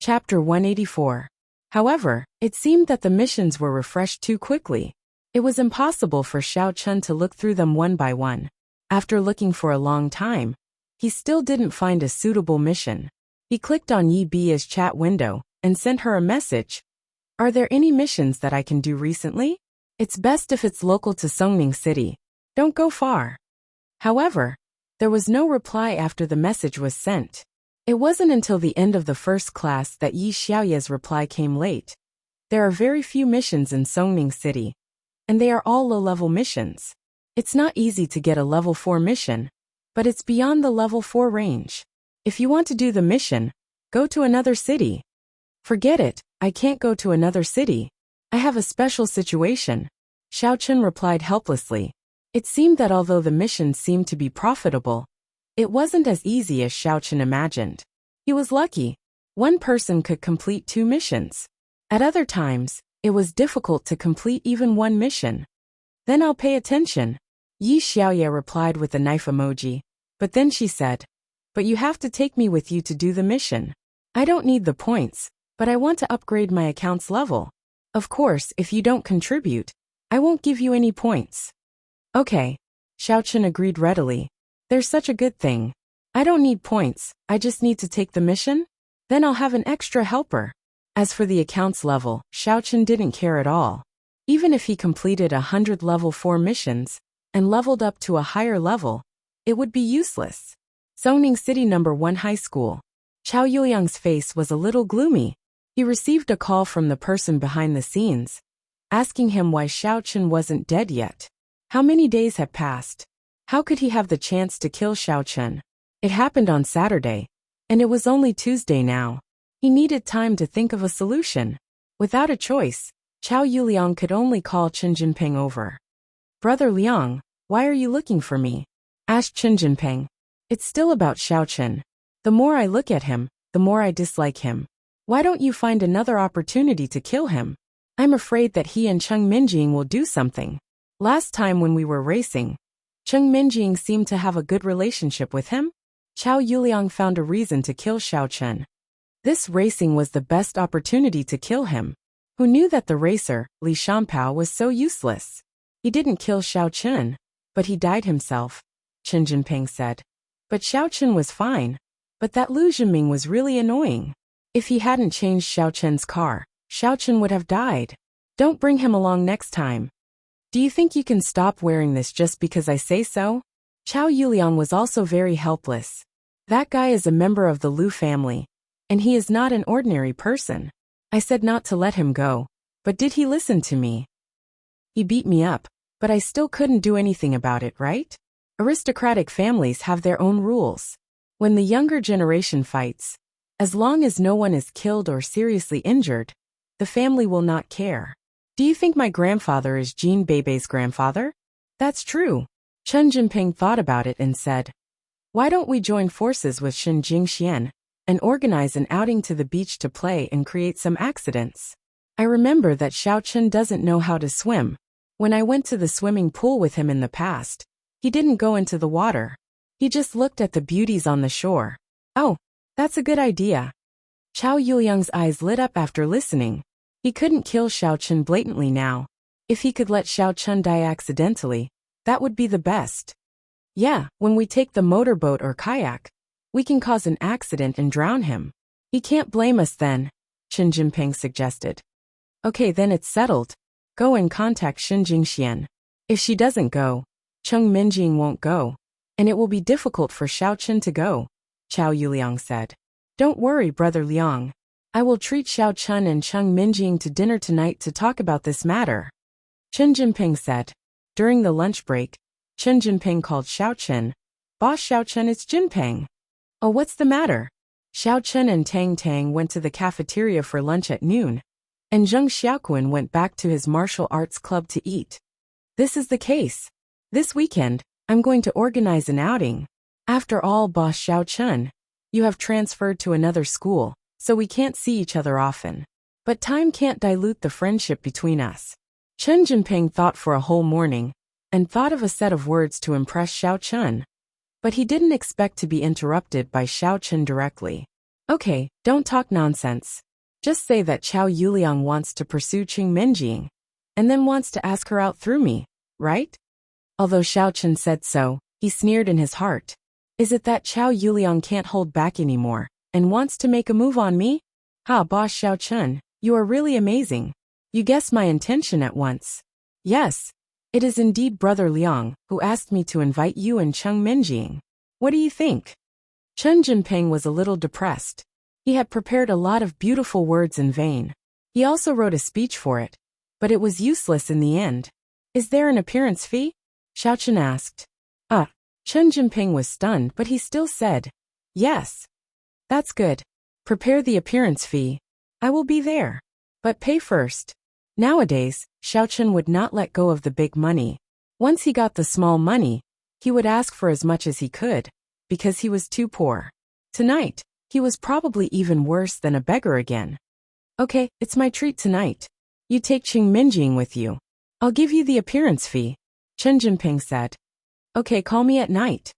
Chapter 184. However, it seemed that the missions were refreshed too quickly. It was impossible for Xiao Chun to look through them one by one. After looking for a long time, he still didn't find a suitable mission. He clicked on Yi Bia's chat window and sent her a message. Are there any missions that I can do recently? It's best if it's local to Songning City. Don't go far. However, there was no reply after the message was sent. It wasn't until the end of the first class that Yi Xiaoye's reply came late. There are very few missions in Songning City, and they are all low-level missions. It's not easy to get a level 4 mission, but it's beyond the level 4 range. If you want to do the mission, go to another city. Forget it, I can't go to another city. I have a special situation. Xiao Chun replied helplessly. It seemed that although the mission seemed to be profitable, it wasn't as easy as Xiao Chun imagined. He was lucky. One person could complete 2 missions. At other times, it was difficult to complete even one mission. Then I'll pay attention. Yi Xiaoye replied with a knife emoji. But then she said, but you have to take me with you to do the mission. I don't need the points, but I want to upgrade my account's level. Of course, if you don't contribute, I won't give you any points. Okay. Xiao Chun agreed readily. There's such a good thing. I don't need points, I just need to take the mission? Then I'll have an extra helper. As for the accounts level, Xiao Chun didn't care at all. Even if he completed 100 level 4 missions and leveled up to a higher level, it would be useless. Songning City No. 1 High School. Chao Yuliang's face was a little gloomy. He received a call from the person behind the scenes, asking him why Xiao Chun wasn't dead yet. How many days had passed? How could he have the chance to kill Xiao Chun? It happened on Saturday, and it was only Tuesday now. He needed time to think of a solution. Without a choice, Chao Yuliang could only call Chen Jinping over. Brother Liang, why are you looking for me? Asked Chen Jinping. It's still about Xiao Chun. The more I look at him, the more I dislike him. Why don't you find another opportunity to kill him? I'm afraid that he and Cheng Minjing will do something. Last time when we were racing, Cheng Minjing seemed to have a good relationship with him. Chao Yuliang found a reason to kill Xiao Chun. This racing was the best opportunity to kill him. Who knew that the racer, Li Shanpao, was so useless? He didn't kill Xiao Chun, but he died himself, Chen Jinping said. But Xiao Chun was fine. But that Lu Zhiming was really annoying. If he hadn't changed Xiao Chun's car, Xiao Chun would have died. Don't bring him along next time. Do you think you can stop wearing this just because I say so? Chao Yuliang was also very helpless. That guy is a member of the Lu family, and he is not an ordinary person. I said not to let him go, but did he listen to me? He beat me up, but I still couldn't do anything about it, right? Aristocratic families have their own rules. When the younger generation fights, as long as no one is killed or seriously injured, the family will not care. Do you think my grandfather is Jean Beibe's grandfather? That's true. Chen Jinping thought about it and said, why don't we join forces with Shen Jingxian and organize an outing to the beach to play and create some accidents? I remember that Xiao Chun doesn't know how to swim. When I went to the swimming pool with him in the past, he didn't go into the water. He just looked at the beauties on the shore. Oh, that's a good idea. Chao Yuliang's eyes lit up after listening. He couldn't kill Xiao Chun blatantly now. If he could let Xiao Chun die accidentally, that would be the best. Yeah, when we take the motorboat or kayak, we can cause an accident and drown him. He can't blame us then, Chen Jinping suggested. Okay, then it's settled. Go and contact Shen Jingxian. If she doesn't go, Cheng Minjing won't go, and it will be difficult for Xiao Chun to go, Chao Yuliang said. Don't worry, Brother Liang. I will treat Xiao Chun and Cheng Minjing to dinner tonight to talk about this matter, Chen Jinping said. During the lunch break, Chen Jinping called Xiao Chun. Boss Xiao Chun, it's Jinping. Oh, what's the matter? Xiao Chun and Tang Tang went to the cafeteria for lunch at noon, and Zheng Xiaoquan went back to his martial arts club to eat. This is the case. This weekend, I'm going to organize an outing. After all, Boss Xiao Chun, you have transferred to another school, so we can't see each other often. But time can't dilute the friendship between us. Chen Jinping thought for a whole morning, and thought of a set of words to impress Xiao Chun. But he didn't expect to be interrupted by Xiao Chun directly. Okay, don't talk nonsense. Just say that Chao Yuliang wants to pursue Qing Minjing, and then wants to ask her out through me, right? Although Xiao Chen said so, he sneered in his heart. Is it that Chao Yuliang can't hold back anymore, and wants to make a move on me? Ha, boss Xiao Chen, you are really amazing. You guessed my intention at once. Yes, it is indeed Brother Liang, who asked me to invite you and Cheng Minjing. What do you think? Chen Jinping was a little depressed. He had prepared a lot of beautiful words in vain. He also wrote a speech for it, but it was useless in the end. Is there an appearance fee? Xiao Chen asked. Chen Jinping was stunned, but he still said, yes. That's good. Prepare the appearance fee. I will be there. But pay first. Nowadays, Xiao Chen would not let go of the big money. Once he got the small money, he would ask for as much as he could, because he was too poor. Tonight, he was probably even worse than a beggar again. Okay, it's my treat tonight. You take Qing Minjing with you. I'll give you the appearance fee, Chen Jinping said. Okay, call me at night.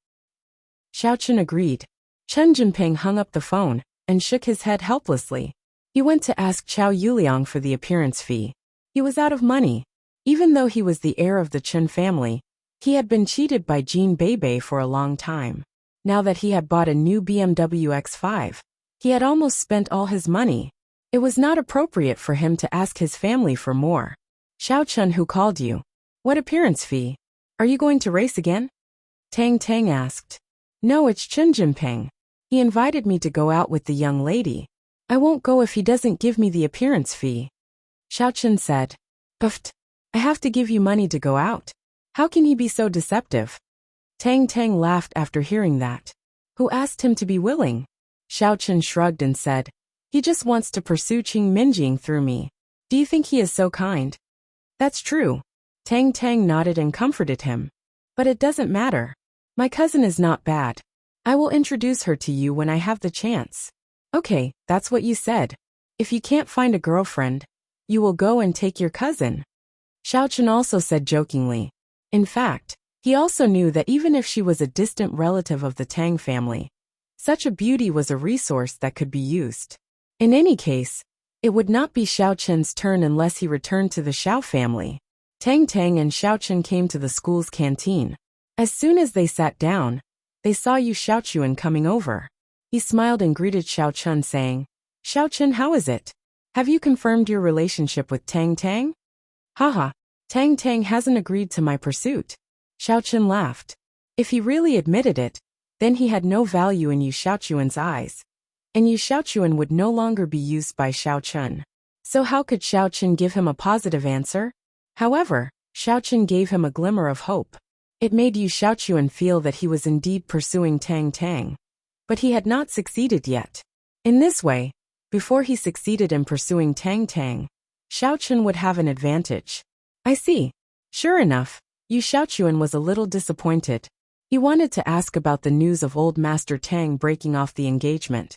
Xiao Chen agreed. Chen Jinping hung up the phone and shook his head helplessly. He went to ask Chao Yuliang for the appearance fee. He was out of money. Even though he was the heir of the Chen family, he had been cheated by Jean Bebe for a long time. Now that he had bought a new BMW X5, he had almost spent all his money. It was not appropriate for him to ask his family for more. Xiao Chen, who called you? What appearance fee? Are you going to race again? Tang Tang asked. No, it's Chen Jinping. He invited me to go out with the young lady. I won't go if he doesn't give me the appearance fee. Xiao Chen said. Uft. I have to give you money to go out. How can he be so deceptive? Tang Tang laughed after hearing that. Who asked him to be willing? Xiao Chen shrugged and said, he just wants to pursue Qing Minjing through me. Do you think he is so kind? That's true. Tang Tang nodded and comforted him. But it doesn't matter. My cousin is not bad. I will introduce her to you when I have the chance. Okay, that's what you said. If you can't find a girlfriend, you will go and take your cousin. Xiao Chen also said jokingly. In fact, he also knew that even if she was a distant relative of the Tang family, such a beauty was a resource that could be used. In any case, it would not be Xiao Chen's turn unless he returned to the Xiao family. Tang Tang and Xiao Chen came to the school's canteen. As soon as they sat down, they saw Yu Xiaochuan coming over. He smiled and greeted Xiao Chen saying, Xiao Chen, how is it? Have you confirmed your relationship with Tang Tang? Haha, Tang Tang hasn't agreed to my pursuit. Xiao Chen laughed. If he really admitted it, then he had no value in Yu Xiaochuan's eyes, and Yu Xiaochuan would no longer be used by Xiao Chen. So how could Xiao Chen give him a positive answer? However, Xiao Chen gave him a glimmer of hope. It made Yu Xiaochuan feel that he was indeed pursuing Tang Tang, but he had not succeeded yet. In this way, before he succeeded in pursuing Tang Tang, Xiao Chen would have an advantage. I see. Sure enough, Yu Xiaochuan was a little disappointed. He wanted to ask about the news of old Master Tang breaking off the engagement,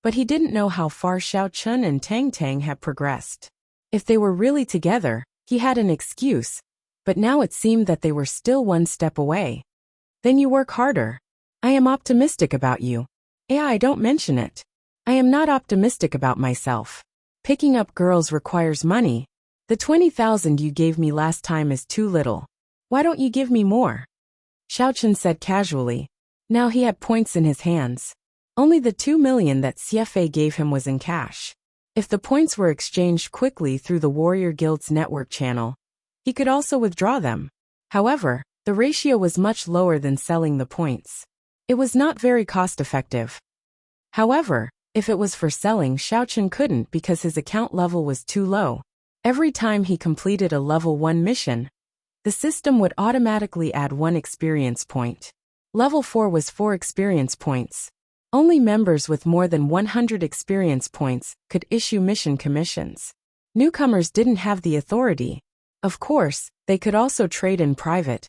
but he didn't know how far Xiao Chen and Tang Tang had progressed. If they were really together, he had an excuse, but now it seemed that they were still one step away. Then you work harder. I am optimistic about you. I don't mention it. I am not optimistic about myself. Picking up girls requires money. The 20,000 you gave me last time is too little. Why don't you give me more? Xiao Chen said casually. Now he had points in his hands. Only the 2 million that CFA gave him was in cash. If the points were exchanged quickly through the Warrior Guild's network channel, he could also withdraw them. However, the ratio was much lower than selling the points. It was not very cost-effective. However, if it was for selling, Xiao Chen couldn't because his account level was too low. Every time he completed a level 1 mission, the system would automatically add 1 experience point. Level 4 was 4 experience points. Only members with more than 100 experience points could issue mission commissions. Newcomers didn't have the authority. Of course, they could also trade in private,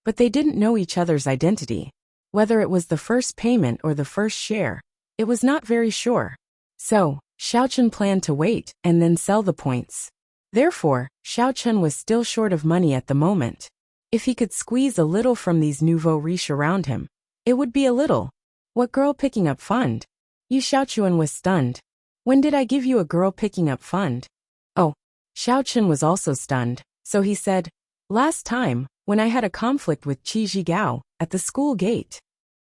but they didn't know each other's identity. Whether it was the first payment or the first share, it was not very sure. So, Xiao Chen planned to wait and then sell the points. Therefore, Xiao Chen was still short of money at the moment. If he could squeeze a little from these nouveaux riches around him, it would be a little. What girl picking up fund? Yu Xiaochuan was stunned. When did I give you a girl picking up fund? Oh, Xiaochun was also stunned, so he said, last time, when I had a conflict with Qi Zhigao, at the school gate.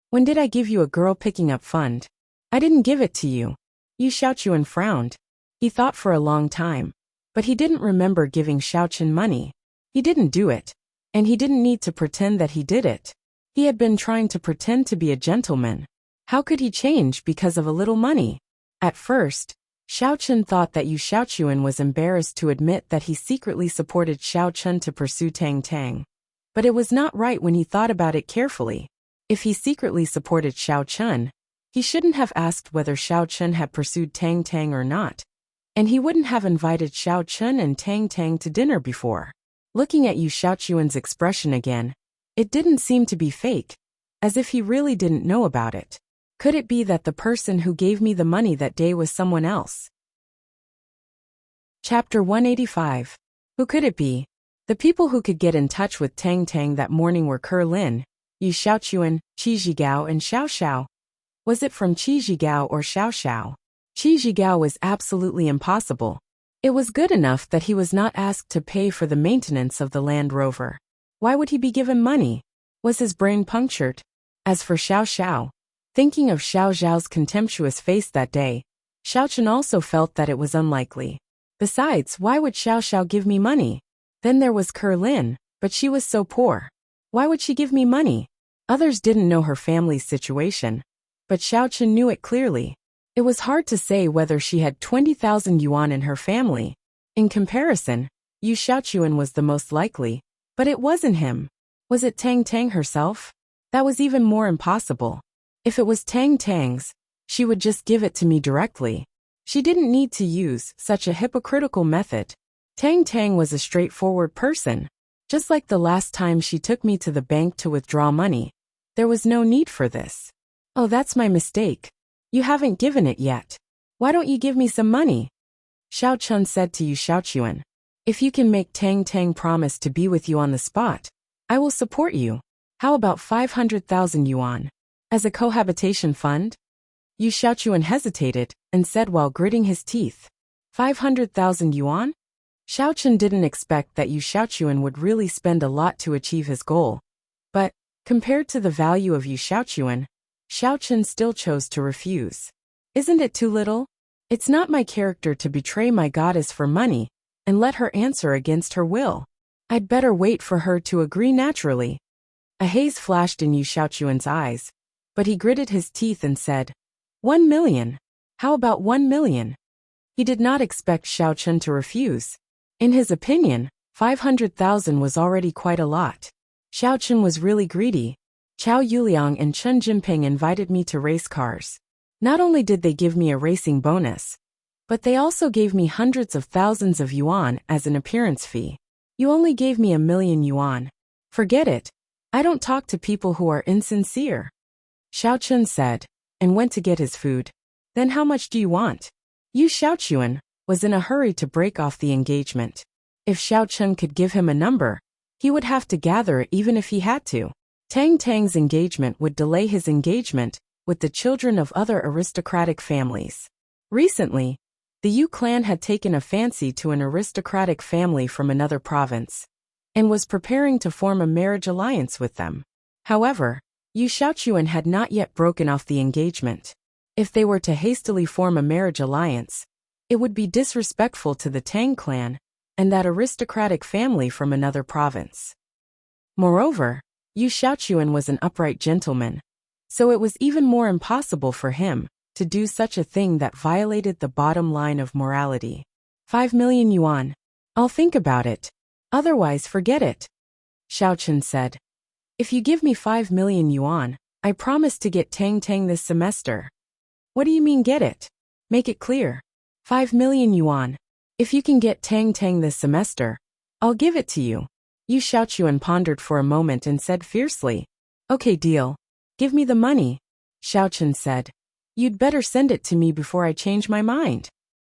When did I give you a girl picking up fund? I didn't give it to you. Yu Xiaochuan frowned. He thought for a long time, but he didn't remember giving Xiaochun money. He didn't do it, and he didn't need to pretend that he did it. He had been trying to pretend to be a gentleman. How could he change because of a little money? At first, Xiaochun thought that Yu Xiaochuan was embarrassed to admit that he secretly supported Xiaochun to pursue Tang Tang. But it was not right when he thought about it carefully. If he secretly supported Xiaochun, he shouldn't have asked whether Xiaochun had pursued Tang Tang or not. And he wouldn't have invited Xiaochun and Tang Tang to dinner before. Looking at Yu Xiaochuan's expression again, it didn't seem to be fake, as if he really didn't know about it. Could it be that the person who gave me the money that day was someone else? Chapter 185. Who could it be? The people who could get in touch with Tang Tang that morning were Lin, Yu Xiaochuan, Qi Zhigao and Xiao Xiao. Was it from Qi Zhigao or Xiao Xiao? Qi Zhigao was absolutely impossible. It was good enough that he was not asked to pay for the maintenance of the Land Rover. Why would he be given money? Was his brain punctured? As for Xiao Xiao, thinking of Xiao Xiao's contemptuous face that day, Xiaochun also felt that it was unlikely. Besides, why would Xiao Xiao give me money? Then there was Lin, but she was so poor. Why would she give me money? Others didn't know her family's situation, but Xiaochun knew it clearly. It was hard to say whether she had 20,000 yuan in her family. In comparison, Yu Xiaochuan was the most likely, but it wasn't him. Was it Tang Tang herself? That was even more impossible. If it was Tang Tang's, she would just give it to me directly. She didn't need to use such a hypocritical method. Tang Tang was a straightforward person. Just like the last time she took me to the bank to withdraw money. There was no need for this. Oh, that's my mistake. You haven't given it yet. Why don't you give me some money? Xiaochun said to Yu Xiaochuan. If you can make Tang Tang promise to be with you on the spot, I will support you. How about 500,000 yuan? As a cohabitation fund? Yu Xiaochuan hesitated and said while gritting his teeth. 500,000 yuan? Xiaochun didn't expect that Yu Xiaochuan would really spend a lot to achieve his goal. But, compared to the value of Yu Xiaochuan, Xiaochun still chose to refuse. Isn't it too little? It's not my character to betray my goddess for money and let her answer against her will. I'd better wait for her to agree naturally. A haze flashed in Yu Xiaochuan's eyes, but he gritted his teeth and said, 1 million. How about 1 million? He did not expect Xiaochun to refuse. In his opinion, 500,000 was already quite a lot. Xiaochun was really greedy. Chao Yuliang and Chen Jinping invited me to race cars. Not only did they give me a racing bonus, but they also gave me hundreds of thousands of yuan as an appearance fee. You only gave me 1 million yuan. Forget it. I don't talk to people who are insincere. Xiaochun said, and went to get his food. Then how much do you want? Yu Xiaochuan was in a hurry to break off the engagement. If Xiaochun could give him a number, he would have to gather it even if he had to. Tang Tang's engagement would delay his engagement with the children of other aristocratic families. Recently, the Yu clan had taken a fancy to an aristocratic family from another province, and was preparing to form a marriage alliance with them. However, Yu Xiaochuan had not yet broken off the engagement. If they were to hastily form a marriage alliance, it would be disrespectful to the Tang clan and that aristocratic family from another province. Moreover, Yu Xiaochuan was an upright gentleman, so it was even more impossible for him to do such a thing that violated the bottom line of morality. 5 million yuan. I'll think about it. Otherwise, forget it. Xiaochun said. If you give me 5 million yuan, I promise to get Tang Tang this semester. What do you mean get it? Make it clear. 5 million yuan. If you can get Tang Tang this semester, I'll give it to you. Yu Xiaochuan pondered for a moment and said fiercely. Okay, deal. Give me the money. Xiaochun said. You'd better send it to me before I change my mind.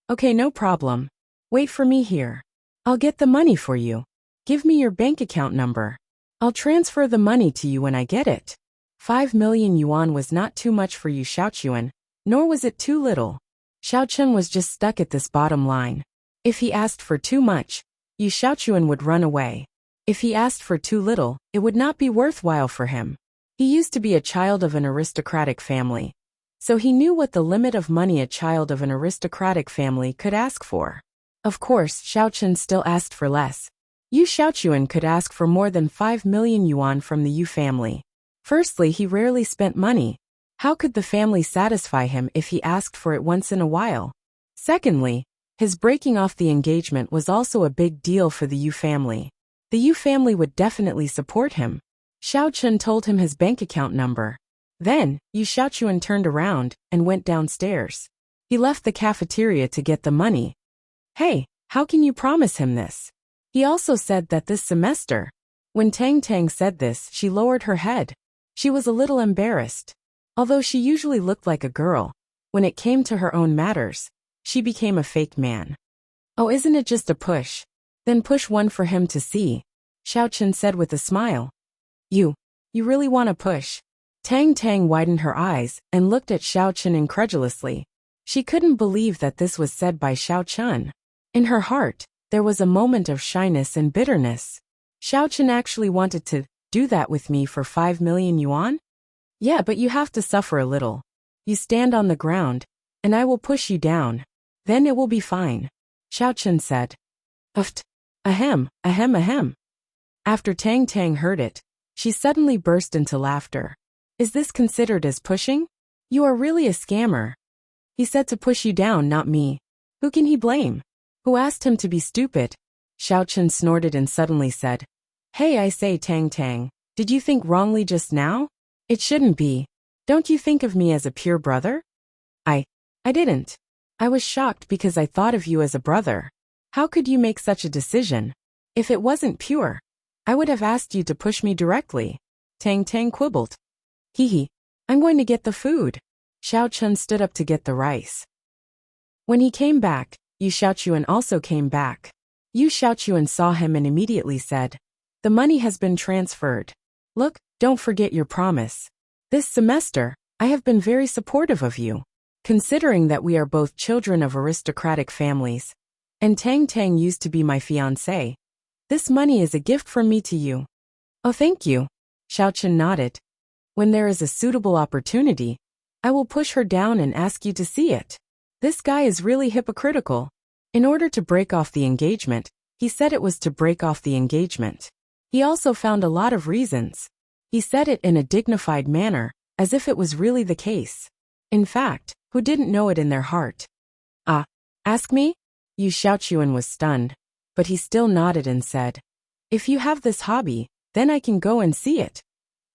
Okay, no problem. Wait for me here. I'll get the money for you. Give me your bank account number. I'll transfer the money to you when I get it. 5 million yuan was not too much for Yu Xiaochuan, nor was it too little. Xiao Chun was just stuck at this bottom line. If he asked for too much, Yu Xiaochuan would run away. If he asked for too little, it would not be worthwhile for him. He used to be a child of an aristocratic family, so he knew what the limit of money a child of an aristocratic family could ask for. Of course, Xiao Chun still asked for less. Yu Xiaochuan could ask for more than 5 million yuan from the Yu family. Firstly, he rarely spent money. How could the family satisfy him if he asked for it once in a while? Secondly, his breaking off the engagement was also a big deal for the Yu family. The Yu family would definitely support him. Xiao Chun told him his bank account number. Then, Yu Xiaochuan turned around and went downstairs. He left the cafeteria to get the money. Hey, how can you promise him this? He also said that this semester. When Tang Tang said this, she lowered her head. She was a little embarrassed. Although she usually looked like a girl, when it came to her own matters, she became a fake man. Oh, isn't it just a push? Then push one for him to see, Xiao Chun said with a smile. You really want to push? Tang Tang widened her eyes and looked at Xiao Chun incredulously. She couldn't believe that this was said by Xiao Chun. In her heart, there was a moment of shyness and bitterness. Xiao Chun actually wanted to do that with me for 5 million yuan? Yeah, but you have to suffer a little. You stand on the ground, and I will push you down. Then it will be fine, Xiao Chun said. Uft. Ahem, ahem, ahem. After Tang Tang heard it, she suddenly burst into laughter. Is this considered as pushing? You are really a scammer. He said to push you down, not me. Who can he blame? Who asked him to be stupid? Xiao Chun snorted and suddenly said, Hey, I say, Tang Tang, did you think wrongly just now? It shouldn't be. Don't you think of me as a pure brother? I didn't. I was shocked because I thought of you as a brother. How could you make such a decision? If it wasn't pure, I would have asked you to push me directly. Tang Tang quibbled. Hee, I'm going to get the food. Xiao Chun stood up to get the rice. When he came back, Yu Xiaochuan also came back. Yu Xiaochuan saw him and immediately said, The money has been transferred. Look, don't forget your promise. This semester, I have been very supportive of you. Considering that we are both children of aristocratic families, and Tang Tang used to be my fiancé, this money is a gift from me to you. Oh, thank you. Xiao Chun nodded. When there is a suitable opportunity, I will push her down and ask you to see it. This guy is really hypocritical. In order to break off the engagement, he said it was to break off the engagement. He also found a lot of reasons. He said it in a dignified manner, as if it was really the case. In fact, who didn't know it in their heart? Ask me? Yu Xiaochuan was stunned, but he still nodded and said, If you have this hobby, then I can go and see it.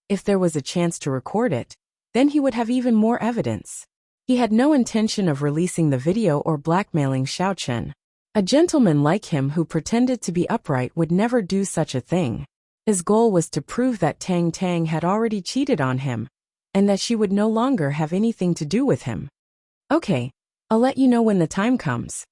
If there was a chance to record it, then he would have even more evidence. He had no intention of releasing the video or blackmailing Xiao Chun. A gentleman like him who pretended to be upright would never do such a thing. His goal was to prove that Tang Tang had already cheated on him, and that she would no longer have anything to do with him. Okay, I'll let you know when the time comes.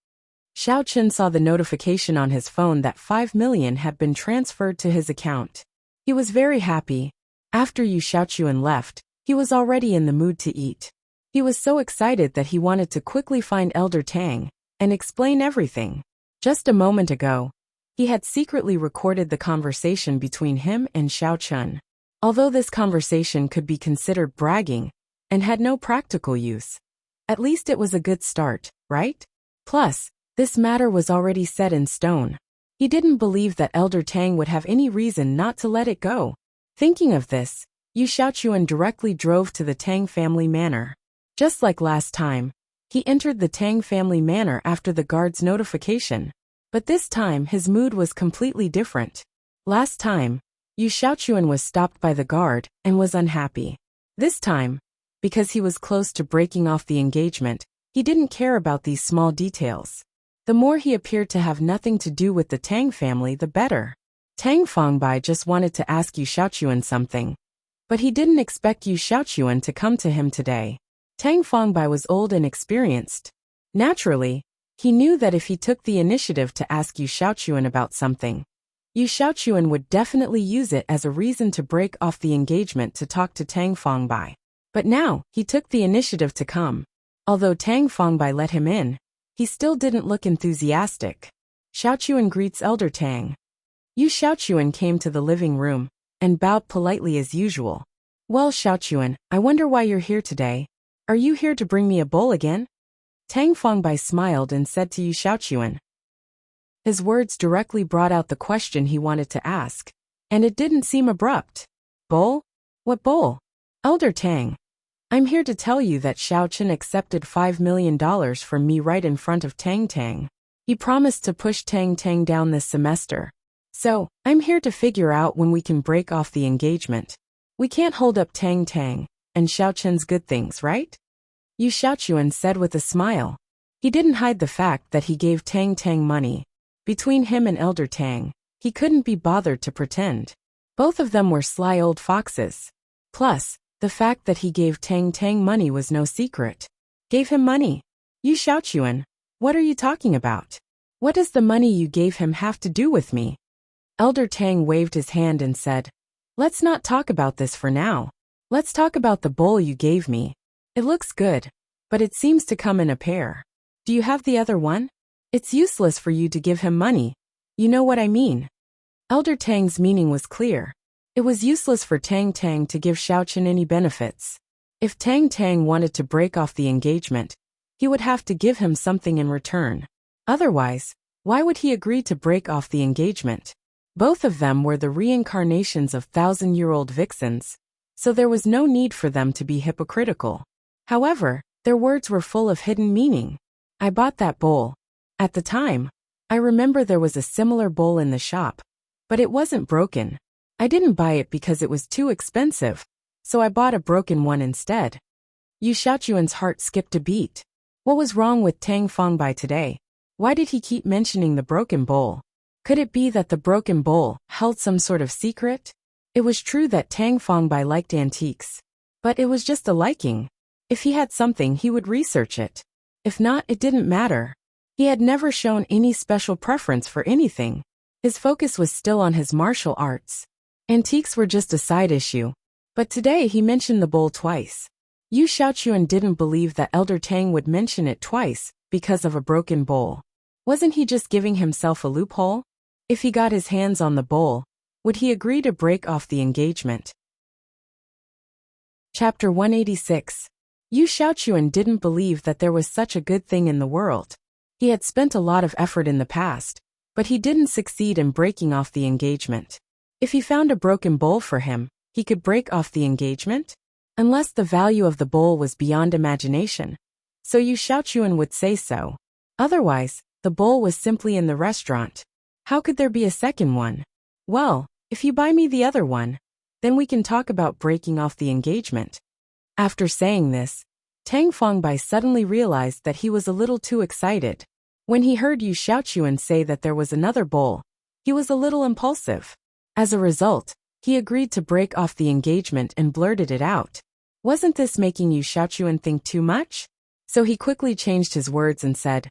Xiao Chun saw the notification on his phone that 5 million had been transferred to his account. He was very happy. After Yu Xiaochuan left, he was already in the mood to eat. He was so excited that he wanted to quickly find Elder Tang and explain everything. Just a moment ago, he had secretly recorded the conversation between him and Xiao Chun. Although this conversation could be considered bragging and had no practical use, at least it was a good start, right? Plus, this matter was already set in stone. He didn't believe that Elder Tang would have any reason not to let it go. Thinking of this, Yu Xiaochuan directly drove to the Tang family manor. Just like last time, he entered the Tang family manor after the guard's notification. But this time his mood was completely different. Last time, Yu Xiaochuan was stopped by the guard and was unhappy. This time, because he was close to breaking off the engagement, he didn't care about these small details. The more he appeared to have nothing to do with the Tang family, the better. Tang Fangbai just wanted to ask Yu Xiaochuan something, but he didn't expect Yu Xiaochuan to come to him today. Tang Fangbai was old and experienced. Naturally, he knew that if he took the initiative to ask Yu Xiaochuan about something, Yu Xiaochuan would definitely use it as a reason to break off the engagement to talk to Tang Fangbai. But now, he took the initiative to come. Although Tang Fangbai let him in, he still didn't look enthusiastic. Xiaochuan greets Elder Tang. Yu Xiaochuan came to the living room and bowed politely as usual. Well, Xiaochuan, I wonder why you're here today. Are you here to bring me a bowl again? Tang Fangbai smiled and said to Yu Xiaochuan. His words directly brought out the question he wanted to ask, and it didn't seem abrupt. Bowl? What bowl? Elder Tang. I'm here to tell you that Xiao Chen accepted $5 million from me right in front of Tang Tang. He promised to push Tang Tang down this semester. So, I'm here to figure out when we can break off the engagement. We can't hold up Tang Tang and Xiao Chen's good things, right? Yu Xiaochuan said with a smile. He didn't hide the fact that he gave Tang Tang money. Between him and Elder Tang, he couldn't be bothered to pretend. Both of them were sly old foxes. Plus, the fact that he gave Tang Tang money was no secret. Gave him money? Yu Xiaochuan, what are you talking about? What does the money you gave him have to do with me? Elder Tang waved his hand and said, Let's not talk about this for now. Let's talk about the bowl you gave me. It looks good, but it seems to come in a pair. Do you have the other one? It's useless for you to give him money. You know what I mean. Elder Tang's meaning was clear. It was useless for Tang Tang to give Xiao Chen any benefits. If Tang Tang wanted to break off the engagement, he would have to give him something in return. Otherwise, why would he agree to break off the engagement? Both of them were the reincarnations of thousand-year-old vixens, so there was no need for them to be hypocritical. However, their words were full of hidden meaning. I bought that bowl. At the time, I remember there was a similar bowl in the shop, but it wasn't broken. I didn't buy it because it was too expensive, so I bought a broken one instead. Yu Xiaochuan's heart skipped a beat. What was wrong with Tang Fangbai today? Why did he keep mentioning the broken bowl? Could it be that the broken bowl held some sort of secret? It was true that Tang Fangbai liked antiques, but it was just a liking. If he had something, he would research it. If not, it didn't matter. He had never shown any special preference for anything. His focus was still on his martial arts. Antiques were just a side issue. But today he mentioned the bowl twice. Yu Xiaochuan didn't believe that Elder Tang would mention it twice because of a broken bowl. Wasn't he just giving himself a loophole? If he got his hands on the bowl, would he agree to break off the engagement? Chapter 186. Yu Xiaochuan didn't believe that there was such a good thing in the world. He had spent a lot of effort in the past, but he didn't succeed in breaking off the engagement. If he found a broken bowl for him, he could break off the engagement? Unless the value of the bowl was beyond imagination. So Yu Xiaochuan would say so. Otherwise, the bowl was simply in the restaurant. How could there be a second one? Well, if you buy me the other one, then we can talk about breaking off the engagement. After saying this, Tang Fangbai suddenly realized that he was a little too excited. When he heard Yu Xiaochuan say that there was another bowl, he was a little impulsive. As a result, he agreed to break off the engagement and blurted it out. Wasn't this making Yu Xiaochuan think too much? So he quickly changed his words and said,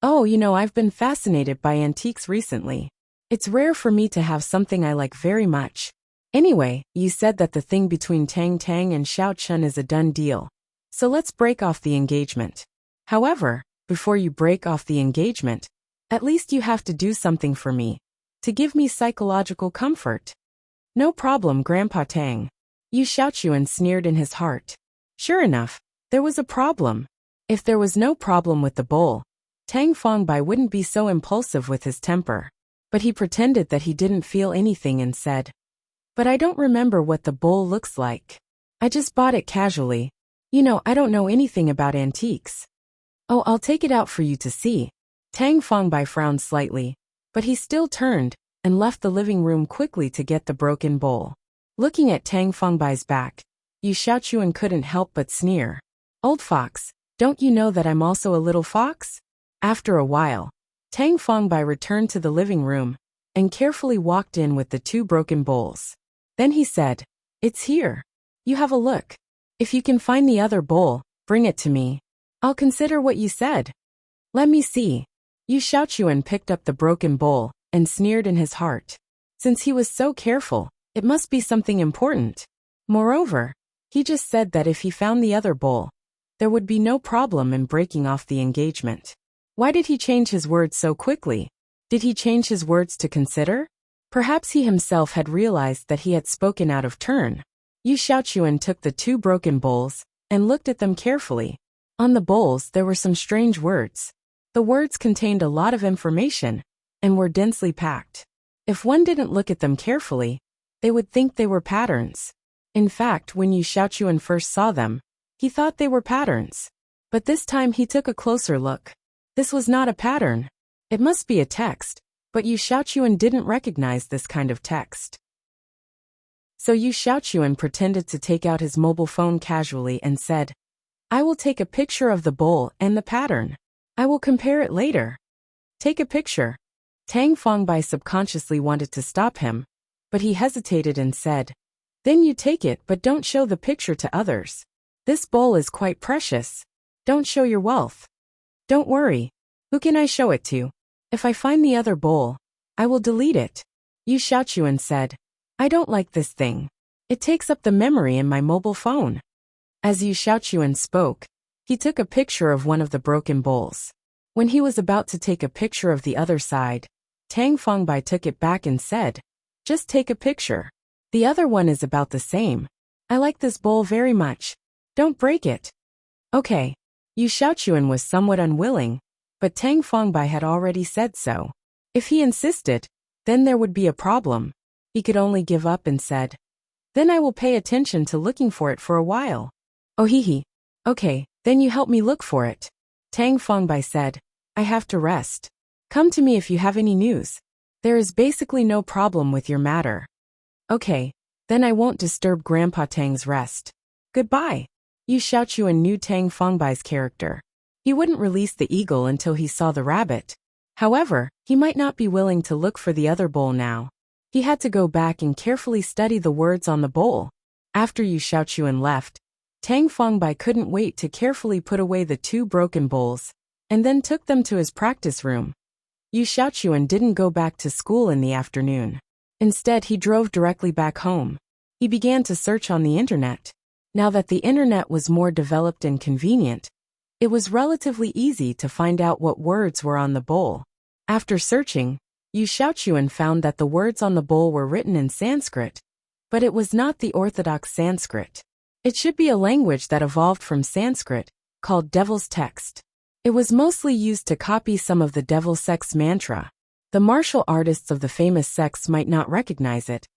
Oh, I've been fascinated by antiques recently. It's rare for me to have something I like very much. Anyway, you said that the thing between Tang Tang and Xiao Chen is a done deal. So let's break off the engagement. However, before you break off the engagement, at least you have to do something for me. To give me psychological comfort. No problem, Grandpa Tang. Yu Xiaochuan sneered in his heart. Sure enough, there was a problem. If there was no problem with the bowl, Tang Fangbai wouldn't be so impulsive with his temper. But he pretended that he didn't feel anything and said, But I don't remember what the bowl looks like. I just bought it casually. I don't know anything about antiques. Oh, I'll take it out for you to see. Tang Fangbai frowned slightly, but he still turned and left the living room quickly to get the broken bowl. Looking at Tang Fangbai's back, Yu Xiaochuan couldn't help but sneer. Old fox, don't you know that I'm also a little fox? After a while, Tang Fangbai returned to the living room and carefully walked in with the two broken bowls. Then he said, It's here. You have a look. If you can find the other bowl, bring it to me. I'll consider what you said. Let me see. Yu Xiaochuan picked up the broken bowl and sneered in his heart. Since he was so careful, it must be something important. Moreover, he just said that if he found the other bowl, there would be no problem in breaking off the engagement. Why did he change his words so quickly? Did he change his words to consider? Perhaps he himself had realized that he had spoken out of turn. Yu Xiaochuan took the 2 broken bowls and looked at them carefully. On the bowls there were some strange words. The words contained a lot of information and were densely packed. If one didn't look at them carefully, they would think they were patterns. In fact, when Yu Xiaochuan first saw them, he thought they were patterns. But this time he took a closer look. This was not a pattern. It must be a text, but Yu Xiaochuan didn't recognize this kind of text. So Yu Xiaochuan pretended to take out his mobile phone casually and said, "I will take a picture of the bowl and the pattern. I will compare it later." Take a picture. Tang Fongbai subconsciously wanted to stop him, but he hesitated and said, "Then you take it but don't show the picture to others. This bowl is quite precious. Don't show your wealth." "Don't worry. Who can I show it to? If I find the other bowl, I will delete it." Yu Xiaochuan said, "I don't like this thing. It takes up the memory in my mobile phone." As Yu Xiaochuan spoke, he took a picture of one of the broken bowls. When he was about to take a picture of the other side, Tang Fongbai took it back and said, "Just take a picture. The other one is about the same. I like this bowl very much. Don't break it." "Okay." Yu Xiaochuan was somewhat unwilling, but Tang Fongbai had already said so. If he insisted, then there would be a problem. He could only give up and said, "Then I will pay attention to looking for it for a while." "Oh hee. Okay, then you help me look for it." Tang Fongbai said, "I have to rest. Come to me if you have any news. There is basically no problem with your matter." "Okay, then I won't disturb Grandpa Tang's rest. Goodbye." Yu Xiaochuan knew Tang Fongbai's character. He wouldn't release the eagle until he saw the rabbit. However, he might not be willing to look for the other bowl now. He had to go back and carefully study the words on the bowl. After Yu Xiaochuan left, Tang Fongbai couldn't wait to carefully put away the 2 broken bowls, and then took them to his practice room. Yu Xiaochuan didn't go back to school in the afternoon. Instead, he drove directly back home. He began to search on the internet. Now that the internet was more developed and convenient, it was relatively easy to find out what words were on the bowl. After searching, Yu Xiaochuan found that the words on the bowl were written in Sanskrit, but it was not the orthodox Sanskrit. It should be a language that evolved from Sanskrit, called Devil's Text. It was mostly used to copy some of the devil sect's mantra. The martial artists of the famous sects might not recognize it,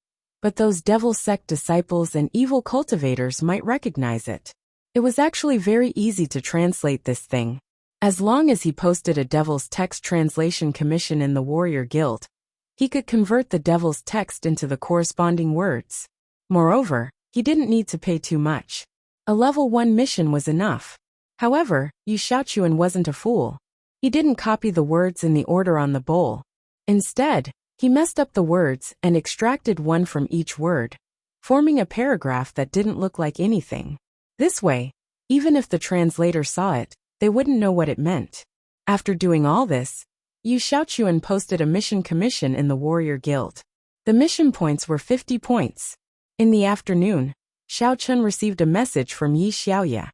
but those devil sect disciples and evil cultivators might recognize it. It was actually very easy to translate this thing. As long as he posted a Devil's Text translation commission in the Warrior Guild, he could convert the Devil's Text into the corresponding words. Moreover, he didn't need to pay too much. A level 1 mission was enough. However, Yu Xiaochuan wasn't a fool. He didn't copy the words in the order on the bowl. Instead, he messed up the words and extracted one from each word, forming a paragraph that didn't look like anything. This way, even if the translator saw it, they wouldn't know what it meant. After doing all this, Yu Xiaochuan posted a mission commission in the Warrior Guild. The mission points were 50 points. In the afternoon, Xiao Chun received a message from Yi Xiaoya.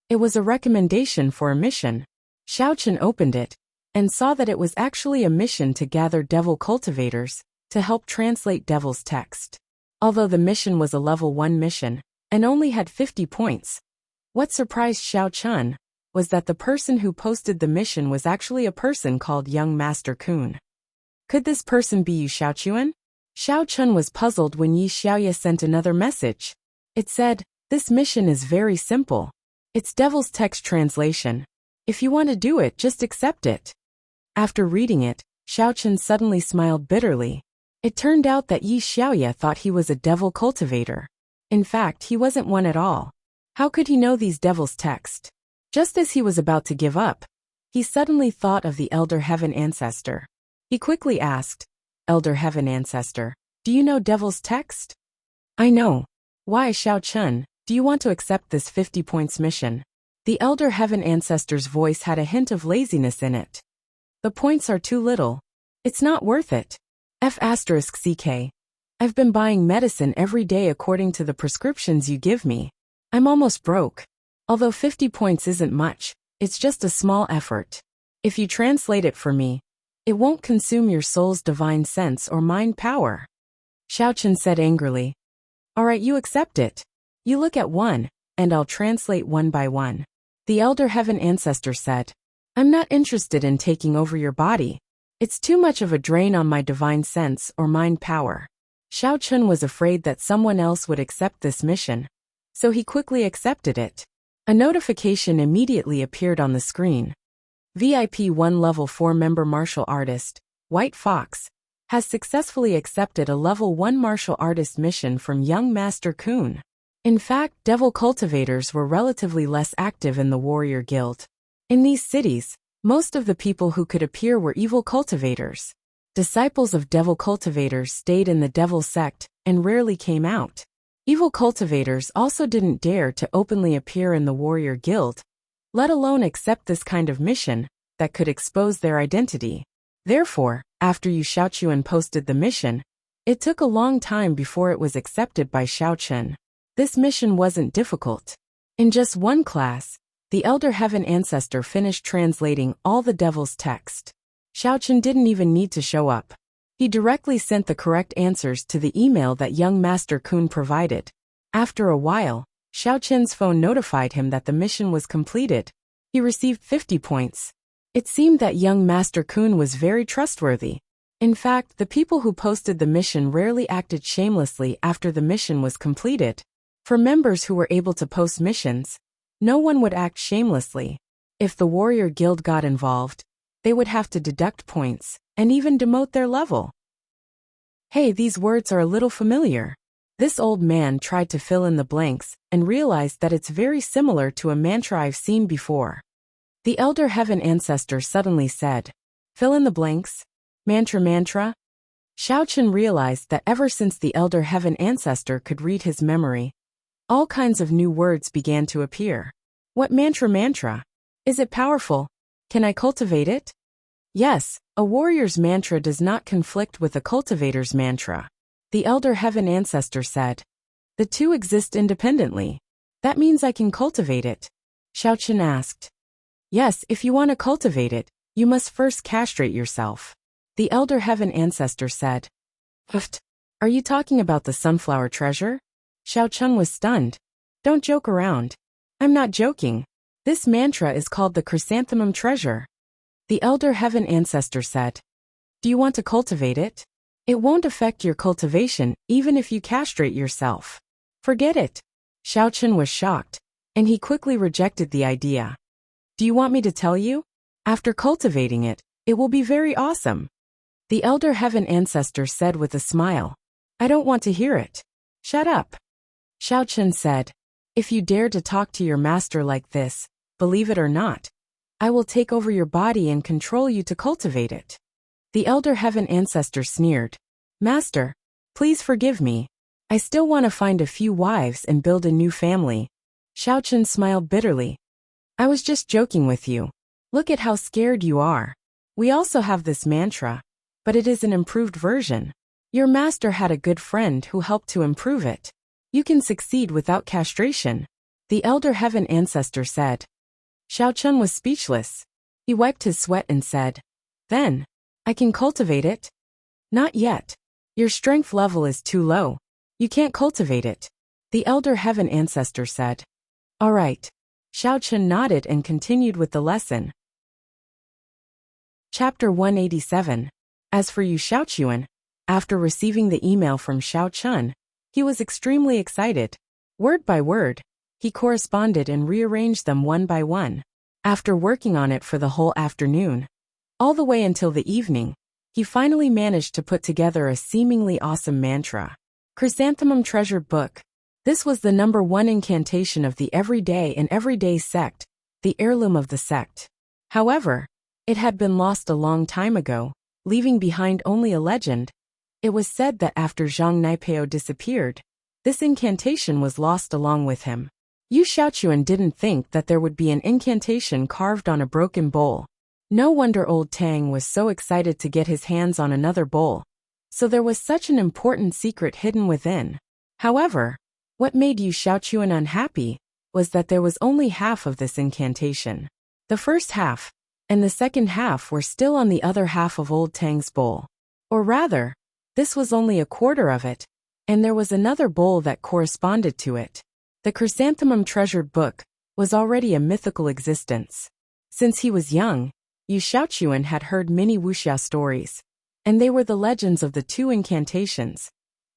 It was a recommendation for a mission. Xiao Chun opened it and saw that it was actually a mission to gather devil cultivators to help translate Devil's Text. Although the mission was a level 1 mission and only had 50 points, what surprised Xiao Chun was that the person who posted the mission was actually a person called Young Master Kun. Could this person be Yu Xiaochuan? Xiao Chun was puzzled when Yi Xiaoya sent another message. It said, "This mission is very simple. It's Devil's Text translation. If you want to do it, just accept it." After reading it, Xiao Chun suddenly smiled bitterly. It turned out that Yi Xiaoya thought he was a devil cultivator. In fact, he wasn't one at all. How could he know these Devil's Text? Just as he was about to give up, he suddenly thought of the Elder Heaven Ancestor. He quickly asked, "Elder Heaven Ancestor, do you know Devil's Text?" "I know." "Why, Xiao Chun, do you want to accept this 50 points mission?" The Elder Heaven Ancestor's voice had a hint of laziness in it. "The points are too little. It's not worth it. F***CK. I've been buying medicine every day according to the prescriptions you give me. I'm almost broke. Although 50 points isn't much, it's just a small effort. If you translate it for me, it won't consume your soul's divine sense or mind power. Xiaochen said angrily. Alright, you accept it. You look at one, and I'll translate one by one. The Elder Heaven Ancestor said. I'm not interested in taking over your body. It's too much of a drain on my divine sense or mind power. Xiaochen was afraid that someone else would accept this mission, so he quickly accepted it. A notification immediately appeared on the screen. VIP 1 Level 4 member martial artist, White Fox, has successfully accepted a Level 1 martial artist mission from young Master Kun. In fact, devil cultivators were relatively less active in the warrior guild. In these cities, most of the people who could appear were evil cultivators. Disciples of devil cultivators stayed in the devil sect and rarely came out. Evil cultivators also didn't dare to openly appear in the warrior guild, let alone accept this kind of mission that could expose their identity. Therefore, after Yu Xiaochuan posted the mission, it took a long time before it was accepted by Xiaochen. This mission wasn't difficult. In just one class, the Elder Heaven Ancestor finished translating all the devil's text. Xiaochen didn't even need to show up. He directly sent the correct answers to the email that young Master Kun provided. After a while, Xiaochen's phone notified him that the mission was completed. He received 50 points. It seemed that young Master Kun was very trustworthy. In fact, the people who posted the mission rarely acted shamelessly after the mission was completed. For members who were able to post missions, no one would act shamelessly. If the warrior guild got involved, they would have to deduct points and even demote their level. Hey, these words are a little familiar. This old man tried to fill in the blanks and realized that it's very similar to a mantra I've seen before. The Elder Heaven Ancestor suddenly said, Fill in the blanks? Mantra? Xiaochen realized that ever since the Elder Heaven Ancestor could read his memory, all kinds of new words began to appear. What mantra? Is it powerful? Can I cultivate it? Yes, a warrior's mantra does not conflict with a cultivator's mantra. The Elder Heaven Ancestor said. The two exist independently. That means I can cultivate it. Xiaochen asked. Yes, if you want to cultivate it, you must first castrate yourself. The Elder Heaven Ancestor said. Are you talking about the sunflower treasure? Xiaochen was stunned. Don't joke around. I'm not joking. This mantra is called the chrysanthemum treasure. The Elder Heaven Ancestor said. Do you want to cultivate it? It won't affect your cultivation even if you castrate yourself. Forget it. Xiaochen was shocked, and he quickly rejected the idea. Do you want me to tell you? After cultivating it, it will be very awesome. The Elder Heaven Ancestor said with a smile. I don't want to hear it. Shut up. Xiaochen said. If you dare to talk to your master like this, believe it or not, I will take over your body and control you to cultivate it. The Elder Heaven Ancestor sneered. Master, please forgive me. I still want to find a few wives and build a new family. Xiaochen smiled bitterly. I was just joking with you. Look at how scared you are. We also have this mantra, but it is an improved version. Your master had a good friend who helped to improve it. You can succeed without castration. The Elder Heaven Ancestor said. Xiaochen was speechless. He wiped his sweat and said, Then, I can cultivate it? Not yet. Your strength level is too low. You can't cultivate it. The Elder Heaven Ancestor said. All right. Xiaochen nodded and continued with the lesson. Chapter 187. As for Yu Xiaochuan, after receiving the email from Xiaochen, he was extremely excited. Word by word, he corresponded and rearranged them one by one. After working on it for the whole afternoon, all the way until the evening, he finally managed to put together a seemingly awesome mantra. Chrysanthemum Treasure Book. This was the #1 incantation of the everyday sect, the heirloom of the sect. However, it had been lost a long time ago, leaving behind only a legend. It was said that after Zhang Naipeo disappeared, this incantation was lost along with him. Yu Xiaochuan didn't think that there would be an incantation carved on a broken bowl. No wonder old Tang was so excited to get his hands on another bowl. So there was such an important secret hidden within. However, what made Yu Xiaochuan unhappy was that there was only half of this incantation. The first half and the second half were still on the other half of old Tang's bowl. Or rather, this was only a quarter of it, and there was another bowl that corresponded to it. The chrysanthemum treasured book was already a mythical existence. Since he was young, Yu Xiaochuan had heard many wuxia stories, and they were the legends of the two incantations,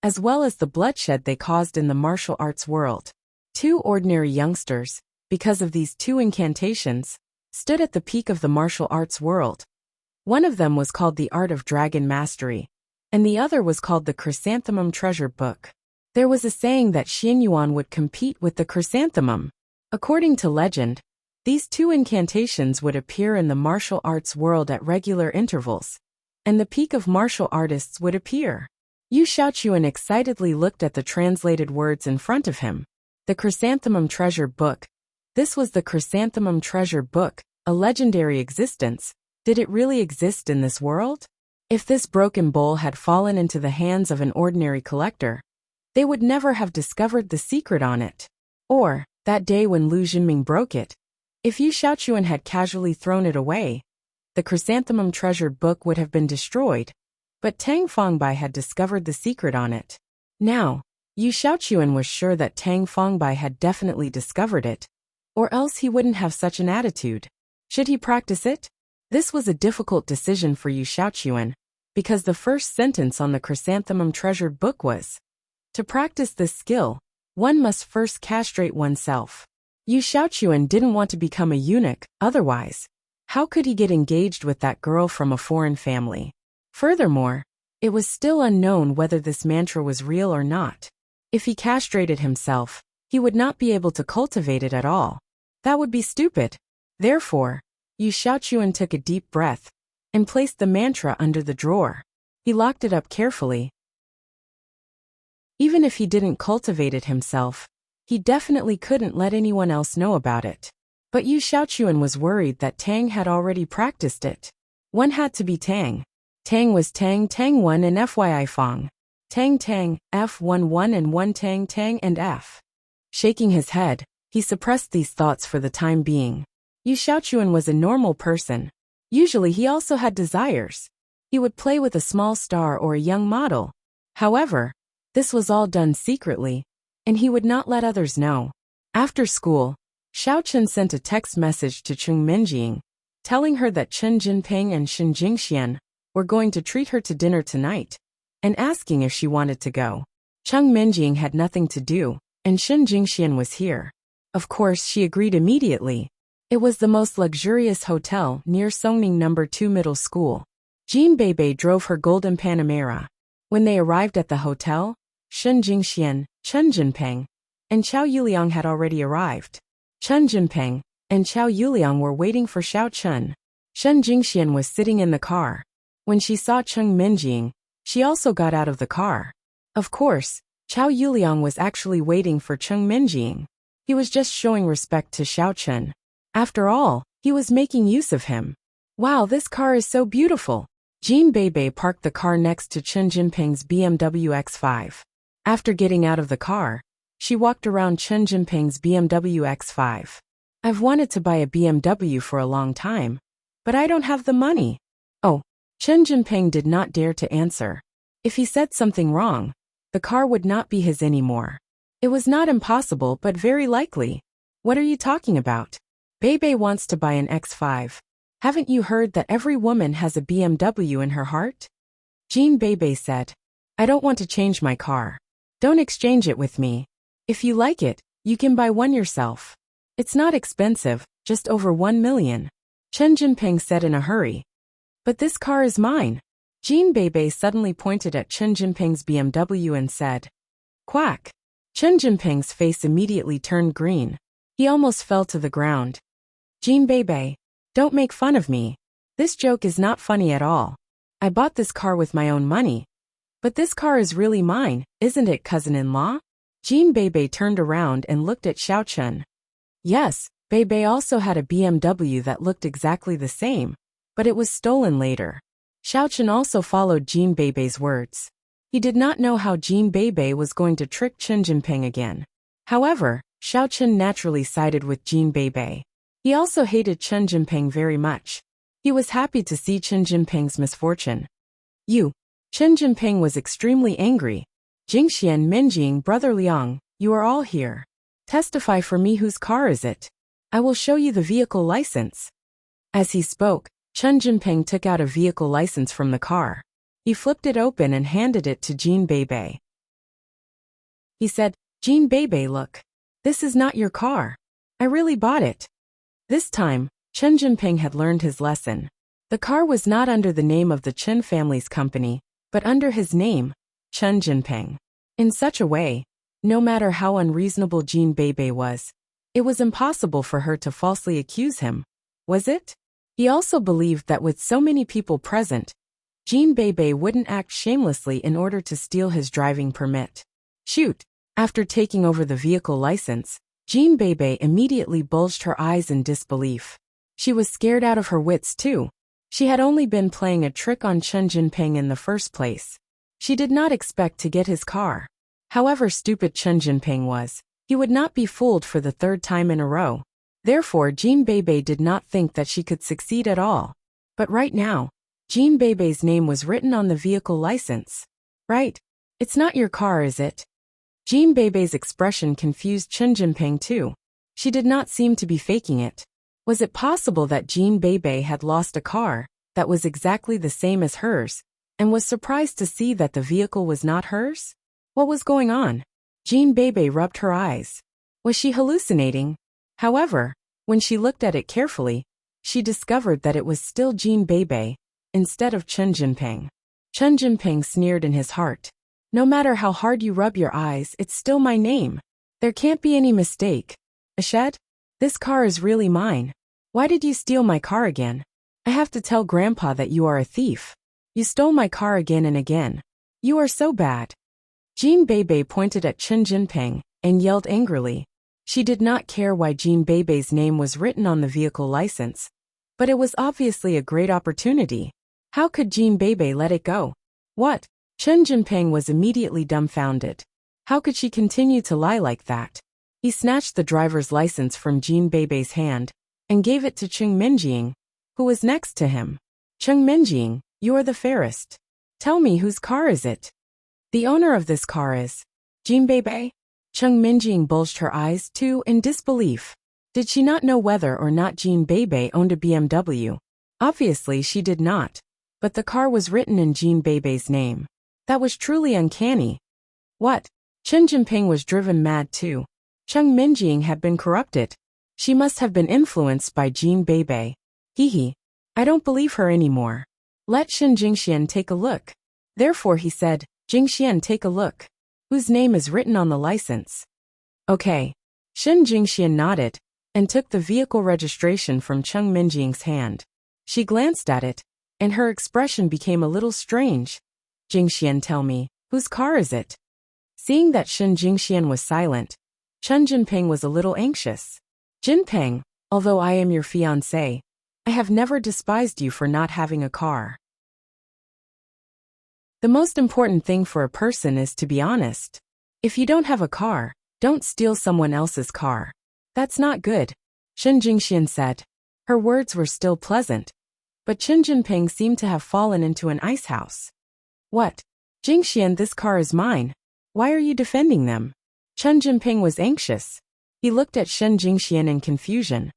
as well as the bloodshed they caused in the martial arts world. Two ordinary youngsters, because of these two incantations, stood at the peak of the martial arts world. One of them was called the Art of Dragon Mastery, and the other was called the Chrysanthemum Treasure Book. There was a saying that Xianyuan would compete with the chrysanthemum. According to legend, these two incantations would appear in the martial arts world at regular intervals, and the peak of martial artists would appear. Yu Xiaochuan excitedly looked at the translated words in front of him. The Chrysanthemum Treasure Book. This was the Chrysanthemum Treasure Book, a legendary existence. Did it really exist in this world? If this broken bowl had fallen into the hands of an ordinary collector, they would never have discovered the secret on it. Or, that day when Lu Jinming broke it, if Yu Xiaochuan had casually thrown it away, the Chrysanthemum Treasure Book would have been destroyed. But Tang Fangbai had discovered the secret on it. Now, Yu Xiaochuan was sure that Tang Fangbai had definitely discovered it, or else he wouldn't have such an attitude. Should he practice it? This was a difficult decision for Yu Xiaochuan, because the first sentence on the Chrysanthemum Treasured Book was, to practice this skill, one must first castrate oneself. Yu Xiaochuan didn't want to become a eunuch, otherwise, how could he get engaged with that girl from a foreign family? Furthermore, it was still unknown whether this mantra was real or not. If he castrated himself, he would not be able to cultivate it at all. That would be stupid. Therefore, Yu Xiaochuan took a deep breath and placed the mantra under the drawer. He locked it up carefully. Even if he didn't cultivate it himself, he definitely couldn't let anyone else know about it. But Yu Xiaochuan was worried that Tang had already practiced it. One had to be Tang. Tang was Tang 1 and FYI Fang. Tang F1 and 1 Tang and F. Shaking his head, he suppressed these thoughts for the time being. Yu Xiaochuan was a normal person. Usually he also had desires. He would play with a small star or a young model. However, this was all done secretly, and he would not let others know. After school, Xiao Chen sent a text message to Cheng Minjing, telling her that Chen Jinping and Shen Jingxian were going to treat her to dinner tonight, and asking if she wanted to go. Cheng Minjing had nothing to do, and Shen Jingxian was here. Of course, she agreed immediately. It was the most luxurious hotel near Songning No. 2 Middle School. Jean Bebe drove her golden Panamera. When they arrived at the hotel, Shen Jingxian, Chen Jinping, and Chao Yuliang had already arrived. Chen Jinping and Chao Yuliang were waiting for Xiao Chen. Shen Jingxian was sitting in the car. When she saw Cheng Minjing, she also got out of the car. Of course, Chao Yuliang was actually waiting for Cheng Minjing. He was just showing respect to Xiao Chen. After all, he was making use of him. Wow, this car is so beautiful. Jean Bebe parked the car next to Chen Jinping's BMW X5. After getting out of the car, she walked around Chen Jinping's BMW X5. I've wanted to buy a BMW for a long time, but I don't have the money. Oh, Chen Jinping did not dare to answer. If he said something wrong, the car would not be his anymore. It was not impossible but very likely. What are you talking about? Bebe wants to buy an X5. Haven't you heard that every woman has a BMW in her heart? Jean Bebe said, I don't want to change my car. Don't exchange it with me. If you like it, you can buy one yourself. It's not expensive, just over 1 million. Chen Jinping said in a hurry. But this car is mine. Jean Bebe suddenly pointed at Chen Jinping's BMW and said, Quack. Chen Jinping's face immediately turned green. He almost fell to the ground. Jean Bebe, don't make fun of me. This joke is not funny at all. I bought this car with my own money. But this car is really mine, isn't it, cousin-in-law? Jean Bebe turned around and looked at Xiao Chen. Yes, Bebe also had a BMW that looked exactly the same, but it was stolen later. Xiao Chen also followed Jean Bebe's words. He did not know how Jean Bebe was going to trick Chen Jinping again. However, Xiao Chen naturally sided with Jin Beibei. He also hated Chen Jinping very much. He was happy to see Chen Jinping's misfortune. Chen Jinping was extremely angry. Jingxian, Minjing, Brother Liang, you are all here. Testify for me, whose car is it? I will show you the vehicle license. As he spoke, Chen Jinping took out a vehicle license from the car. He flipped it open and handed it to Jin Beibei. He said, Jin Beibei, look. This is not your car. I really bought it. This time, Chen Jinping had learned his lesson. The car was not under the name of the Chen family's company, but under his name, Chen Jinping. In such a way, no matter how unreasonable Jin Beibei was, it was impossible for her to falsely accuse him, was it? He also believed that with so many people present, Jin Beibei wouldn't act shamelessly in order to steal his driving permit. Shoot! After taking over the vehicle license, Jin Beibei immediately bulged her eyes in disbelief. She was scared out of her wits too. She had only been playing a trick on Chen Jinping in the first place. She did not expect to get his car. However stupid Chen Jinping was, he would not be fooled for the third time in a row. Therefore, Jin Beibei did not think that she could succeed at all. But right now, Jin Beibei's name was written on the vehicle license. Right? It's not your car, is it? Jin Beibei's expression confused Chen Jinping too. She did not seem to be faking it. Was it possible that Jin Beibei had lost a car that was exactly the same as hers, and was surprised to see that the vehicle was not hers? What was going on? Jin Beibei rubbed her eyes. Was she hallucinating? However, when she looked at it carefully, she discovered that it was still Jin Beibei, instead of Chen Jinping. Chen Jinping sneered in his heart. No matter how hard you rub your eyes, it's still my name. There can't be any mistake. Ashed? This car is really mine. Why did you steal my car again? I have to tell Grandpa that you are a thief. You stole my car again and again. You are so bad. Jin Beibei pointed at Chen Jinping and yelled angrily. She did not care why Jin Beibei's name was written on the vehicle license, but it was obviously a great opportunity. How could Jin Beibei let it go? What? Chen Jinping was immediately dumbfounded. How could she continue to lie like that? He snatched the driver's license from Jin Beibei's hand and gave it to Cheng Minjing, who was next to him. Cheng Minjing, you are the fairest. Tell me, whose car is it? The owner of this car is Jin Beibei. Cheng Minjing bulged her eyes too in disbelief. Did she not know whether or not Jin Beibei owned a BMW? Obviously she did not. But the car was written in Jin Beibei's name. That was truly uncanny. What? Chen Jinping was driven mad too. Cheng Minjing had been corrupted. She must have been influenced by Jin Beibei. Hee. I don't believe her anymore. Let Shen Jingxian take a look. Therefore he said, Jingxian, take a look. Whose name is written on the license? Okay. Shen Jingxian nodded and took the vehicle registration from Cheng Minjing's hand. She glanced at it, and her expression became a little strange. Jingxian, tell me, whose car is it? Seeing that Shen Jingxian was silent, Chen Jinping was a little anxious. Jinping, although I am your fiancé, I have never despised you for not having a car. The most important thing for a person is to be honest. If you don't have a car, don't steal someone else's car. That's not good, Shen Jingxian said. Her words were still pleasant, but Chen Jinping seemed to have fallen into an ice house. What? Jingxian, this car is mine. Why are you defending them? Chen Jinping was anxious. He looked at Shen Jingxian in confusion.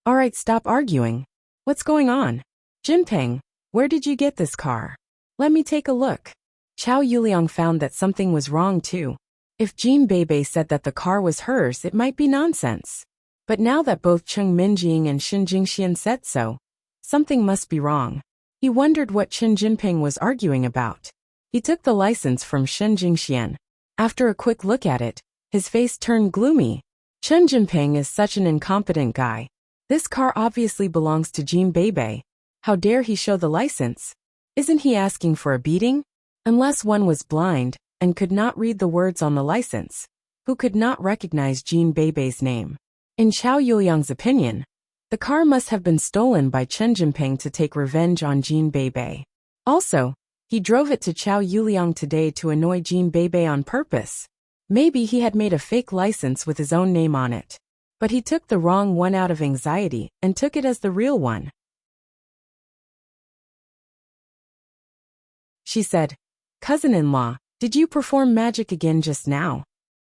All right, stop arguing. What's going on? Jinping, where did you get this car? Let me take a look. Chao Yuliang found that something was wrong too. If Jin Beibei said that the car was hers, it might be nonsense. But now that both Cheng Minjing and Shen Jingxian said so, something must be wrong. He wondered what Chen Jinping was arguing about. He took the license from Shen Jingxian. After a quick look at it, his face turned gloomy. Chen Jinping is such an incompetent guy. This car obviously belongs to Jin Beibei. How dare he show the license? Isn't he asking for a beating? Unless one was blind and could not read the words on the license, who could not recognize Jin Beibei's name. In Chao Yuliang's opinion, the car must have been stolen by Chen Jinping to take revenge on Jin Beibei. Also, he drove it to Chao Yuliang today to annoy Jin Beibei on purpose. Maybe he had made a fake license with his own name on it. But he took the wrong one out of anxiety and took it as the real one. She said, "Cousin-in-law, did you perform magic again just now?"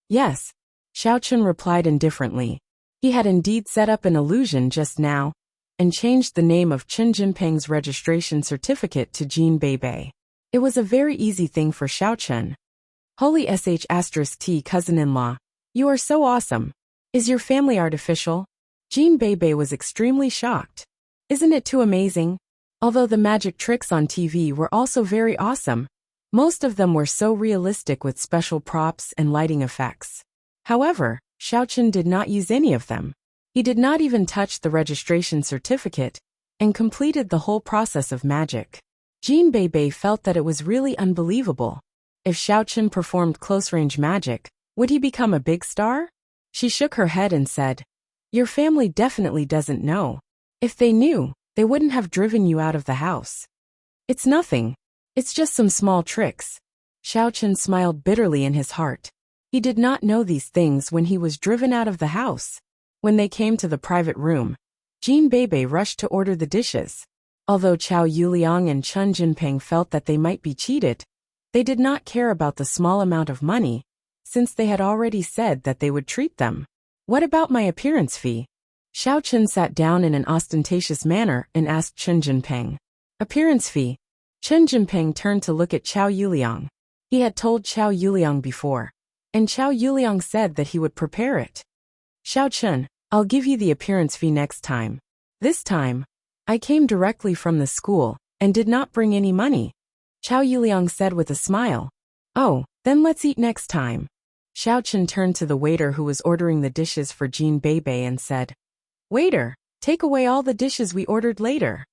"Yes," Xiaochun replied indifferently. He had indeed set up an illusion just now and changed the name of Chen Jinping's registration certificate to Jin Beibei. It was a very easy thing for Xiaochun. Holy sh*t cousin-in-law, you are so awesome. Is your family artificial? Jin Beibei was extremely shocked. Isn't it too amazing? Although the magic tricks on TV were also very awesome, most of them were so realistic with special props and lighting effects. However, Xiaochun did not use any of them. He did not even touch the registration certificate and completed the whole process of magic. Jin Beibei felt that it was really unbelievable. If Xiaochun performed close-range magic, would he become a big star? She shook her head and said, "Your family definitely doesn't know. If they knew, they wouldn't have driven you out of the house." "It's nothing. It's just some small tricks." Xiaochun smiled bitterly in his heart. He did not know these things when he was driven out of the house. When they came to the private room, Jin Beibei rushed to order the dishes. Although Chao Yuliang and Chen Jinping felt that they might be cheated, they did not care about the small amount of money, since they had already said that they would treat them. "What about my appearance fee?" Xiaochun sat down in an ostentatious manner and asked Chen Jinping. "Appearance fee?" Chen Jinping turned to look at Chao Yuliang. He had told Chao Yuliang before, and Chao Yuliang said that he would prepare it. "Xiaochun, I'll give you the appearance fee next time. This time, I came directly from the school and did not bring any money," Chao Yuliang said with a smile. "Oh, then let's eat next time." Xiaochun turned to the waiter who was ordering the dishes for Jin Beibei and said, "Waiter, take away all the dishes we ordered later."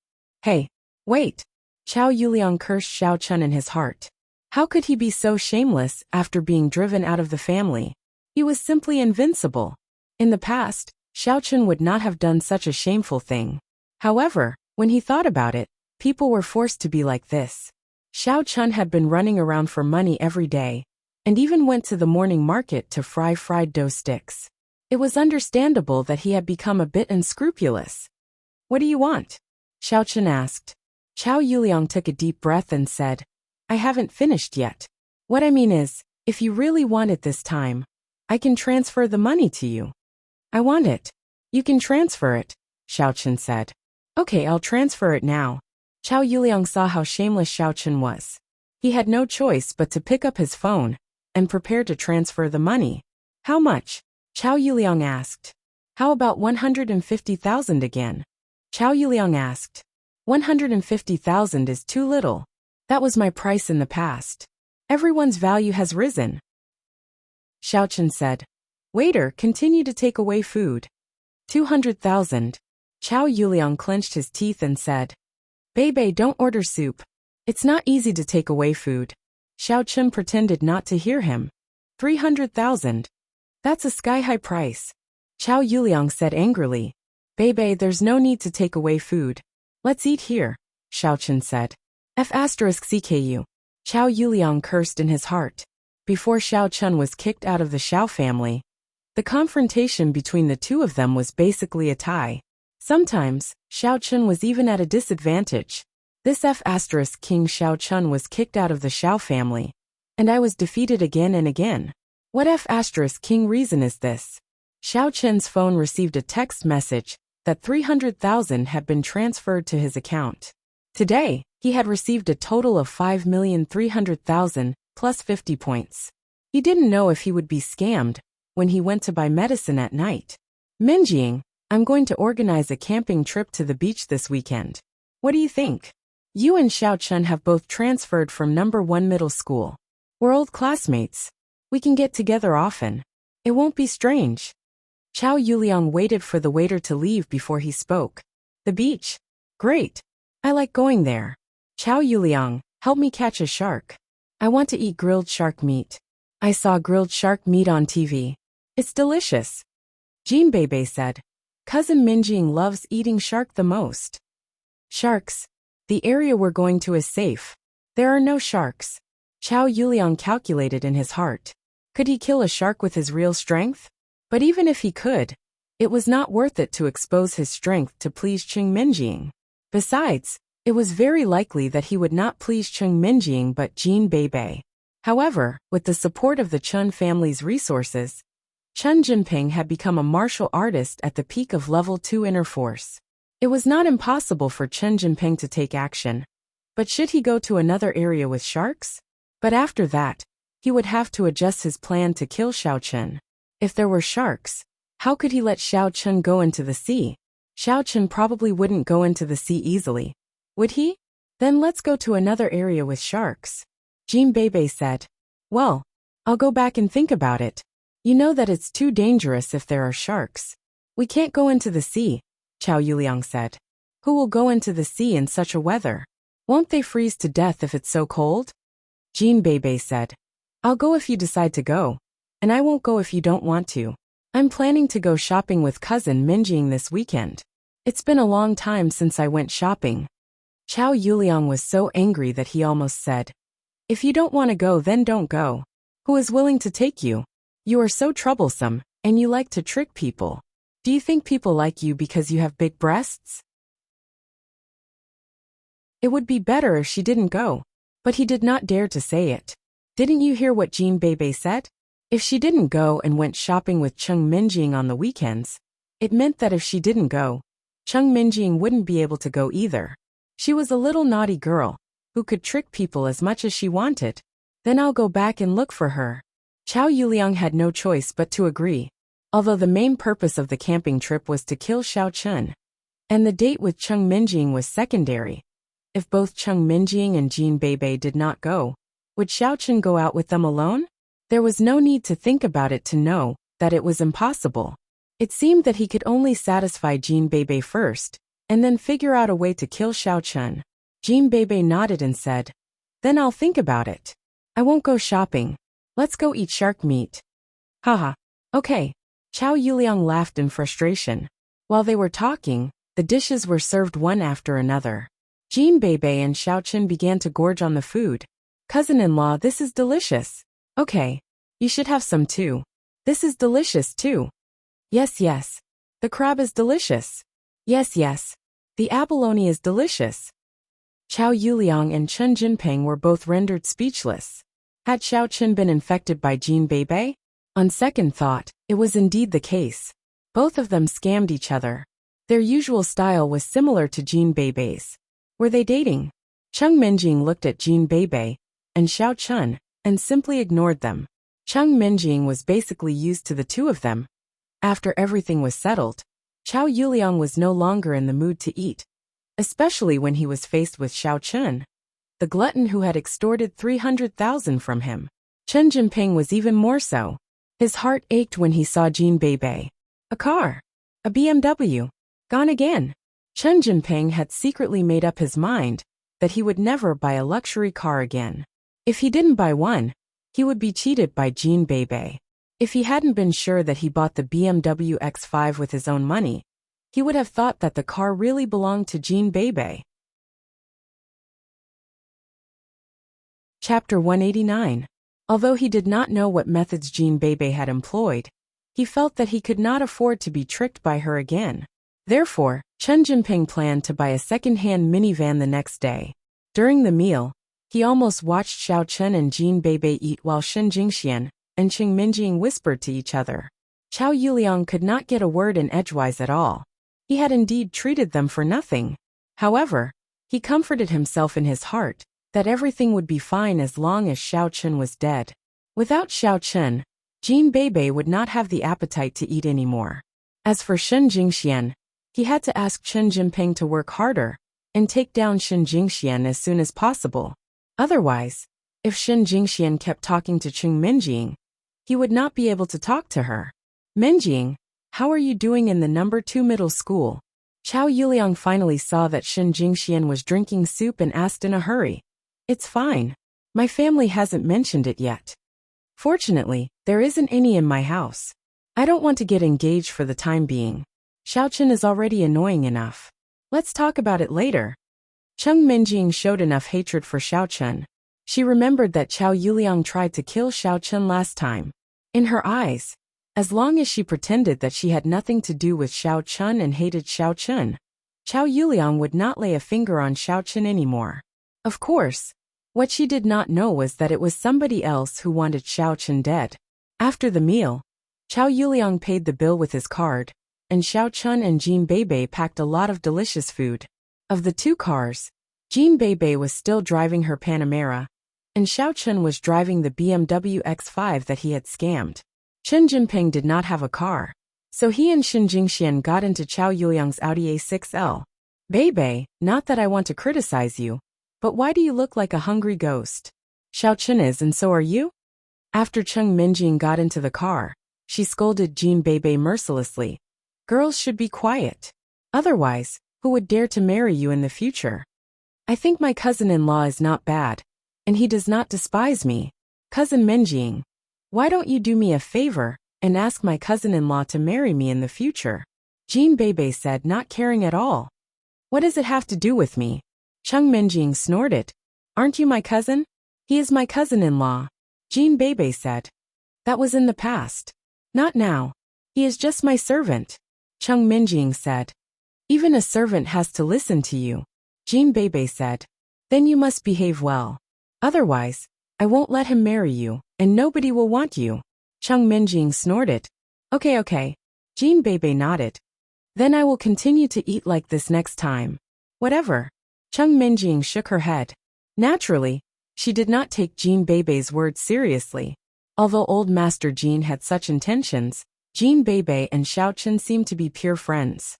"Hey, wait." Chao Yuliang cursed Xiaochun in his heart. How could he be so shameless after being driven out of the family? He was simply invincible. In the past, Xiaochun would not have done such a shameful thing. However, when he thought about it, people were forced to be like this. Xiaochun had been running around for money every day, and even went to the morning market to fry fried dough sticks. It was understandable that he had become a bit unscrupulous. "What do you want?" Xiaochun asked. Chao Yuliang took a deep breath and said, "I haven't finished yet. What I mean is, if you really want it this time, I can transfer the money to you." "I want it." "You can transfer it," Xiaochun said. "Okay, I'll transfer it now." Chao Yuliang saw how shameless Xiaochun was. He had no choice but to pick up his phone and prepare to transfer the money. "How much?" Chao Yuliang asked. "How about 150,000 again?" Chao Yuliang asked. 150,000 is too little. That was my price in the past. Everyone's value has risen." Xiaochun said. "Waiter, continue to take away food." 200,000. Chao Yuliang clenched his teeth and said, "Beibei, don't order soup. It's not easy to take away food." Xiaochun pretended not to hear him. 300,000. That's a sky-high price. Chao Yuliang said angrily. "Beibei, there's no need to take away food. Let's eat here," Xiaochun said. F***CKU. Chao Yuliang cursed in his heart. Before Xiaochun was kicked out of the Xiao family, the confrontation between the two of them was basically a tie. Sometimes, Xiaochun was even at a disadvantage. This King Xiaochun was kicked out of the Xiao family, and I was defeated again and again. What King reason is this? Xiaochun's phone received a text message that 300,000 had been transferred to his account. Today, he had received a total of 5,300,000 plus 50 points. He didn't know if he would be scammed when he went to buy medicine at night. "Minjing, I'm going to organize a camping trip to the beach this weekend. What do you think? You and Xiaochun have both transferred from number 1 middle school. We're old classmates. We can get together often. It won't be strange." Chao Yuliang waited for the waiter to leave before he spoke. "The beach? Great. I like going there. Chao Yuliang, help me catch a shark. I want to eat grilled shark meat. I saw grilled shark meat on TV. It's delicious." Jin Beibei said. "Cousin Minjing loves eating shark the most." "Sharks? The area we're going to is safe. There are no sharks." Chao Yuliang calculated in his heart. Could he kill a shark with his real strength? But even if he could, it was not worth it to expose his strength to please Cheng Minjing. Besides, it was very likely that he would not please Cheng Minjing but Jin Beibei. However, with the support of the Chun family's resources, Chen Jinping had become a martial artist at the peak of level 2 inner force. It was not impossible for Chen Jinping to take action. But should he go to another area with sharks? But after that, he would have to adjust his plan to kill Xiao Chen. If there were sharks, how could he let Xiao Chen go into the sea? Xiao Chen probably wouldn't go into the sea easily. Would he? Then let's go to another area with sharks. Jin Beibei said. Well, I'll go back and think about it. You know that it's too dangerous if there are sharks. We can't go into the sea, Chao Yuliang said. Who will go into the sea in such a weather? Won't they freeze to death if it's so cold? Jin Beibei said. I'll go if you decide to go, and I won't go if you don't want to. I'm planning to go shopping with cousin Minjing this weekend. It's been a long time since I went shopping. Chao Yuliang was so angry that he almost said, If you don't want to go, then don't go. Who is willing to take you? You are so troublesome, and you like to trick people. Do you think people like you because you have big breasts? It would be better if she didn't go. But he did not dare to say it. Didn't you hear what Jin Beibei said? If she didn't go and went shopping with Cheng Minjing on the weekends, it meant that if she didn't go, Cheng Minjing wouldn't be able to go either. She was a little naughty girl, who could trick people as much as she wanted. Then I'll go back and look for her. Chao Yuliang had no choice but to agree, although the main purpose of the camping trip was to kill Xiao Chen. And the date with Cheng Minjing was secondary. If both Cheng Minjing and Jin Beibei did not go, would Xiao Chen go out with them alone? There was no need to think about it to know that it was impossible. It seemed that he could only satisfy Jin Beibei first, and then figure out a way to kill Xiao Chen. Jin Beibei nodded and said, Then I'll think about it. I won't go shopping. Let's go eat shark meat. Haha. Okay. Chao Yuliang laughed in frustration. While they were talking, the dishes were served one after another. Jin Beibei and Xiao Chen began to gorge on the food. Cousin-in-law, this is delicious. Okay. You should have some too. This is delicious too. Yes, yes. The crab is delicious. Yes, yes. The abalone is delicious. Chao Yuliang and Chen Jinping were both rendered speechless. Had Xiao Chen been infected by Jin Beibei? On second thought, it was indeed the case. Both of them scammed each other. Their usual style was similar to Jin Beibei's. Were they dating? Cheng Minjing looked at Jin Beibei and Xiao Chen and simply ignored them. Cheng Minjing was basically used to the two of them. After everything was settled, Chao Yuliang was no longer in the mood to eat, especially when he was faced with Xiao Chen, the glutton who had extorted 300,000 from him. Chen Jinping was even more so. His heart ached when he saw Jin Beibei. A car. A BMW. Gone again. Chen Jinping had secretly made up his mind that he would never buy a luxury car again. If he didn't buy one, he would be cheated by Jin Beibei. If he hadn't been sure that he bought the BMW X5 with his own money, he would have thought that the car really belonged to Jin Beibei. Chapter 189. Although he did not know what methods Jin Beibei had employed, he felt that he could not afford to be tricked by her again. Therefore, Chen Jinping planned to buy a second-hand minivan the next day. During the meal, he almost watched Xiao Chen and Jin Beibei eat while Shen Jingxian and Cheng Minjing whispered to each other. Chao Yuliang could not get a word in edgewise at all. He had indeed treated them for nothing. However, he comforted himself in his heart that everything would be fine as long as Xiao Chen was dead. Without Xiao Chen, Jin Beibei would not have the appetite to eat anymore. As for Shen Jingxian, he had to ask Chen Jinping to work harder and take down Shen Jingxian as soon as possible. Otherwise, if Shen Jingxian kept talking to Cheng Minjing, he would not be able to talk to her. Minjing, how are you doing in the number 2 middle school? Chao Yuliang finally saw that Shen Jingxian was drinking soup and asked in a hurry. It's fine. My family hasn't mentioned it yet. Fortunately, there isn't any in my house. I don't want to get engaged for the time being. Xiao Chen is already annoying enough. Let's talk about it later. Cheng Minjing showed enough hatred for Xiao Chen. She remembered that Chao Yuliang tried to kill Xiao Chen last time. In her eyes, as long as she pretended that she had nothing to do with Xiao Chun and hated Xiao Chun, Qiao Yuliang would not lay a finger on Xiao Chun anymore. Of course, what she did not know was that it was somebody else who wanted Xiao Chun dead. After the meal, Qiao Yuliang paid the bill with his card, and Xiao Chun and Jean Beibei packed a lot of delicious food. Of the two cars, Jean Beibei was still driving her Panamera, and Xiao Chun was driving the BMW X5 that he had scammed. Chen Jinping did not have a car, so he and Xin Jingxian got into Qiao Yuliang's Audi A6L. Beibei, not that I want to criticize you, but why do you look like a hungry ghost? Xiao Chun is, and so are you? After Cheng Minjing got into the car, she scolded Jean Beibei mercilessly. Girls should be quiet. Otherwise, who would dare to marry you in the future? I think my cousin-in-law is not bad, and he does not despise me. Cousin Minjing, why don't you do me a favor and ask my cousin-in-law to marry me in the future? Jean Beibei said, not caring at all. What does it have to do with me? Cheng Minjing snorted. Aren't you my cousin? He is my cousin-in-law. Jean Beibei said. That was in the past. Not now. He is just my servant. Cheng Minjing said. Even a servant has to listen to you. Jean Beibei said. Then you must behave well. Otherwise, I won't let him marry you, and nobody will want you. Cheng Minjing snorted. Okay. Jean Beibei nodded. Then I will continue to eat like this next time. Whatever. Cheng Minjing shook her head. Naturally, she did not take Jean Beibei's words seriously. Although old Master Jean had such intentions, Jean Beibei and Xiao Chun seemed to be pure friends.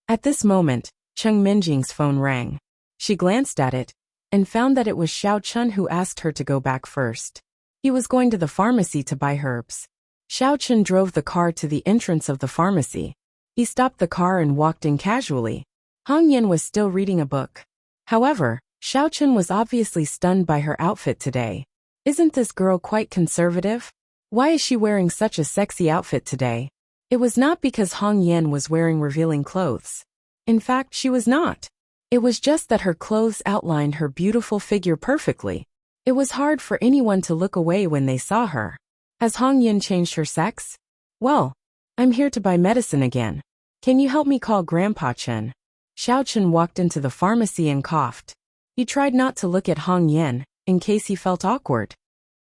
At this moment, Cheng Minjing's phone rang. She glanced at it, and found that it was Xiao Chun who asked her to go back first. He was going to the pharmacy to buy herbs. Xiao Chun drove the car to the entrance of the pharmacy. He stopped the car and walked in casually. Hong Yan was still reading a book. However, Xiao Chun was obviously stunned by her outfit today. Isn't this girl quite conservative? Why is she wearing such a sexy outfit today? It was not because Hong Yan was wearing revealing clothes. In fact, she was not. It was just that her clothes outlined her beautiful figure perfectly. It was hard for anyone to look away when they saw her. Has Hong Yan changed her sex? Well, I'm here to buy medicine again. Can you help me call Grandpa Chen? Xiao Chun walked into the pharmacy and coughed. He tried not to look at Hong Yan, in case he felt awkward.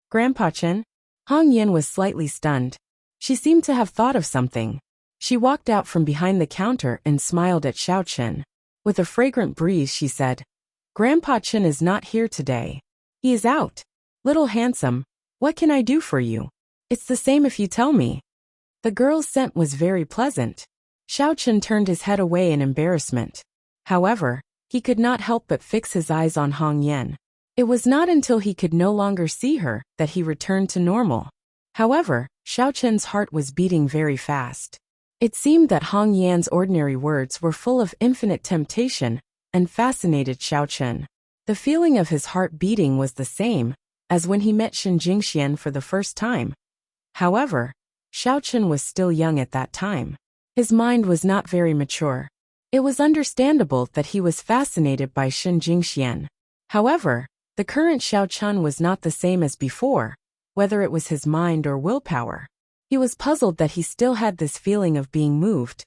Grandpa Chen? Hong Yan was slightly stunned. She seemed to have thought of something. She walked out from behind the counter and smiled at Xiao Chun. With a fragrant breeze, she said, Grandpa Chen is not here today. He is out. Little handsome, what can I do for you? It's the same if you tell me. The girl's scent was very pleasant. Xiao Chun turned his head away in embarrassment. However, he could not help but fix his eyes on Hong Yan. It was not until he could no longer see her that he returned to normal. However, Xiao Chun's heart was beating very fast. It seemed that Hong Yan's ordinary words were full of infinite temptation and fascinated Xiao Chun. The feeling of his heart beating was the same as when he met Xin Jingxian for the first time. However, Xiao Chun was still young at that time. His mind was not very mature. It was understandable that he was fascinated by Xin Jingxian. However, the current Xiao Chun was not the same as before, whether it was his mind or willpower. He was puzzled that he still had this feeling of being moved.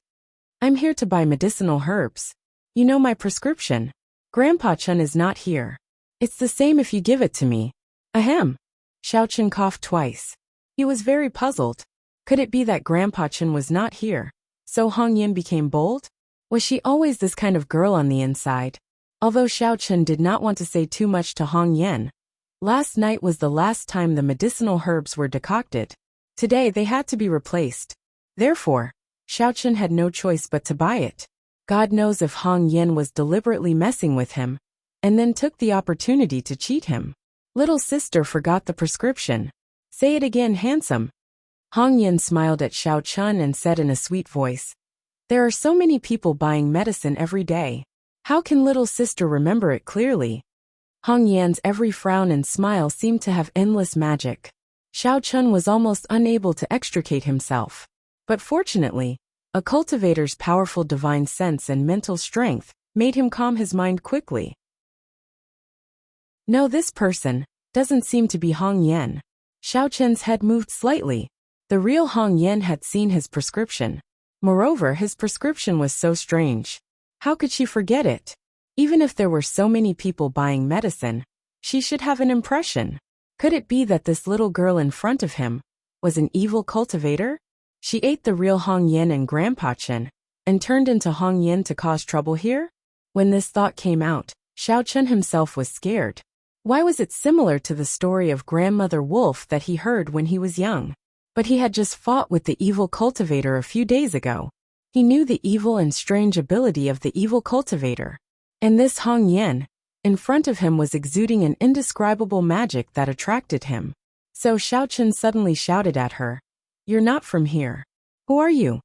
I'm here to buy medicinal herbs. You know my prescription. Grandpa Chun is not here. It's the same if you give it to me. Ahem. Xiao Chun coughed twice. He was very puzzled. Could it be that Grandpa Chun was not here? So Hong Yan became bold? Was she always this kind of girl on the inside? Although Xiao Chun did not want to say too much to Hong Yan, last night was the last time the medicinal herbs were decocted. Today they had to be replaced. Therefore, Xiao Chun had no choice but to buy it. God knows if Hong Yan was deliberately messing with him, and then took the opportunity to cheat him. Little sister forgot the prescription. Say it again, handsome. Hong Yan smiled at Xiao Chun and said in a sweet voice, There are so many people buying medicine every day. How can little sister remember it clearly? Hong Yan's every frown and smile seemed to have endless magic. Xiao Chun was almost unable to extricate himself. But fortunately, a cultivator's powerful divine sense and mental strength made him calm his mind quickly. No, this person doesn't seem to be Hong Yan. Xiao Chen's head moved slightly. The real Hong Yan had seen his prescription. Moreover, his prescription was so strange. How could she forget it? Even if there were so many people buying medicine, she should have an impression. Could it be that this little girl in front of him was an evil cultivator? She ate the real Hong Yan and Grandpa Chen and turned into Hong Yan to cause trouble here? When this thought came out, Xiao Chen himself was scared. Why was it similar to the story of Grandmother Wolf that he heard when he was young? But he had just fought with the evil cultivator a few days ago. He knew the evil and strange ability of the evil cultivator. And this Hong Yan, in front of him, was exuding an indescribable magic that attracted him. So Xiao Chen suddenly shouted at her, "You're not from here. Who are you?"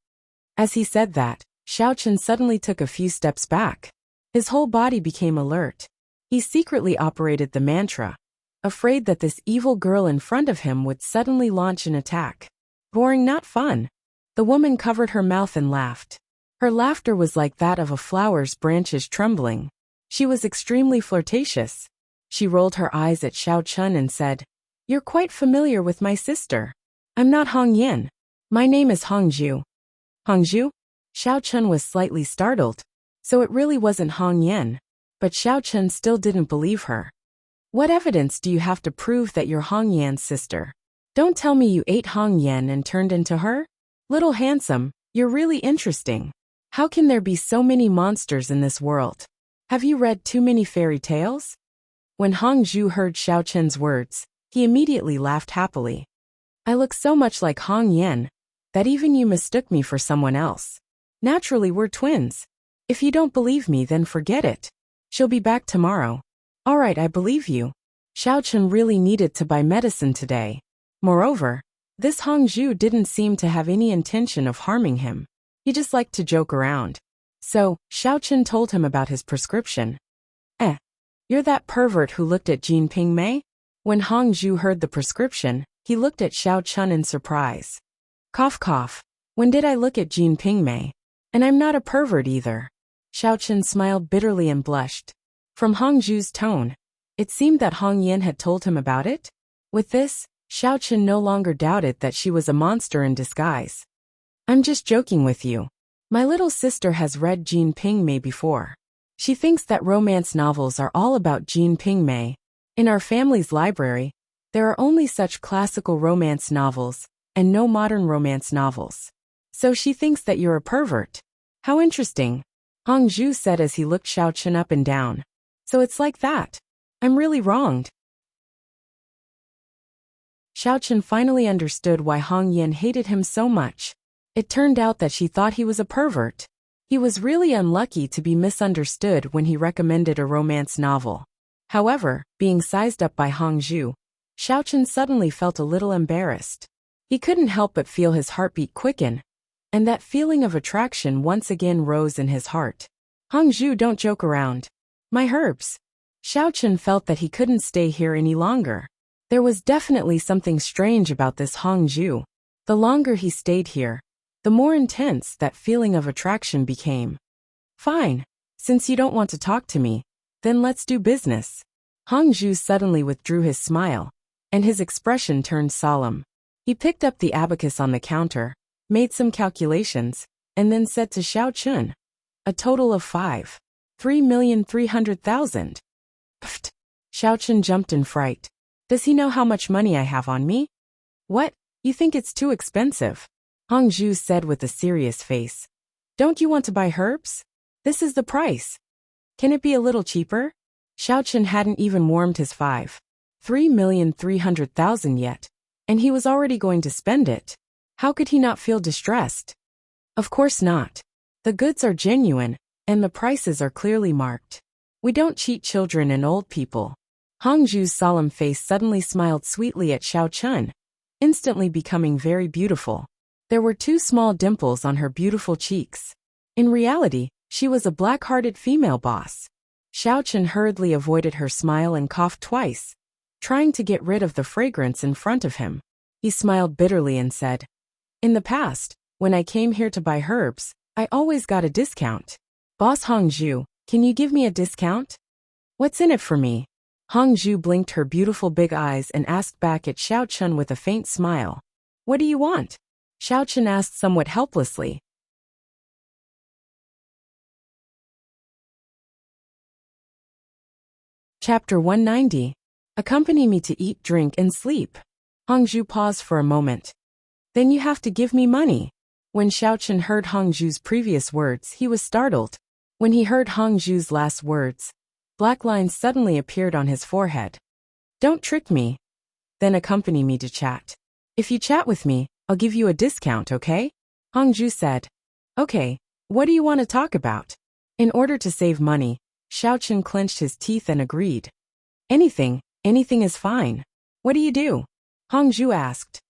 As he said that, Xiao Chen suddenly took a few steps back. His whole body became alert. He secretly operated the mantra, afraid that this evil girl in front of him would suddenly launch an attack. Boring, not fun. The woman covered her mouth and laughed. Her laughter was like that of a flower's branches trembling. She was extremely flirtatious. She rolled her eyes at Xiao Chen and said, "You're quite familiar with my sister. I'm not Hong Yan. My name is Hongzhu." Hongzhu? Xiao Chen was slightly startled. So it really wasn't Hong Yan. But Xiao Chen still didn't believe her. "What evidence do you have to prove that you're Hong Yan's sister? Don't tell me you ate Hong Yan and turned into her? Little handsome, you're really interesting. How can there be so many monsters in this world? Have you read too many fairy tales?" When Hongzhu heard Xiao Chen's words, he immediately laughed happily. "I look so much like Hong Yan that even you mistook me for someone else. Naturally, we're twins. If you don't believe me, then forget it. She'll be back tomorrow." "All right, I believe you." Xiao Chen really needed to buy medicine today. Moreover, this Hongzhu didn't seem to have any intention of harming him. He just liked to joke around. So, Xiao Chen told him about his prescription. You're that pervert who looked at Jean Ping Mei?" When Hongzhu heard the prescription, he looked at Xiao Chen in surprise. Cough cough. When did I look at Jean Ping Mei? And I'm not a pervert either. Xiao Chen smiled bitterly and blushed. From Hongzhu's tone, it seemed that Hong Yan had told him about it. With this, Xiao Chen no longer doubted that she was a monster in disguise. "I'm just joking with you. My little sister has read Jean Ping Mei before. She thinks that romance novels are all about Jean Ping Mei. In our family's library, there are only such classical romance novels, and no modern romance novels. So she thinks that you're a pervert. How interesting," Hongzhu said as he looked Xiao Chen up and down. "So it's like that. I'm really wronged." Xiao Chen finally understood why Hong Yan hated him so much. It turned out that she thought he was a pervert. He was really unlucky to be misunderstood when he recommended a romance novel. However, being sized up by Hongzhu, Xiao Chen suddenly felt a little embarrassed. He couldn't help but feel his heartbeat quicken, and that feeling of attraction once again rose in his heart. "Hongzhu, don't joke around. My herbs." Xiao Chen felt that he couldn't stay here any longer. There was definitely something strange about this Hongzhu. The longer he stayed here, the more intense that feeling of attraction became. "Fine. Since you don't want to talk to me, then let's do business." Hongzhu suddenly withdrew his smile, and his expression turned solemn. He picked up the abacus on the counter, made some calculations, and then said to Xiao Chen, "A total of 3,300,000. Pfft. Xiao Chen jumped in fright. "Does he know how much money I have on me?" "What? You think it's too expensive?" Hongzhu said with a serious face. "Don't you want to buy herbs? This is the price. Can it be a little cheaper?" Xiao Chen hadn't even warmed his 3,300,000 yet, and he was already going to spend it. How could he not feel distressed? Of course not. The goods are genuine, and the prices are clearly marked. We don't cheat children and old people. Hongzhu's solemn face suddenly smiled sweetly at Xiao Chen, instantly becoming very beautiful. There were 2 small dimples on her beautiful cheeks. In reality, she was a black-hearted female boss. Xiao Chen hurriedly avoided her smile and coughed twice, trying to get rid of the fragrance in front of him. He smiled bitterly and said, "In the past, when I came here to buy herbs, I always got a discount. Boss Hongzhu, can you give me a discount?" "What's in it for me?" Hongju blinked her beautiful big eyes and asked back at Xiao Chun with a faint smile. What do you want? Xiao Chun asked somewhat helplessly. Chapter 190. Accompany me to eat, drink, and sleep. Hongju paused for a moment. Then you have to give me money. When Xiao Chun heard Hongju's previous words, he was startled. When he heard Hongju's last words, black lines suddenly appeared on his forehead. Don't trick me. Then accompany me to chat. If you chat with me, I'll give you a discount, okay? Hongju said. Okay, what do you want to talk about? In order to save money, Xiao Chun clenched his teeth and agreed. Anything is fine. What do you do? Hongju asked.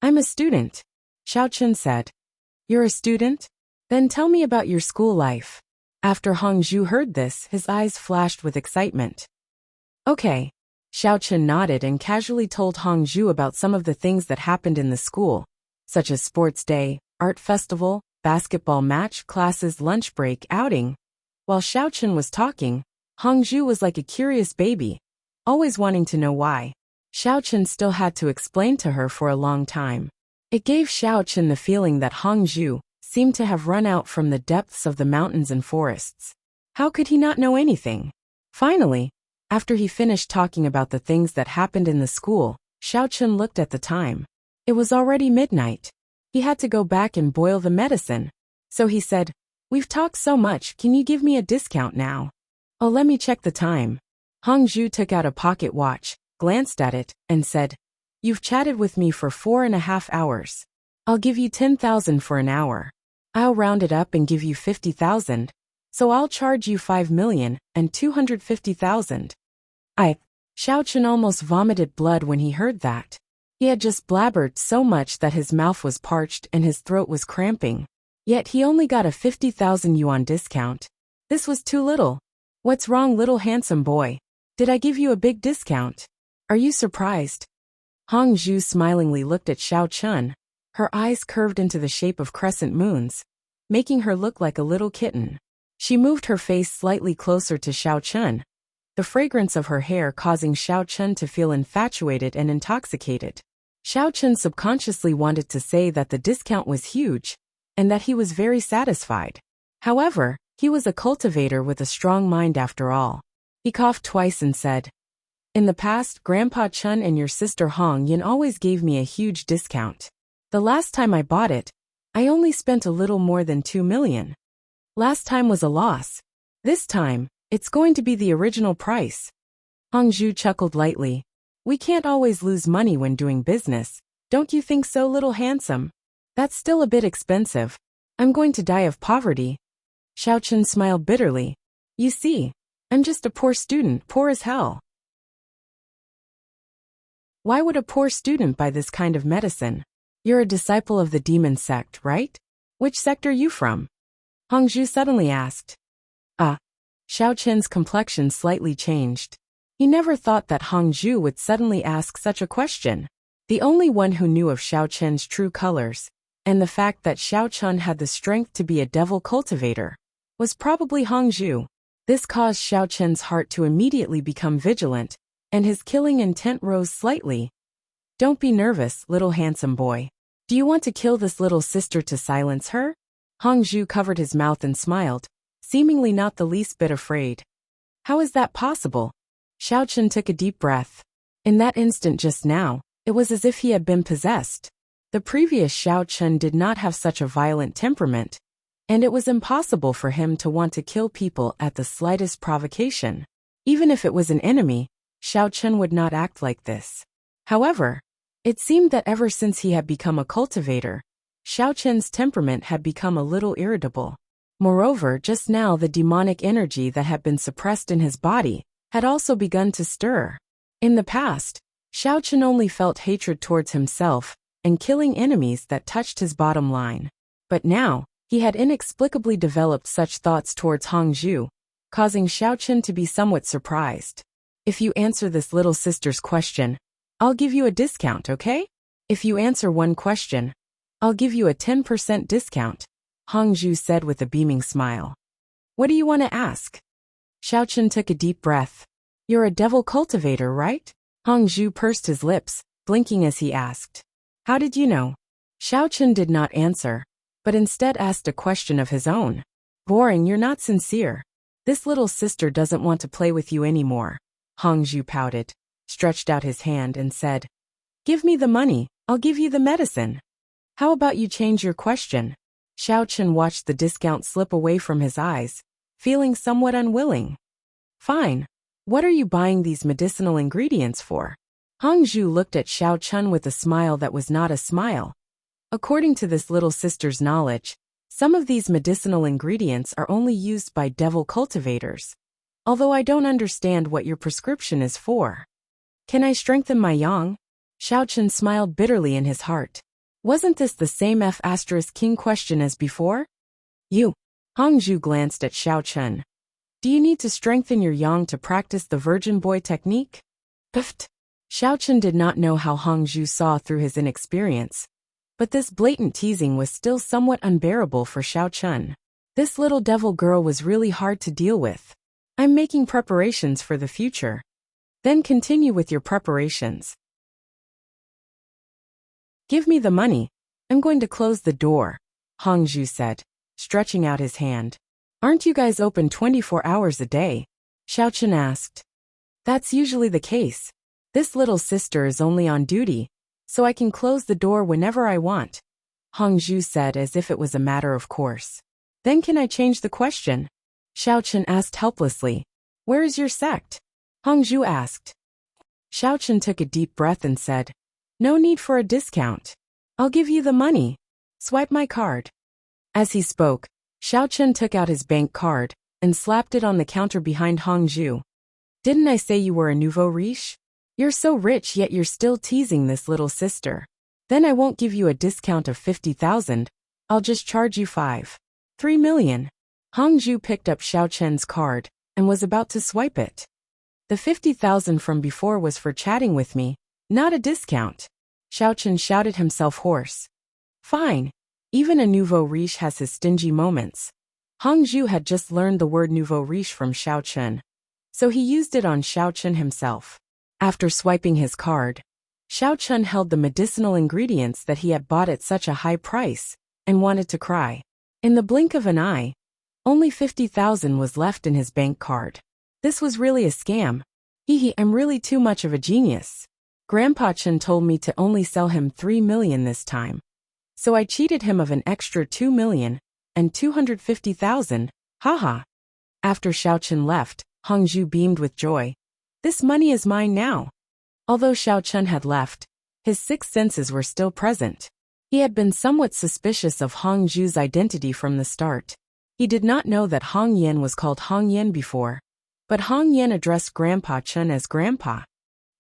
I'm a student. Xiao Chun said. You're a student? Then tell me about your school life. After Hongju heard this, his eyes flashed with excitement. Okay. Xiao Chun nodded and casually told Hongju about some of the things that happened in the school, such as sports day, art festival, basketball match, classes, lunch break, outing. While Xiao Chun was talking, Hongju was like a curious baby, always wanting to know why. Xiao Chun still had to explain to her for a long time. It gave Xiao Chun the feeling that Hongju seemed to have run out from the depths of the mountains and forests. How could he not know anything? Finally, after he finished talking about the things that happened in the school, Xiao Chun looked at the time. It was already midnight. He had to go back and boil the medicine. So he said, We've talked so much, can you give me a discount now? Oh, let me check the time. Hongju took out a pocket watch, glanced at it, and said, You've chatted with me for 4.5 hours. I'll give you 10,000 for an hour. I'll round it up and give you 50,000. So I'll charge you 5,250,000. Xiao Chun almost vomited blood when he heard that. He had just blabbered so much that his mouth was parched and his throat was cramping. Yet he only got a 50,000 yuan discount. This was too little. What's wrong, little handsome boy? Did I give you a big discount? Are you surprised? Hongju smilingly looked at Xiao Chun. Her eyes curved into the shape of crescent moons, making her look like a little kitten. She moved her face slightly closer to Xiao Chun, the fragrance of her hair causing Xiao Chun to feel infatuated and intoxicated. Xiao Chun subconsciously wanted to say that the discount was huge, and that he was very satisfied. However, he was a cultivator with a strong mind after all. He coughed twice and said, In the past, Grandpa Chun and your sister Hong Yin always gave me a huge discount. The last time I bought it, I only spent a little more than 2 million. Last time was a loss. This time, it's going to be the original price. Hongju chuckled lightly. We can't always lose money when doing business. Don't you think so, little handsome? That's still a bit expensive. I'm going to die of poverty. Xiao Chun smiled bitterly. You see, I'm just a poor student, poor as hell. Why would a poor student buy this kind of medicine? You're a disciple of the demon sect, right? Which sect are you from? Hongju suddenly asked. Xiao Chun's complexion slightly changed. He never thought that Hongju would suddenly ask such a question. The only one who knew of Xiao Chun's true colors, and the fact that Xiao Chun had the strength to be a devil cultivator, was probably Hongju. This caused Xiao Chun's heart to immediately become vigilant, and his killing intent rose slightly. Don't be nervous, little handsome boy. Do you want to kill this little sister to silence her? Hongju covered his mouth and smiled, seemingly not the least bit afraid. How is that possible? Xiao Chun took a deep breath. In that instant just now, it was as if he had been possessed. The previous Xiao Chun did not have such a violent temperament, and it was impossible for him to want to kill people at the slightest provocation. Even if it was an enemy, Xiao Chun would not act like this. However, it seemed that ever since he had become a cultivator, Xiao Chun's temperament had become a little irritable. Moreover, just now the demonic energy that had been suppressed in his body had also begun to stir. In the past, Xiao Chun only felt hatred towards himself and killing enemies that touched his bottom line. But now, he had inexplicably developed such thoughts towards Hongju, causing Xiao Chun to be somewhat surprised. If you answer this little sister's question, I'll give you a discount, okay? If you answer one question, I'll give you a 10% discount, Hongju said with a beaming smile. What do you want to ask? Xiao Chun took a deep breath. You're a devil cultivator, right? Hong Zhu pursed his lips, blinking as he asked. How did you know? Xiao Chun did not answer, but instead asked a question of his own. Boring, you're not sincere. This little sister doesn't want to play with you anymore. Hong Zhu pouted, stretched out his hand and said, Give me the money, I'll give you the medicine. How about you change your question? Xiao Chun watched the discount slip away from his eyes, feeling somewhat unwilling. Fine. What are you buying these medicinal ingredients for? Hong Zhu looked at Xiao Chun with a smile that was not a smile. According to this little sister's knowledge, some of these medicinal ingredients are only used by devil cultivators. Although I don't understand what your prescription is for. Can I strengthen my yang? Xiao Chun smiled bitterly in his heart. Wasn't this the same F*** question as before? You. Hong Zhu glanced at Xiao Chun. Do you need to strengthen your yang to practice the virgin boy technique? Pft. Xiao Chun did not know how Hong Zhu saw through his inexperience. But this blatant teasing was still somewhat unbearable for Xiao Chun. This little devil girl was really hard to deal with. I'm making preparations for the future. Then continue with your preparations. Give me the money. I'm going to close the door, Hong Zhu said, stretching out his hand. Aren't you guys open 24 hours a day? Xiao Chun asked. That's usually the case. This little sister is only on duty, so I can close the door whenever I want, Hong Zhu said as if it was a matter of course. Then can I change the question? Xiao Chun asked helplessly. Where is your sect? Hong Zhu asked. Xiao Chun took a deep breath and said, No need for a discount. I'll give you the money. Swipe my card. As he spoke, Xiao Chun took out his bank card and slapped it on the counter behind Hong Zhu. Didn't I say you were a nouveau riche? You're so rich yet you're still teasing this little sister. Then I won't give you a discount of 50,000. I'll just charge you 3 million. Hong Zhu picked up Xiao Chun's card and was about to swipe it. The 50,000 from before was for chatting with me, not a discount. Xiao Chun shouted himself hoarse. Fine. Even a nouveau riche has his stingy moments. Hong Zhu had just learned the word nouveau riche from Xiao Chun, so he used it on Xiao Chun himself. After swiping his card, Xiao Chun held the medicinal ingredients that he had bought at such a high price and wanted to cry. In the blink of an eye, only 50,000 was left in his bank card. This was really a scam. I'm really too much of a genius. Grandpa Chun told me to only sell him 3 million this time. So I cheated him of an extra 2 million and 250,000. Haha. After Xiao Chun left, Hong Zhu beamed with joy. This money is mine now. Although Xiao Chun had left, his 6 senses were still present. He had been somewhat suspicious of Hong Zhu's identity from the start. He did not know that Hong Yan was called Hong Yan before, but Hong Yan addressed Grandpa Chun as Grandpa.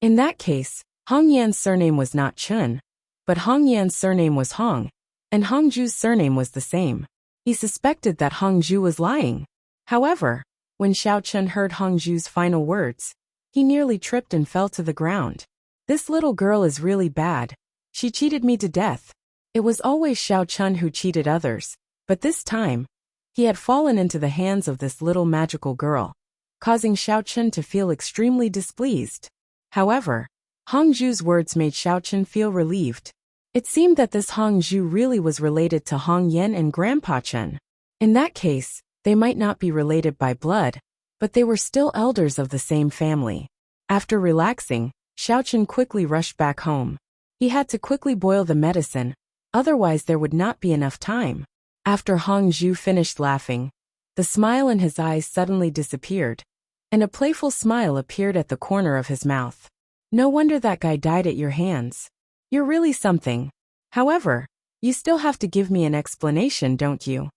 In that case, Hong Yan's surname was not Chun, but Hong Yan's surname was Hong, and Hong Zhu's surname was the same. He suspected that Hong Zhu was lying. However, when Xiao Chun heard Hong Zhu's final words, he nearly tripped and fell to the ground. This little girl is really bad. She cheated me to death. It was always Xiao Chun who cheated others, but this time, he had fallen into the hands of this little magical girl, causing Xiao Chun to feel extremely displeased. However, Hong Zhu's words made Xiao Chun feel relieved. It seemed that this Hong Zhu really was related to Hong Yan and Grandpa Chun. In that case, they might not be related by blood, but they were still elders of the same family. After relaxing, Xiao Chun quickly rushed back home. He had to quickly boil the medicine, otherwise there would not be enough time. After Hong Zhu finished laughing, the smile in his eyes suddenly disappeared, and a playful smile appeared at the corner of his mouth. No wonder that guy died at your hands. You're really something. However, you still have to give me an explanation, don't you?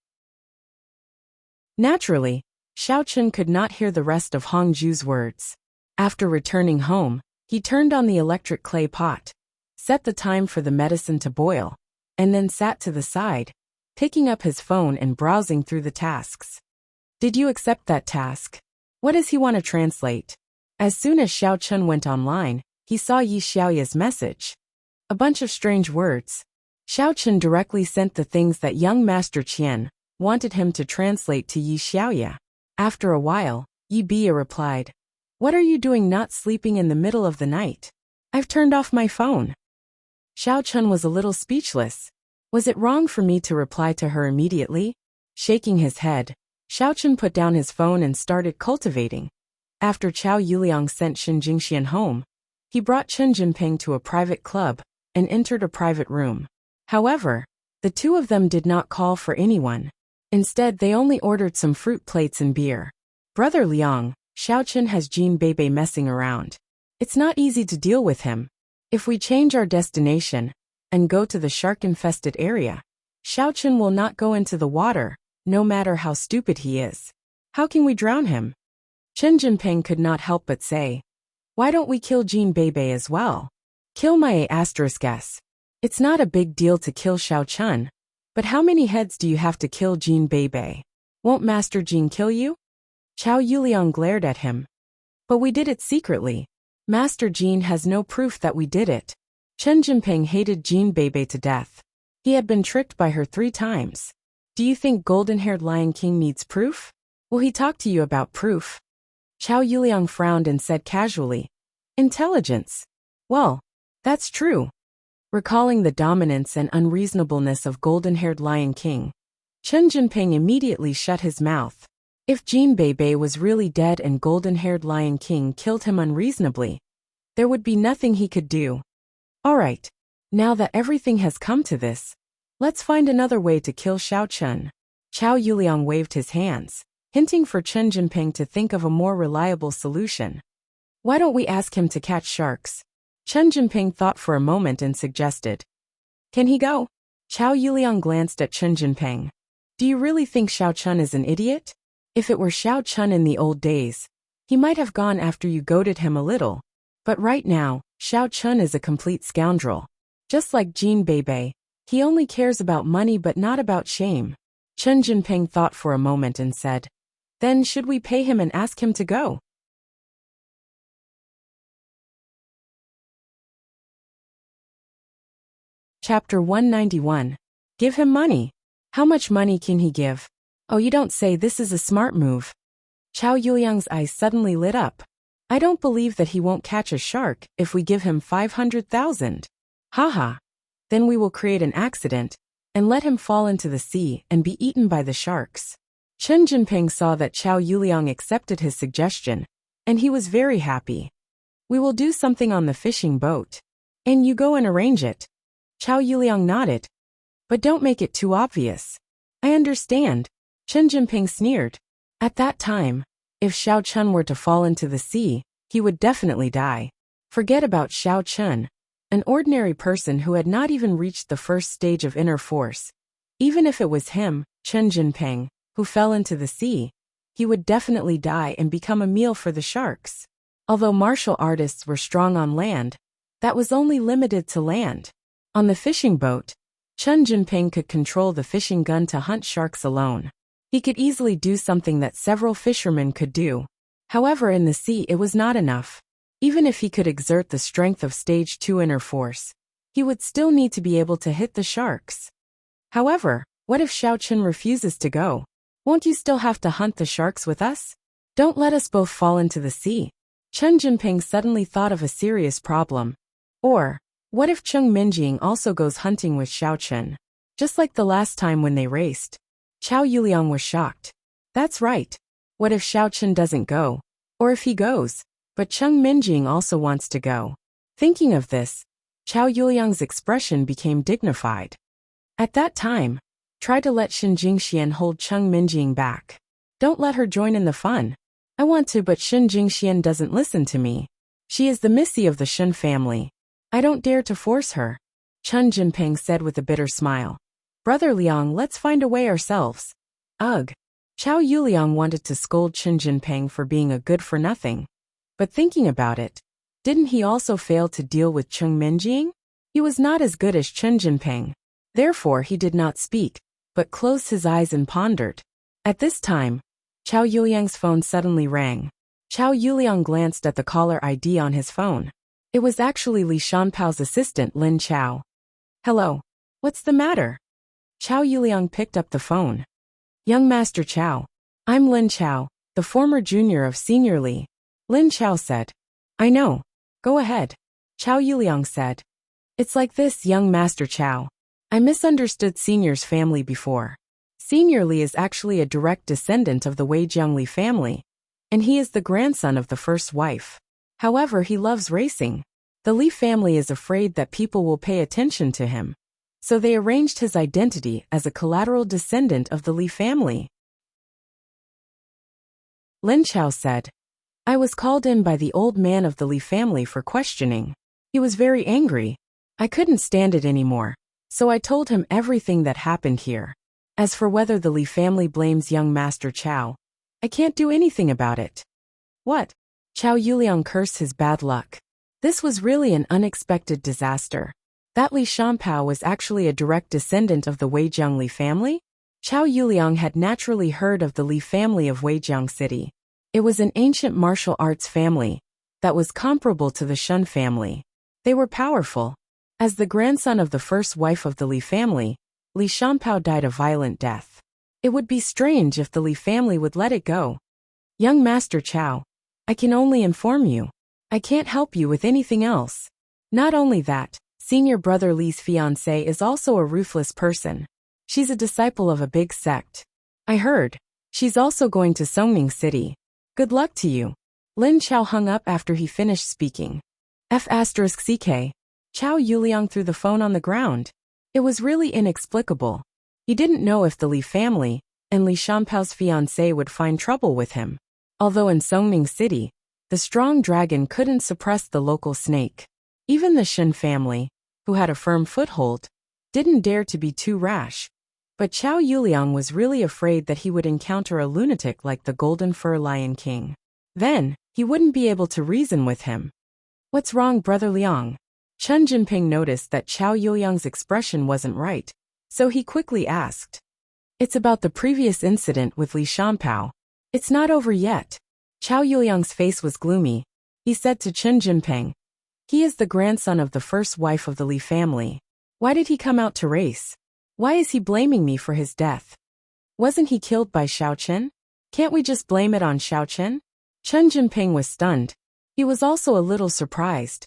Naturally, Xiao Chun could not hear the rest of Hong Zhu's words. After returning home, he turned on the electric clay pot, set the time for the medicine to boil, and then sat to the side, picking up his phone and browsing through the tasks. Did you accept that task? What does he want to translate? As soon as Xiao Chun went online, he saw Yi Xiaoya's message. A bunch of strange words. Xiao Chun directly sent the things that young Master Qian wanted him to translate to Yi Xiaoya. After a while, Yi Bia replied, What are you doing not sleeping in the middle of the night? I've turned off my phone. Xiao Chun was a little speechless. Was it wrong for me to reply to her immediately? Shaking his head, Xiao Chun put down his phone and started cultivating. After Chao Yuliang sent Shen Jingxian home, he brought Chen Jinping to a private club and entered a private room. However, the two of them did not call for anyone. Instead, they only ordered some fruit plates and beer. Brother Liang, Xiao Chun has Jean Bebe messing around. It's not easy to deal with him. If we change our destination and go to the shark-infested area, Xiao Chun will not go into the water, no matter how stupid he is. How can we drown him? Chen Jinping could not help but say, why don't we kill Jean Bebe as well? Kill my **s. It's not a big deal to kill Xiao Chun, but how many heads do you have to kill Jean Bebe? Won't Master Jean kill you? Chao Yuliang glared at him. But we did it secretly. Master Jean has no proof that we did it. Chen Jinping hated Jean Bebe to death. He had been tricked by her 3 times. Do you think golden-haired Lion King needs proof? Will he talk to you about proof? Chao Yuliang frowned and said casually, intelligence. Well, that's true. Recalling the dominance and unreasonableness of golden-haired Lion King, Chen Jinping immediately shut his mouth. If Jean Bebe was really dead and golden-haired Lion King killed him unreasonably, there would be nothing he could do. All right, now that everything has come to this, let's find another way to kill Xiao Chun. Chao Yuliang waved his hands, hinting for Chen Jinping to think of a more reliable solution. Why don't we ask him to catch sharks? Chen Jinping thought for a moment and suggested. Can he go? Chao Yuliang glanced at Chen Jinping. Do you really think Xiao Chun is an idiot? If it were Xiao Chun in the old days, he might have gone after you goaded him a little. But right now, Xiao Chun is a complete scoundrel. Just like Jean Bebe, he only cares about money but not about shame. Chen Jinping thought for a moment and said, then should we pay him and ask him to go? Chapter 191. Give him money. How much money can he give? Oh, you don't say. This is a smart move. Chao Yuliang's eyes suddenly lit up. I don't believe that he won't catch a shark if we give him 500,000. Haha. Then we will create an accident and let him fall into the sea and be eaten by the sharks. Chen Jinping saw that Chao Yuliang accepted his suggestion, and he was very happy. We will do something on the fishing boat. And you go and arrange it. Chao Yuliang nodded. But don't make it too obvious. I understand. Chen Jinping sneered. At that time, if Xiao Chun were to fall into the sea, he would definitely die. Forget about Xiao Chun, an ordinary person who had not even reached the first stage of inner force. Even if it was him, Chen Jinping, who fell into the sea, he would definitely die and become a meal for the sharks. Although martial artists were strong on land, that was only limited to land. On the fishing boat, Chen Jinping could control the fishing gun to hunt sharks alone. He could easily do something that several fishermen could do. However, in the sea it was not enough. Even if he could exert the strength of stage 2 inner force, he would still need to be able to hit the sharks. However, what if Xiao Chun refuses to go? Won't you still have to hunt the sharks with us? Don't let us both fall into the sea. Chen Jinping suddenly thought of a serious problem. Or, what if Cheng Minjing also goes hunting with Xiao Chun? Just like the last time when they raced. Chao Yuliang was shocked. That's right. What if Xiao Chun doesn't go? Or if he goes, but Cheng Minjing also wants to go? Thinking of this, Chao Yuliang's expression became dignified. At that time, try to let Shen Jingxian hold Cheng Minjing back. Don't let her join in the fun. I want to, but Shen Jingxian doesn't listen to me. She is the Missy of the Shen family. I don't dare to force her. Chen Jinping said with a bitter smile. Brother Liang, let's find a way ourselves. Ugh. Chao Yuliang wanted to scold Chen Jinping for being a good-for-nothing. But thinking about it, didn't he also fail to deal with Cheng Minjing? He was not as good as Chen Jinping. Therefore he did not speak, but closed his eyes and pondered. At this time, Chao Yuliang's phone suddenly rang. Chao Yuliang glanced at the caller ID on his phone. It was actually Li Shanpao's assistant Lin Chao. Hello. What's the matter? Chao Yuliang picked up the phone. Young Master Chao. I'm Lin Chao, the former junior of Senior Li. Lin Chao said. I know. Go ahead. Chao Yuliang said. It's like this, young Master Chao. I misunderstood Senior's family before. Senior Li is actually a direct descendant of the Wei Jiangli family, and he is the grandson of the first wife. However, he loves racing. The Li family is afraid that people will pay attention to him, so they arranged his identity as a collateral descendant of the Li family. Lin Chao said. I was called in by the old man of the Li family for questioning. He was very angry. I couldn't stand it anymore, so I told him everything that happened here. As for whether the Li family blames young Master Chao, I can't do anything about it. What? Chao Yuliang cursed his bad luck. This was really an unexpected disaster. That Li Shanpao was actually a direct descendant of the Wei Jiangli family? Chao Yuliang had naturally heard of the Li family of Weijiang City. It was an ancient martial arts family that was comparable to the Shun family. They were powerful. As the grandson of the first wife of the Li family, Li Shanpao died a violent death. It would be strange if the Li family would let it go. Young Master Chao, I can only inform you. I can't help you with anything else. Not only that, senior brother Li's fiancée is also a ruthless person. She's a disciple of a big sect. I heard. She's also going to Songning City. Good luck to you. Lin Chao hung up after he finished speaking. F***CK. Chao Yuliang threw the phone on the ground. It was really inexplicable. He didn't know if the Li family and Li Shanpao's fiancée would find trouble with him. Although in Songning City, the strong dragon couldn't suppress the local snake. Even the Shen family, who had a firm foothold, didn't dare to be too rash. But Chao Yuliang was really afraid that he would encounter a lunatic like the Golden Fur Lion King. Then, he wouldn't be able to reason with him. What's wrong, Brother Liang? Chen Jinping noticed that Chao Yuliang's expression wasn't right, so he quickly asked. It's about the previous incident with Li Shanpao. It's not over yet. Chao Yuliang's face was gloomy. He said to Chen Jinping. He is the grandson of the first wife of the Li family. Why did he come out to race? Why is he blaming me for his death? Wasn't he killed by Xiao Chen? Can't we just blame it on Xiao Chen? Chen Jinping was stunned. He was also a little surprised.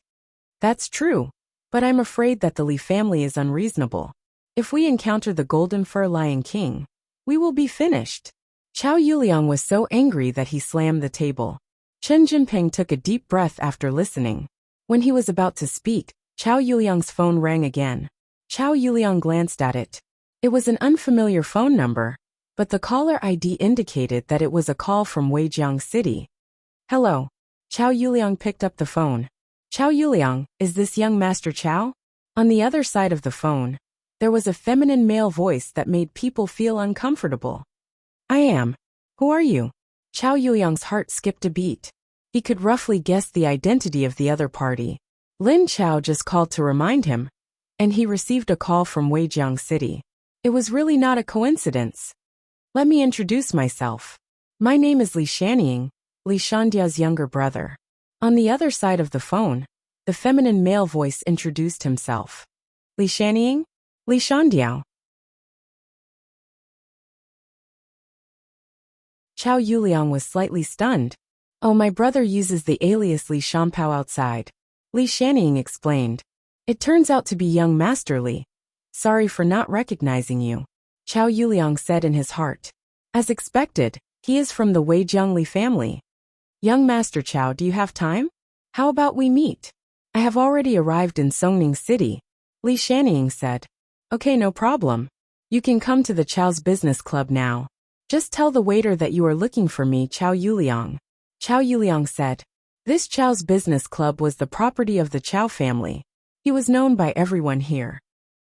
That's true, but I'm afraid that the Li family is unreasonable. If we encounter the Golden Fur Lion King, we will be finished. Chao Yuliang was so angry that he slammed the table. Chen Jinping took a deep breath after listening. When he was about to speak, Chao Yuliang's phone rang again. Chao Yuliang glanced at it. It was an unfamiliar phone number, but the caller ID indicated that it was a call from Weijiang City. Hello. Chao Yuliang picked up the phone. Chao Yuliang, is this young Master Chao? On the other side of the phone, there was a feminine male voice that made people feel uncomfortable. I am. Who are you? Chao Yuliang's heart skipped a beat. He could roughly guess the identity of the other party. Lin Chao just called to remind him, and he received a call from Weijiang City. It was really not a coincidence. Let me introduce myself. My name is Li Shanying, Li Shandiao's younger brother. On the other side of the phone, the feminine male voice introduced himself. Li Shanying? Li Shandiao. Chao Yuliang was slightly stunned. Oh, my brother uses the alias Li Shanpao outside. Li Shanying explained. It turns out to be young Master Li. Sorry for not recognizing you. Chao Yuliang said in his heart. As expected, he is from the Wei Jiangli family. Young Master Chao, do you have time? How about we meet? I have already arrived in Songning City. Li Shanying said. Okay, no problem. You can come to the Chao's business club now. Just tell the waiter that you are looking for me, Chao Yuliang. Chao Yuliang said. This Chao's business club was the property of the Chao family. He was known by everyone here.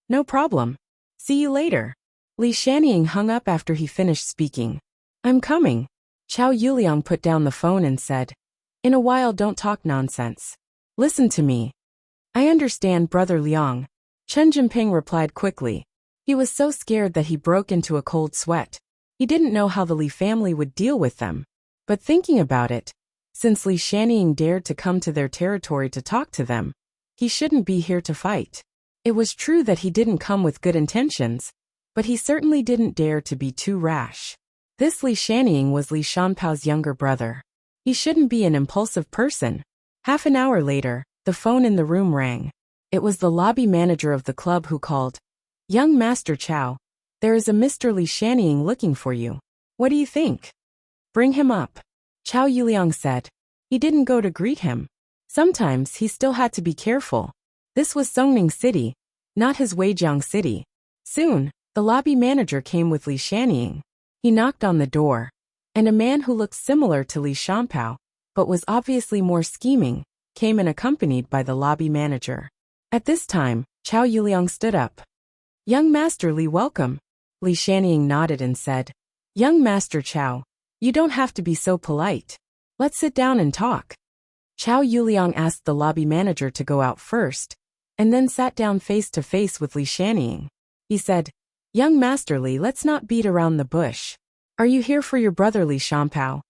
No problem. See you later. Li Shanying hung up after he finished speaking. I'm coming. Chao Yuliang put down the phone and said. In a while, don't talk nonsense. Listen to me. I understand, Brother Liang. Chen Jinping replied quickly. He was so scared that he broke into a cold sweat. He didn't know how the Li family would deal with them. But thinking about it, since Li Shanying dared to come to their territory to talk to them, he shouldn't be here to fight. It was true that he didn't come with good intentions, but he certainly didn't dare to be too rash. This Li Shanying was Li Shanpao's younger brother. He shouldn't be an impulsive person. Half an hour later, the phone in the room rang. It was the lobby manager of the club who called. Young Master Chow, there is a Mr. Li Shannying looking for you. What do you think? Bring him up. Chow Yuliang said. He didn't go to greet him. Sometimes he still had to be careful. This was Songning City, not his Weijiang City. Soon, the lobby manager came with Li Shannying. He knocked on the door, and a man who looked similar to Li Shanpao, but was obviously more scheming, came in accompanied by the lobby manager. At this time, Chow Yuliang stood up. Young Master Li, welcome. Li Shannying nodded and said, Young Master Chow, you don't have to be so polite. Let's sit down and talk. Chow Yuliang asked the lobby manager to go out first, and then sat down face to face with Li Shannying. He said, Young Master Li, let's not beat around the bush. Are you here for your brother Li Shanpao?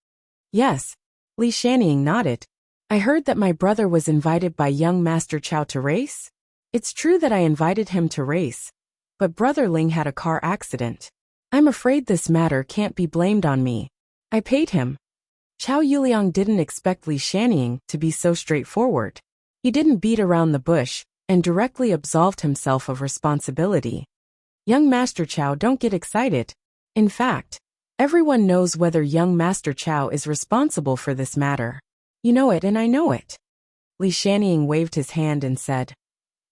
Yes. Li Shannying nodded. I heard that my brother was invited by young Master Chow to race. It's true that I invited him to race, but Brother Ling had a car accident. I'm afraid this matter can't be blamed on me. I paid him. Chow Yuliang didn't expect Li Shannying to be so straightforward. He didn't beat around the bush and directly absolved himself of responsibility. Young Master Chow, don't get excited. In fact, everyone knows whether young Master Chow is responsible for this matter. You know it and I know it. Li Shannying waved his hand and said,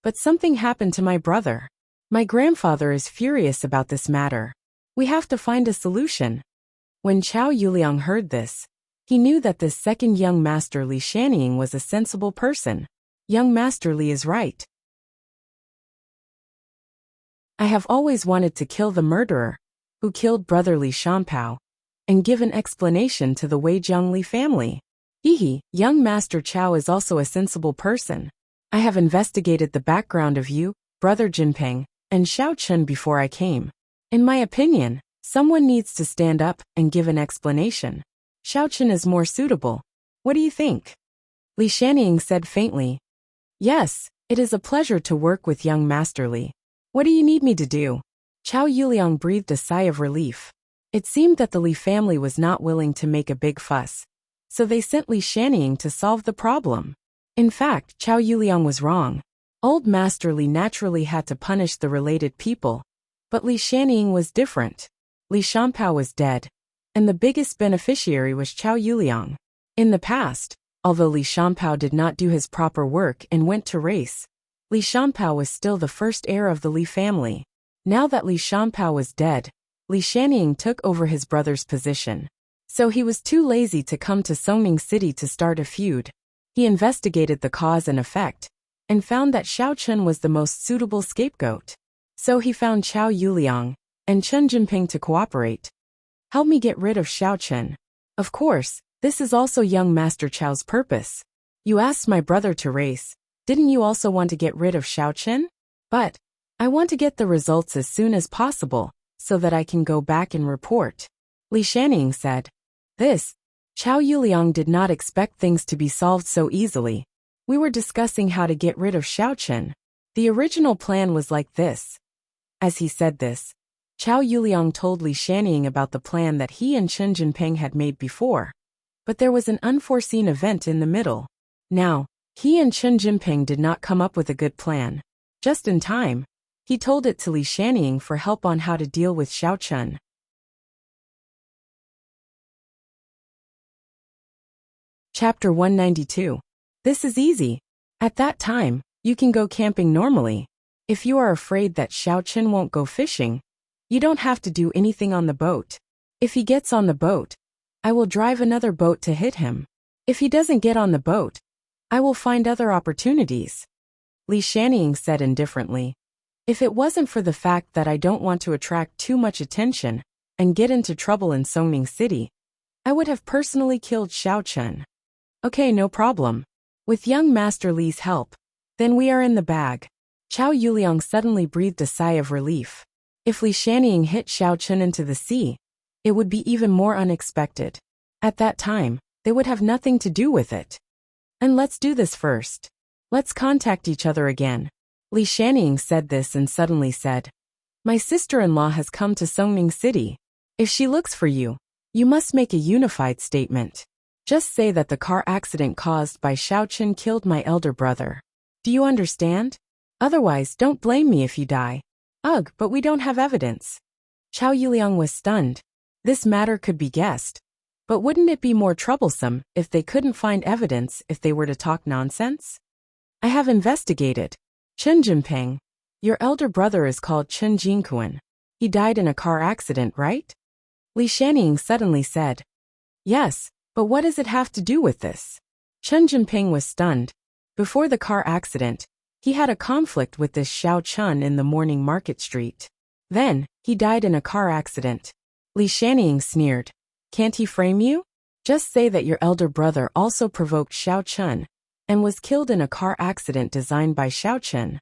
But something happened to my brother. My grandfather is furious about this matter. We have to find a solution. When Chow Yuliang heard this, he knew that this second young Master Li Shannying was a sensible person. Young Master Li is right. I have always wanted to kill the murderer who killed Brother Li Shanpao and give an explanation to the Weijiang Li family. Young Master Chow is also a sensible person. I have investigated the background of you, Brother Jinping, and Xiao Chun before I came. In my opinion, someone needs to stand up and give an explanation. Xiao Chun is more suitable. What do you think? Li Shannying said faintly. Yes, it is a pleasure to work with young Master Li. What do you need me to do? Chow Yuliang breathed a sigh of relief. It seemed that the Li family was not willing to make a big fuss, so they sent Li Shannying to solve the problem. In fact, Chow Yuliang was wrong. Old Master Li naturally had to punish the related people, but Li Shannying was different. Li Shanpao was dead, and the biggest beneficiary was Chow Yuliang. In the past, although Li Shanpao did not do his proper work and went to race, Li Shanpao was still the first heir of the Li family. Now that Li Shanpao was dead, Li Shannying took over his brother's position. So he was too lazy to come to Songning City to start a feud. He investigated the cause and effect, and found that Xiao Chun was the most suitable scapegoat. So he found Chow Yuliang and Chen Jinping to cooperate. Help me get rid of Xiao Chun. Of course, this is also young Master Chow's purpose. You asked my brother to race. Didn't you also want to get rid of Xiao Chun? But I want to get the results as soon as possible, so that I can go back and report. Li Shannying said. Chow Yuliang did not expect things to be solved so easily. We were discussing how to get rid of Xiao Chun. The original plan was like this. As he said this, Chow Yuliang told Li Shannying about the plan that he and Chen Jinping had made before. But there was an unforeseen event in the middle. Now, he and Chen Jinping did not come up with a good plan. Just in time, he told it to Li Shannying for help on how to deal with Xiao Chun. Chapter 192. This is easy. At that time, you can go camping normally. If you are afraid that Xiao Chun won't go fishing, you don't have to do anything on the boat. If he gets on the boat, I will drive another boat to hit him. If he doesn't get on the boat, I will find other opportunities. Li Shannying said indifferently. If it wasn't for the fact that I don't want to attract too much attention and get into trouble in Songning City, I would have personally killed Xiao Chun. Okay, no problem. With young Master Li's help, then we are in the bag. Chow Yuliang suddenly breathed a sigh of relief. If Li Shannying hit Xiao Chun into the sea, it would be even more unexpected. At that time, they would have nothing to do with it. And let's do this first. Let's contact each other again. Li Shannying said this and suddenly said, My sister-in-law has come to Songning City. If she looks for you, you must make a unified statement. Just say that the car accident caused by Xiao Chen killed my elder brother. Do you understand? Otherwise, don't blame me if you die. Ugh, but we don't have evidence. Chao Yuliang was stunned. This matter could be guessed. But wouldn't it be more troublesome if they couldn't find evidence if they were to talk nonsense? I have investigated. Chen Jinping, your elder brother is called Chen Jinkuan. He died in a car accident, right? Li Shanning suddenly said. Yes, but what does it have to do with this? Chen Jinping was stunned. Before the car accident, he had a conflict with this Xiao Chun in the morning market street. Then, he died in a car accident. Li Shanning sneered. Can't he frame you? Just say that your elder brother also provoked Xiao Chun and was killed in a car accident designed by Xiao Chun.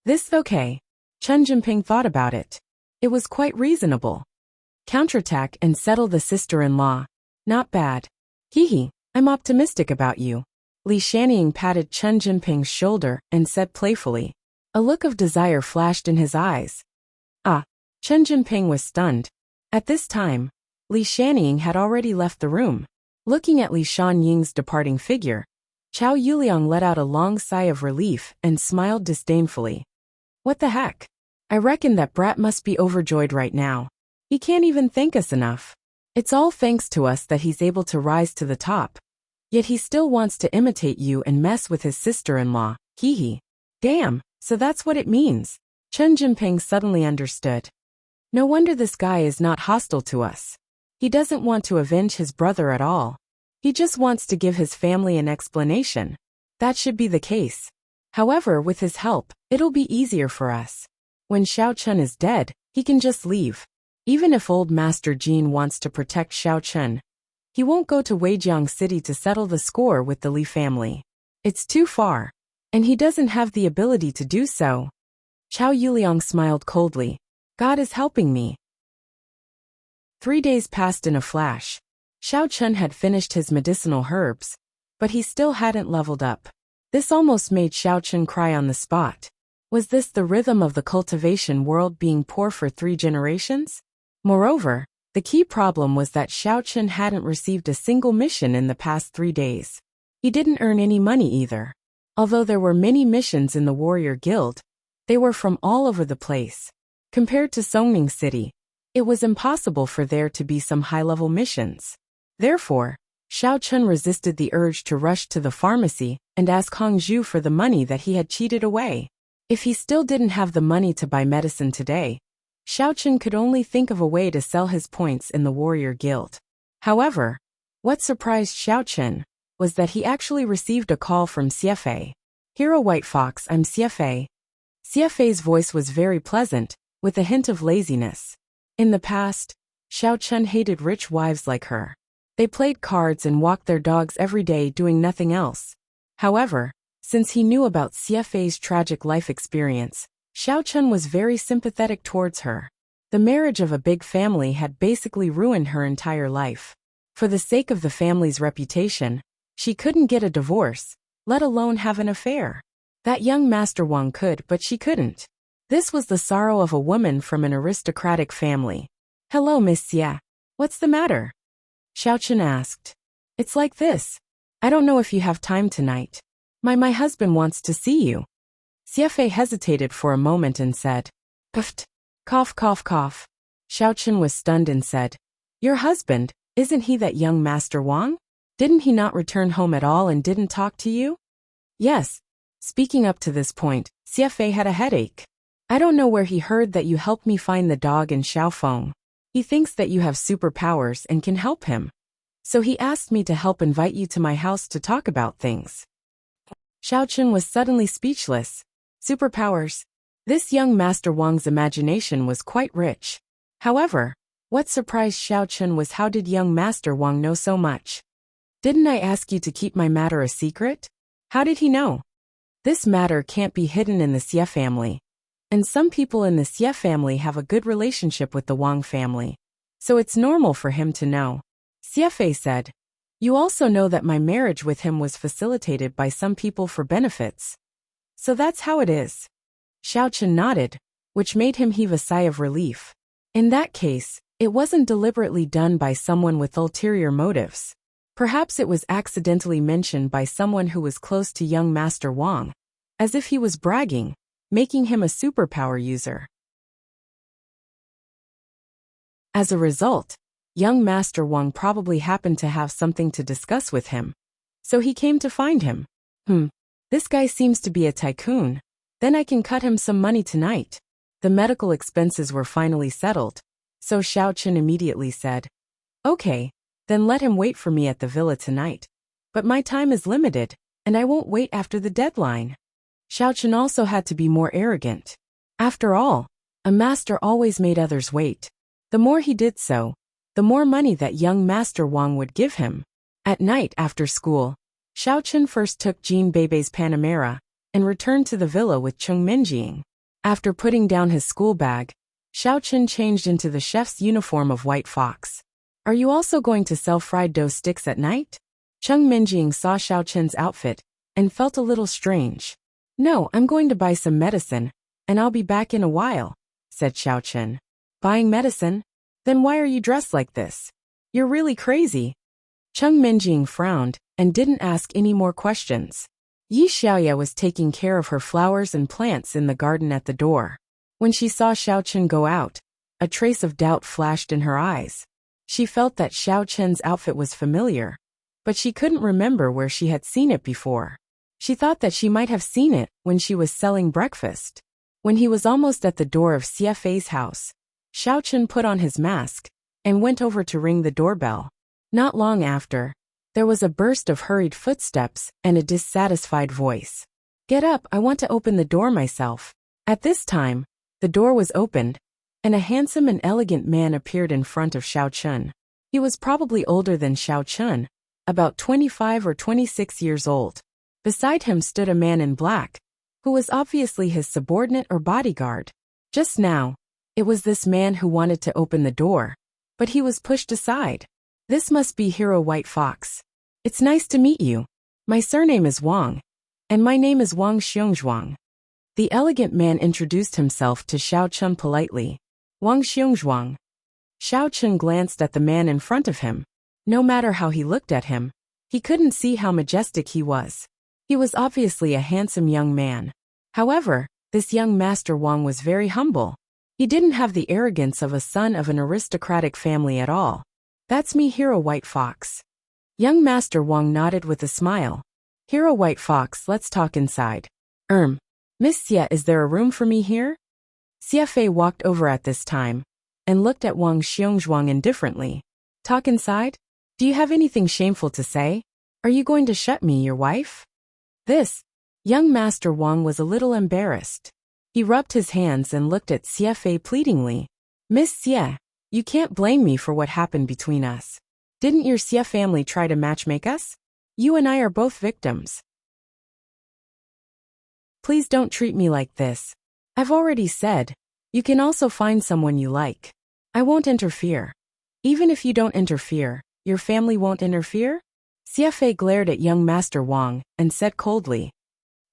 This okay. Chen Jinping thought about it. It was quite reasonable. Counterattack and settle the sister-in-law. Not bad. Hee, I'm optimistic about you. Li Shanning patted Chen Jinping's shoulder and said playfully. A look of desire flashed in his eyes. Ah, Chen Jinping was stunned. At this time, Li Shanning had already left the room. Looking at Li Shanying's departing figure, Chao Yuliang let out a long sigh of relief and smiled disdainfully. What the heck? I reckon that brat must be overjoyed right now. He can't even thank us enough. It's all thanks to us that he's able to rise to the top. Yet he still wants to imitate you and mess with his sister-in-law. Hee. Damn, so that's what it means. Chen Jinping suddenly understood. No wonder this guy is not hostile to us. He doesn't want to avenge his brother at all. He just wants to give his family an explanation. That should be the case. However, with his help, it'll be easier for us. When Xiao Chun is dead, he can just leave. Even if old Master Jin wants to protect Xiao Chun, he won't go to Weijiang City to settle the score with the Li family. It's too far, and he doesn't have the ability to do so. Chao Yuliang smiled coldly. God is helping me. 3 days passed in a flash. Xiao Chun had finished his medicinal herbs, but he still hadn't leveled up. This almost made Xiao Chun cry on the spot. Was this the rhythm of the cultivation world being poor for 3 generations? Moreover, the key problem was that Xiao Chun hadn't received a single mission in the past 3 days. He didn't earn any money either. Although there were many missions in the warrior guild, they were from all over the place. Compared to Songning City, it was impossible for there to be some high-level missions. Therefore, Xiao Chun resisted the urge to rush to the pharmacy and ask Hongzhu for the money that he had cheated away. If he still didn't have the money to buy medicine today, Xiao Chun could only think of a way to sell his points in the warrior guild. However, what surprised Xiao Chun was that he actually received a call from CFA. Hero White Fox, I'm CFA. CFA's voice was very pleasant, with a hint of laziness. In the past, Xiao Chun hated rich wives like her. They played cards and walked their dogs every day doing nothing else. However, since he knew about CFA's tragic life experience, Xiao Chun was very sympathetic towards her. The marriage of a big family had basically ruined her entire life. For the sake of the family's reputation, she couldn't get a divorce, let alone have an affair. That young Master Wang could, but she couldn't. This was the sorrow of a woman from an aristocratic family. Hello, Miss Xia. What's the matter? Xiao Chun asked. It's like this. I don't know if you have time tonight. My husband wants to see you. CFA hesitated for a moment and said, Puffed. Cough, cough, cough. Xiao Chun was stunned and said, Your husband, isn't he that young Master Wang? Didn't he not return home at all and didn't talk to you? Yes. Speaking up to this point, CFA had a headache. I don't know where he heard that you helped me find the dog in Xiaofeng. He thinks that you have superpowers and can help him. So he asked me to help invite you to my house to talk about things. Xiao Chun was suddenly speechless. Superpowers. This young Master Wang's imagination was quite rich. However, what surprised Xiao Chun was how did young Master Wang know so much? Didn't I ask you to keep my matter a secret? How did he know? This matter can't be hidden in the Xie family. And some people in the Xie family have a good relationship with the Wang family. So it's normal for him to know. Xie said, You also know that my marriage with him was facilitated by some people for benefits. So that's how it is. Xiao Chun nodded, which made him heave a sigh of relief. In that case, it wasn't deliberately done by someone with ulterior motives. Perhaps it was accidentally mentioned by someone who was close to young Master Wang, as if he was bragging, making him a superpower user. As a result, young Master Wang probably happened to have something to discuss with him, so he came to find him. This guy seems to be a tycoon. Then I can cut him some money tonight. The medical expenses were finally settled, so Xiao Chen immediately said, "Okay, then let him wait for me at the villa tonight. But my time is limited, and I won't wait after the deadline." Xiao Chen also had to be more arrogant. After all, a master always made others wait. The more he did so, the more money that young Master Wang would give him. At night after school, Xiao Chen first took Jean Bei's Panamera and returned to the villa with Cheng Minjing. After putting down his school bag, Xiao Chen changed into the chef's uniform of White Fox. "Are you also going to sell fried dough sticks at night?" Cheng Minjing saw Xiao Chen's outfit and felt a little strange. "No, I'm going to buy some medicine, and I'll be back in a while," said Xiao Chen. "Buying medicine? Then why are you dressed like this? You're really crazy." Cheng Minjing frowned and didn't ask any more questions. Yi Xiaoya was taking care of her flowers and plants in the garden at the door. When she saw Xiao Chen go out, a trace of doubt flashed in her eyes. She felt that Xiao Chen's outfit was familiar, but she couldn't remember where she had seen it before. She thought that she might have seen it when she was selling breakfast. When he was almost at the door of CFA's house, Xiao Chen put on his mask and went over to ring the doorbell. Not long after, there was a burst of hurried footsteps and a dissatisfied voice. "Get up, I want to open the door myself." At this time, the door was opened, and a handsome and elegant man appeared in front of Xiao Chen. He was probably older than Xiao Chen, about 25 or 26 years old. Beside him stood a man in black, who was obviously his subordinate or bodyguard. Just now, it was this man who wanted to open the door, but he was pushed aside. "This must be Hero White Fox. It's nice to meet you. My surname is Wang, and my name is Wang Xiongzhuang." The elegant man introduced himself to Xiao Chen politely. "Wang Xiongzhuang." Xiao Chen glanced at the man in front of him. No matter how he looked at him, he couldn't see how majestic he was. He was obviously a handsome young man. However, this young Master Wang was very humble. He didn't have the arrogance of a son of an aristocratic family at all. "That's me, Hero White Fox." Young Master Wang nodded with a smile. "Hero White Fox, let's talk inside." Miss Xie, is there a room for me here?" CFA walked over at this time and looked at Wang Xiongzhuang indifferently. "Talk inside? Do you have anything shameful to say? Are you going to shut me, your wife?" This young Master Wang was a little embarrassed. He rubbed his hands and looked at CFA pleadingly. "Miss Xie, you can't blame me for what happened between us. Didn't your Xie family try to matchmake us? You and I are both victims. Please don't treat me like this. I've already said, you can also find someone you like. I won't interfere. Even if you don't interfere, your family won't interfere?" CFA glared at young Master Wang and said coldly.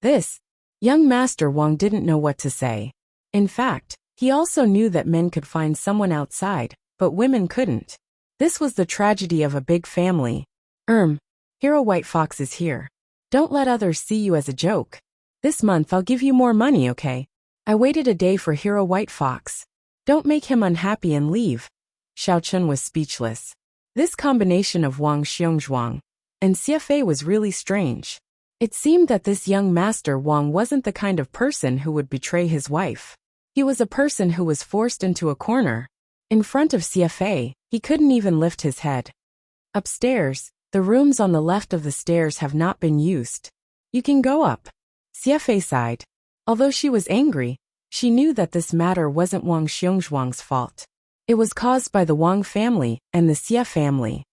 This young Master Wang didn't know what to say. In fact, he also knew that men could find someone outside, but women couldn't. This was the tragedy of a big family. Hero White Fox is here. Don't let others see you as a joke. This month I'll give you more money, okay? I waited a day for Hero White Fox. Don't make him unhappy and leave." Xiao Chen was speechless. This combination of Wang Xiongzhuang and CFA was really strange. It seemed that this young Master Wang wasn't the kind of person who would betray his wife. He was a person who was forced into a corner. In front of CFA, he couldn't even lift his head. "Upstairs, the rooms on the left of the stairs have not been used. You can go up." CFA sighed. Although she was angry, she knew that this matter wasn't Wang Xiongzhuang's fault. It was caused by the Wang family and the Xie family.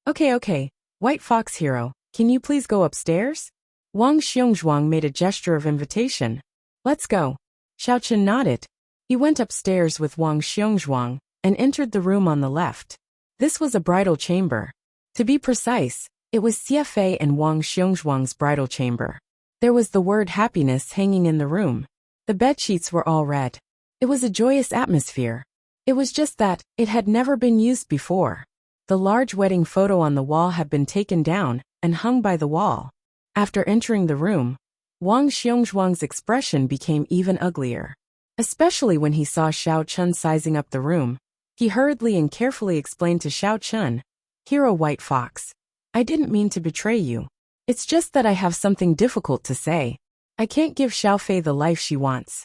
Okay, White Fox Hero, can you please go upstairs?" Wang Xiongzhuang made a gesture of invitation. "Let's go." Xiao Chen nodded. He went upstairs with Wang Xiongzhuang and entered the room on the left. This was a bridal chamber. To be precise, it was CFA and Wang Xiongzhuang's bridal chamber. There was the word happiness hanging in the room. The bedsheets were all red. It was a joyous atmosphere. It was just that it had never been used before. The large wedding photo on the wall had been taken down and hung by the wall. After entering the room, Wang Xiongzhuang's expression became even uglier. Especially when he saw Xiao Chun sizing up the room, he hurriedly and carefully explained to Xiao Chun, "Hero White Fox, I didn't mean to betray you. It's just that I have something difficult to say. I can't give Xiaofei the life she wants."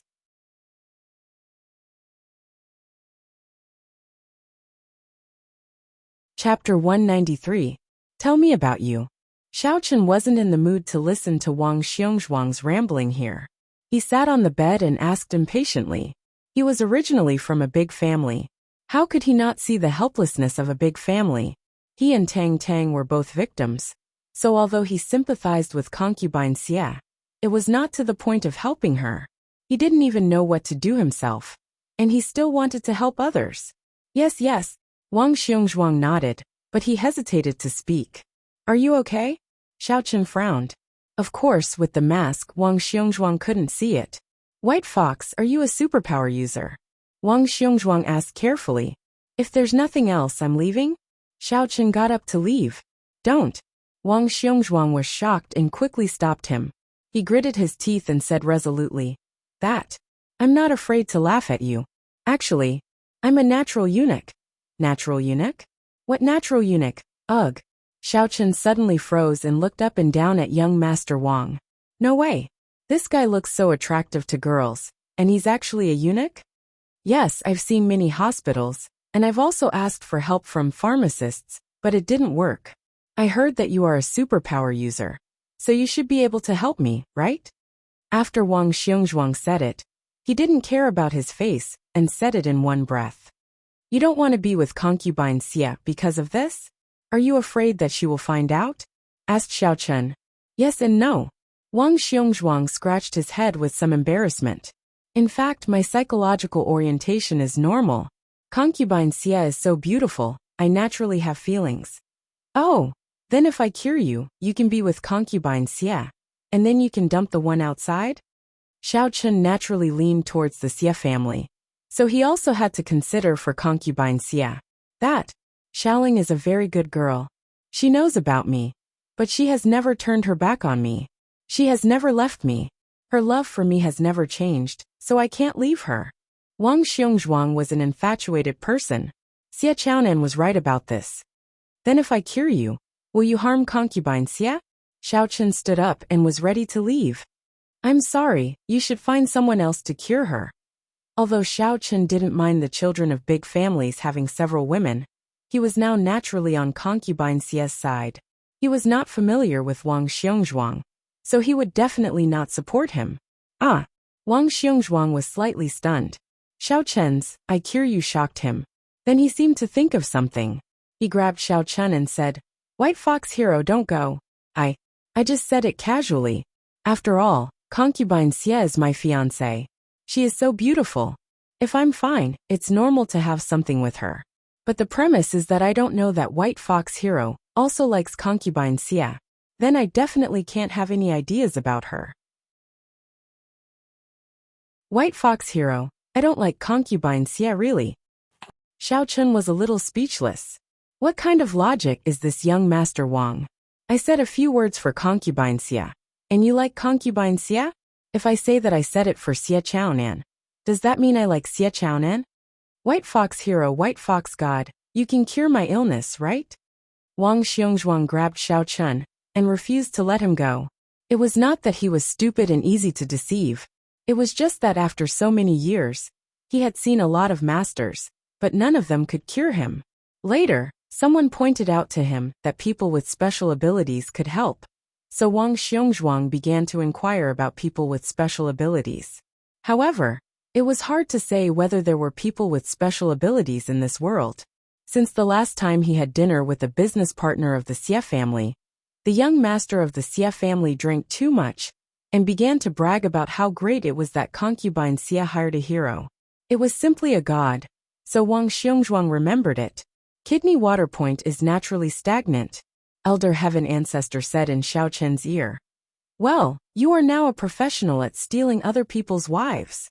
Chapter 193. Tell me about you. Xiao Chun wasn't in the mood to listen to Wang Xiongzhuang's rambling here. He sat on the bed and asked impatiently. He was originally from a big family. How could he not see the helplessness of a big family? He and Tang Tang were both victims. So although he sympathized with concubine Xie, it was not to the point of helping her. He didn't even know what to do himself. And he still wanted to help others. Yes. Wang Xiongzhuang nodded, but he hesitated to speak. Are you okay? Xiao Chun frowned. Of course, with the mask, Wang Xiongzhuang couldn't see it. White Fox, are you a superpower user? Wang Xiongzhuang asked carefully. If there's nothing else, I'm leaving? Xiao Chun got up to leave. Don't. Wang Xiongzhuang was shocked and quickly stopped him. He gritted his teeth and said resolutely, I'm not afraid to laugh at you. Actually, I'm a natural eunuch. Natural eunuch? What natural eunuch? Ugh. Xiao Chun suddenly froze and looked up and down at young Master Wang. No way. This guy looks so attractive to girls, and he's actually a eunuch? Yes, I've seen many hospitals, and I've also asked for help from pharmacists, but it didn't work. I heard that you are a superpower user, so you should be able to help me, right? After Wang Xiongzhuang said it, he didn't care about his face and said it in one breath. You don't want to be with concubine Xie because of this? Are you afraid that she will find out? Asked Xiao Chun. Yes and no. Wang Xiongzhuang scratched his head with some embarrassment. In fact, my psychological orientation is normal. Concubine Xie is so beautiful, I naturally have feelings. Oh, then if I cure you, you can be with concubine Xie, and then you can dump the one outside? Xiao Chun naturally leaned towards the Xie family, so he also had to consider for concubine Xie. Xiaoling is a very good girl. She knows about me, but she has never turned her back on me. She has never left me. Her love for me has never changed, so I can't leave her. Wang Xiongzhuang was an infatuated person. Xie Chaonan was right about this. Then if I cure you, will you harm concubine Xie? Xiao Chun stood up and was ready to leave. I'm sorry, you should find someone else to cure her. Although Xiao Chun didn't mind the children of big families having several women, he was now naturally on concubine Xie's side. He was not familiar with Wang Xiongzhuang, so he would definitely not support him. Wang Xiongzhuang was slightly stunned. Xiao Chun's "I cure you" shocked him. Then he seemed to think of something. He grabbed Xiao Chun and said, White Fox hero, don't go. I just said it casually. After all, concubine Xie is my fiancée. She is so beautiful. If I'm fine, it's normal to have something with her. But the premise is that I don't know that White Fox hero also likes concubine Xie. Then I definitely can't have any ideas about her. White Fox hero, I don't like concubine Xie really. Xiao Chun was a little speechless. What kind of logic is this, young Master Wang? I said a few words for concubine Xie, and you like concubine Xie? If I say that I said it for Xie Chaonan, does that mean I like Xie Chaonan? White Fox hero, White Fox god, you can cure my illness, right? Wang Xiongzhuang grabbed Xiao Chun and refused to let him go. It was not that he was stupid and easy to deceive. It was just that after so many years, he had seen a lot of masters, but none of them could cure him. Later, someone pointed out to him that people with special abilities could help. So Wang Xiongzhuang began to inquire about people with special abilities. However, it was hard to say whether there were people with special abilities in this world. Since the last time he had dinner with a business partner of the Xie family, the young master of the Xie family drank too much and began to brag about how great it was that concubine Xie hired a hero. It was simply a god, so Wang Xiongzhuang remembered it. Kidney water point is naturally stagnant, Elder Heaven Ancestor said in Xiao Chen's ear. Well, you are now a professional at stealing other people's wives.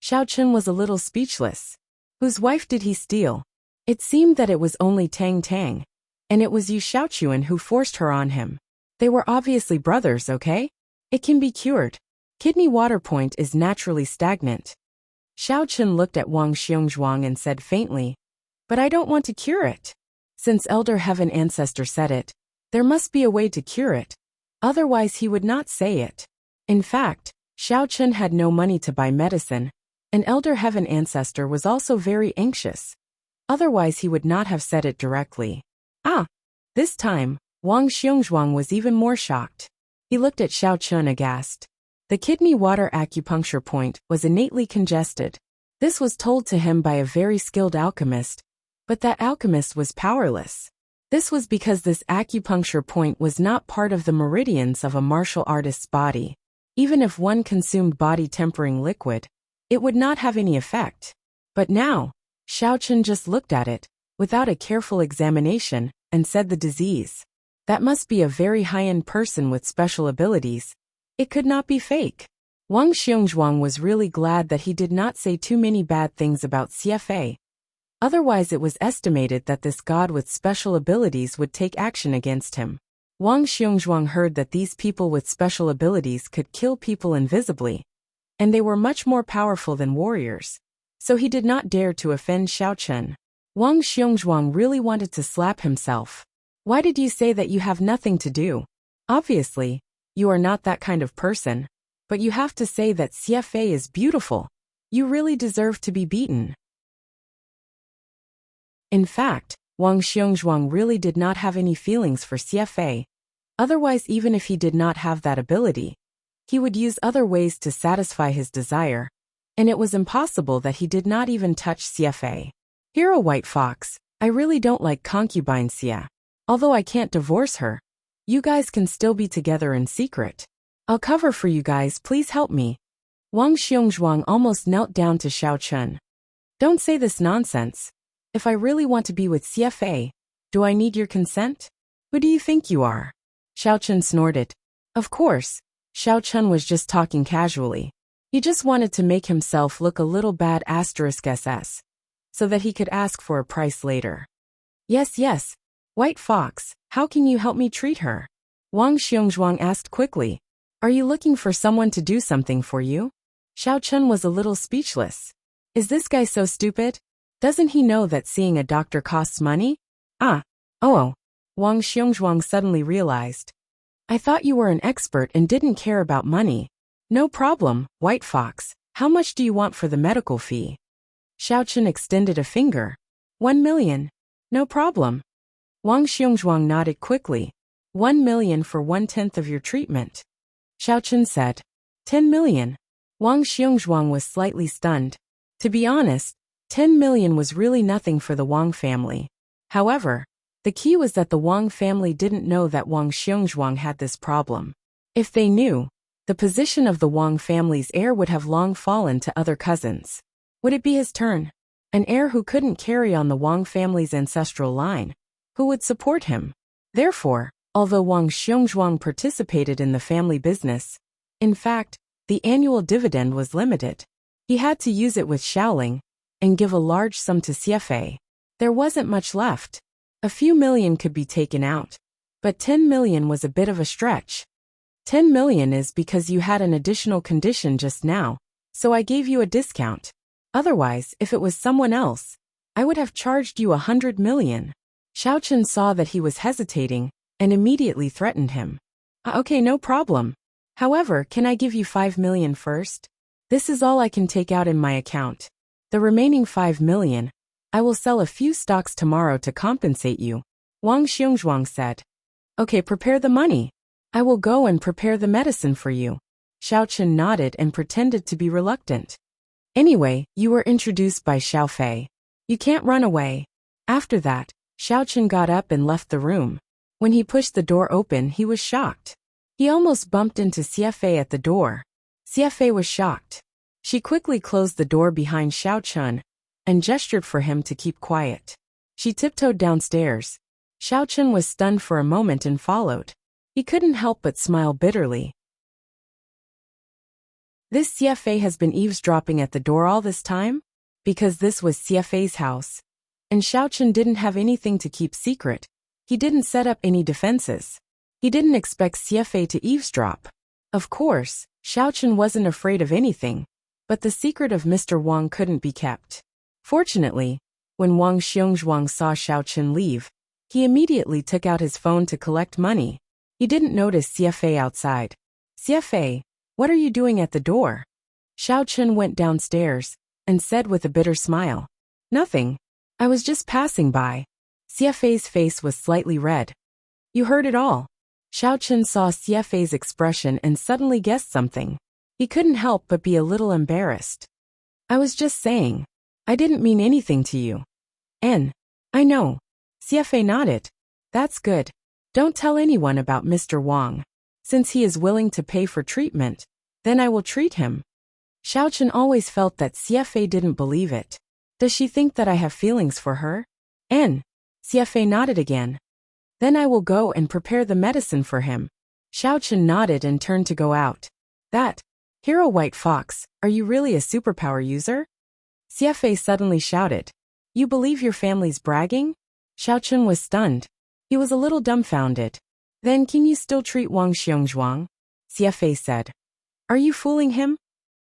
Xiao Chen was a little speechless. Whose wife did he steal? It seemed that it was only Tang Tang, and it was Yu Xiaochuan who forced her on him. They were obviously brothers, okay? It can be cured. Kidney water point is naturally stagnant. Xiao Chun looked at Wang Xiongzhuang and said faintly, "But I don't want to cure it. Since Elder Heaven Ancestor said it, there must be a way to cure it. Otherwise he would not say it." In fact, Xiao Chun had no money to buy medicine, and Elder Heaven Ancestor was also very anxious. Otherwise he would not have said it directly. This time, Wang Xiongzhuang was even more shocked. He looked at Xiao Chun aghast. The kidney water acupuncture point was innately congested. This was told to him by a very skilled alchemist, but that alchemist was powerless. This was because this acupuncture point was not part of the meridians of a martial artist's body. Even if one consumed body-tempering liquid, it would not have any effect. But now, Xiao Chun just looked at it, without a careful examination, and said the disease. That must be a very high-end person with special abilities. It could not be fake. Wang Xiongzhuang was really glad that he did not say too many bad things about CFA. Otherwise it was estimated that this god with special abilities would take action against him. Wang Xiongzhuang heard that these people with special abilities could kill people invisibly, and they were much more powerful than warriors. So he did not dare to offend Xiao Chun. Wang Xiongzhuang really wanted to slap himself. Why did you say that you have nothing to do? Obviously, you are not that kind of person, but you have to say that CFA is beautiful. You really deserve to be beaten. In fact, Wang Xiongzhuang really did not have any feelings for CFA. Otherwise, even if he did not have that ability, he would use other ways to satisfy his desire, and it was impossible that he did not even touch CFA. Hero White Fox, I really don't like concubine Xia. Although I can't divorce her, you guys can still be together in secret. I'll cover for you guys, please help me. Wang Xiongzhuang almost knelt down to Xiao Chun. Don't say this nonsense. If I really want to be with CFA, do I need your consent? Who do you think you are? Xiao Chun snorted. Of course, Xiao Chun was just talking casually. He just wanted to make himself look a little bad *SS, so that he could ask for a price later. Yes, White Fox, how can you help me treat her? Wang Xiongzhuang asked quickly. Are you looking for someone to do something for you? Xiao Chun was a little speechless. Is this guy so stupid? Doesn't he know that seeing a doctor costs money? Oh, Wang Xiongzhuang suddenly realized. I thought you were an expert and didn't care about money. No problem, White Fox. How much do you want for the medical fee? Xiao Chun extended a finger. 1 million. No problem. Wang Xiongzhuang nodded quickly. 1 million for 1/10 of your treatment. Xiao Chun said. 10 million. Wang Xiongzhuang was slightly stunned. To be honest, 10 million was really nothing for the Wang family. However, the key was that the Wang family didn't know that Wang Xiongzhuang had this problem. If they knew, the position of the Wang family's heir would have long fallen to other cousins. Would it be his turn? An heir who couldn't carry on the Wang family's ancestral line, who would support him. Therefore, although Wang Xiongzhuang participated in the family business, in fact, the annual dividend was limited. He had to use it with Shaoling, and give a large sum to CFA. There wasn't much left. A few million could be taken out, but 10 million was a bit of a stretch. 10 million is because you had an additional condition just now, so I gave you a discount. Otherwise, if it was someone else, I would have charged you 100 million. Xiao Chun saw that he was hesitating, and immediately threatened him. Okay, no problem. However, can I give you 5 million first? This is all I can take out in my account. The remaining 5 million, I will sell a few stocks tomorrow to compensate you, Wang Xiongzhuang said. Okay, prepare the money. I will go and prepare the medicine for you. Xiao Chun nodded and pretended to be reluctant. Anyway, you were introduced by Xiao Fei. You can't run away. After that, Xiao Chun got up and left the room. When he pushed the door open, he was shocked. He almost bumped into CFA at the door. CFA was shocked. She quickly closed the door behind Xiao Chun and gestured for him to keep quiet. She tiptoed downstairs. Xiao Chun was stunned for a moment and followed. He couldn't help but smile bitterly. This CFA has been eavesdropping at the door all this time? Because this was CFA's house. And Xiao Chen didn't have anything to keep secret. He didn't set up any defenses. He didn't expect CFA to eavesdrop. Of course, Xiao Chen wasn't afraid of anything, but the secret of Mr. Wang couldn't be kept. Fortunately, when Wang Xiongzhuang saw Xiao Chen leave, he immediately took out his phone to collect money. He didn't notice CFA outside. CFA, what are you doing at the door? Xiao Chen went downstairs and said with a bitter smile. Nothing. I was just passing by. CFA's face was slightly red. You heard it all. Xiao Chen saw CFA's expression and suddenly guessed something. He couldn't help but be a little embarrassed. I was just saying. I didn't mean anything to you. I know. CFA nodded. That's good. Don't tell anyone about Mr. Wang. Since he is willing to pay for treatment, then I will treat him. Xiao Chen always felt that CFA didn't believe it. Does she think that I have feelings for her? CFA nodded again. Then I will go and prepare the medicine for him. Xiao Chen nodded and turned to go out. That, Hero White Fox, are you really a superpower user? CFA suddenly shouted. You believe your family's bragging? Xiao Chen was stunned. He was a little dumbfounded. Then can you still treat Wang Xiongzhuang? CFA said. Are you fooling him?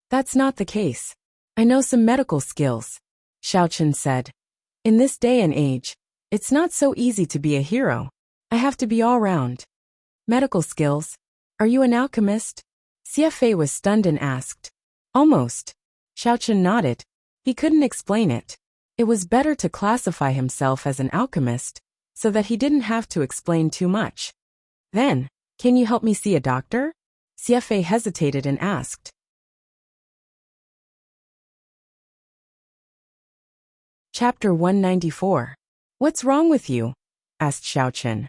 That's not the case. I know some medical skills, Xiao Chen said. In this day and age, it's not so easy to be a hero. I have to be all round. Medical skills? Are you an alchemist? CFA was stunned and asked. Almost. Xiao Chen nodded. He couldn't explain it. It was better to classify himself as an alchemist, so that he didn't have to explain too much. Then, can you help me see a doctor? CFA hesitated and asked. Chapter 194. What's wrong with you? Asked Xiao Chen.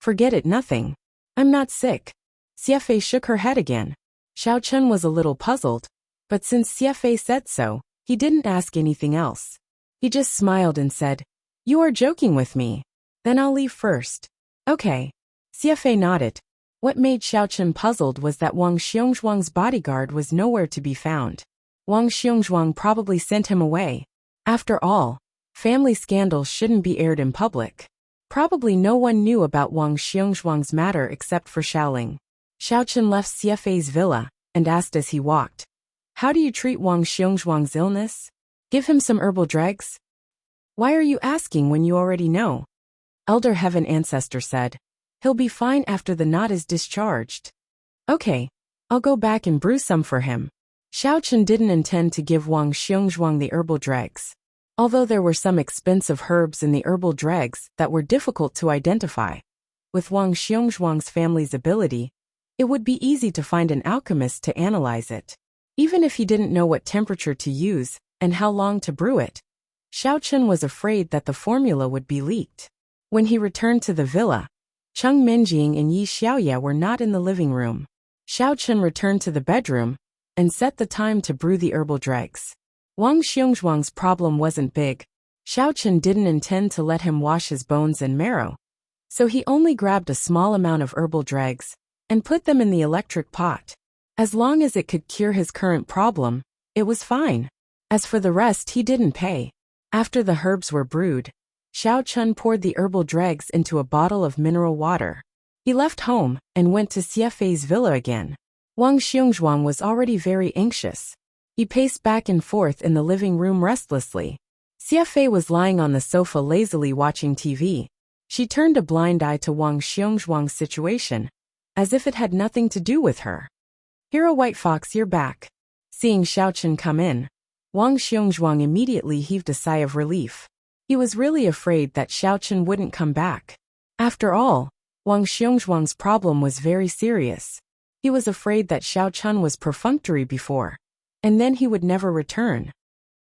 Forget it, nothing. I'm not sick. CFA shook her head again. Xiao Chen was a little puzzled, but since CFA said so, he didn't ask anything else. He just smiled and said, You are joking with me. Then I'll leave first. Okay. CFA nodded. What made Xiao Chen puzzled was that Wang Xiongzhuang's bodyguard was nowhere to be found. Wang Xiongzhuang probably sent him away. After all, family scandals shouldn't be aired in public. Probably no one knew about Wang Xiongzhuang's matter except for Xiaoling. Xiao Chen left CFA's villa and asked as he walked, How do you treat Wang Xiongzhuang's illness? Give him some herbal dregs? Why are you asking when you already know? Elder Heaven Ancestor said, He'll be fine after the knot is discharged. Okay, I'll go back and brew some for him. Xiao Chen didn't intend to give Wang Xiongzhuang the herbal dregs. Although there were some expensive herbs in the herbal dregs that were difficult to identify. With Wang Xiongzhuang's family's ability, it would be easy to find an alchemist to analyze it. Even if he didn't know what temperature to use and how long to brew it, Xiao Chen was afraid that the formula would be leaked. When he returned to the villa, Cheng Minjing and Yi Xiaoye were not in the living room. Xiao Chen returned to the bedroom and set the time to brew the herbal dregs. Wang Xiongzhuang's problem wasn't big. Xiao Chen didn't intend to let him wash his bones and marrow. So he only grabbed a small amount of herbal dregs and put them in the electric pot. As long as it could cure his current problem, it was fine. As for the rest, he didn't pay. After the herbs were brewed, Xiao Chen poured the herbal dregs into a bottle of mineral water. He left home and went to CFA's villa again. Wang Xiongzhuang was already very anxious. He paced back and forth in the living room restlessly. CFA was lying on the sofa lazily watching TV. She turned a blind eye to Wang Xiongzhuang's situation, as if it had nothing to do with her. Hero White Fox, you're back. Seeing Xiao Chen come in, Wang Xiongzhuang immediately heaved a sigh of relief. He was really afraid that Xiao Chen wouldn't come back. After all, Wang Xiongzhuang's problem was very serious. He was afraid that Xiao Chen was perfunctory before, and then he would never return.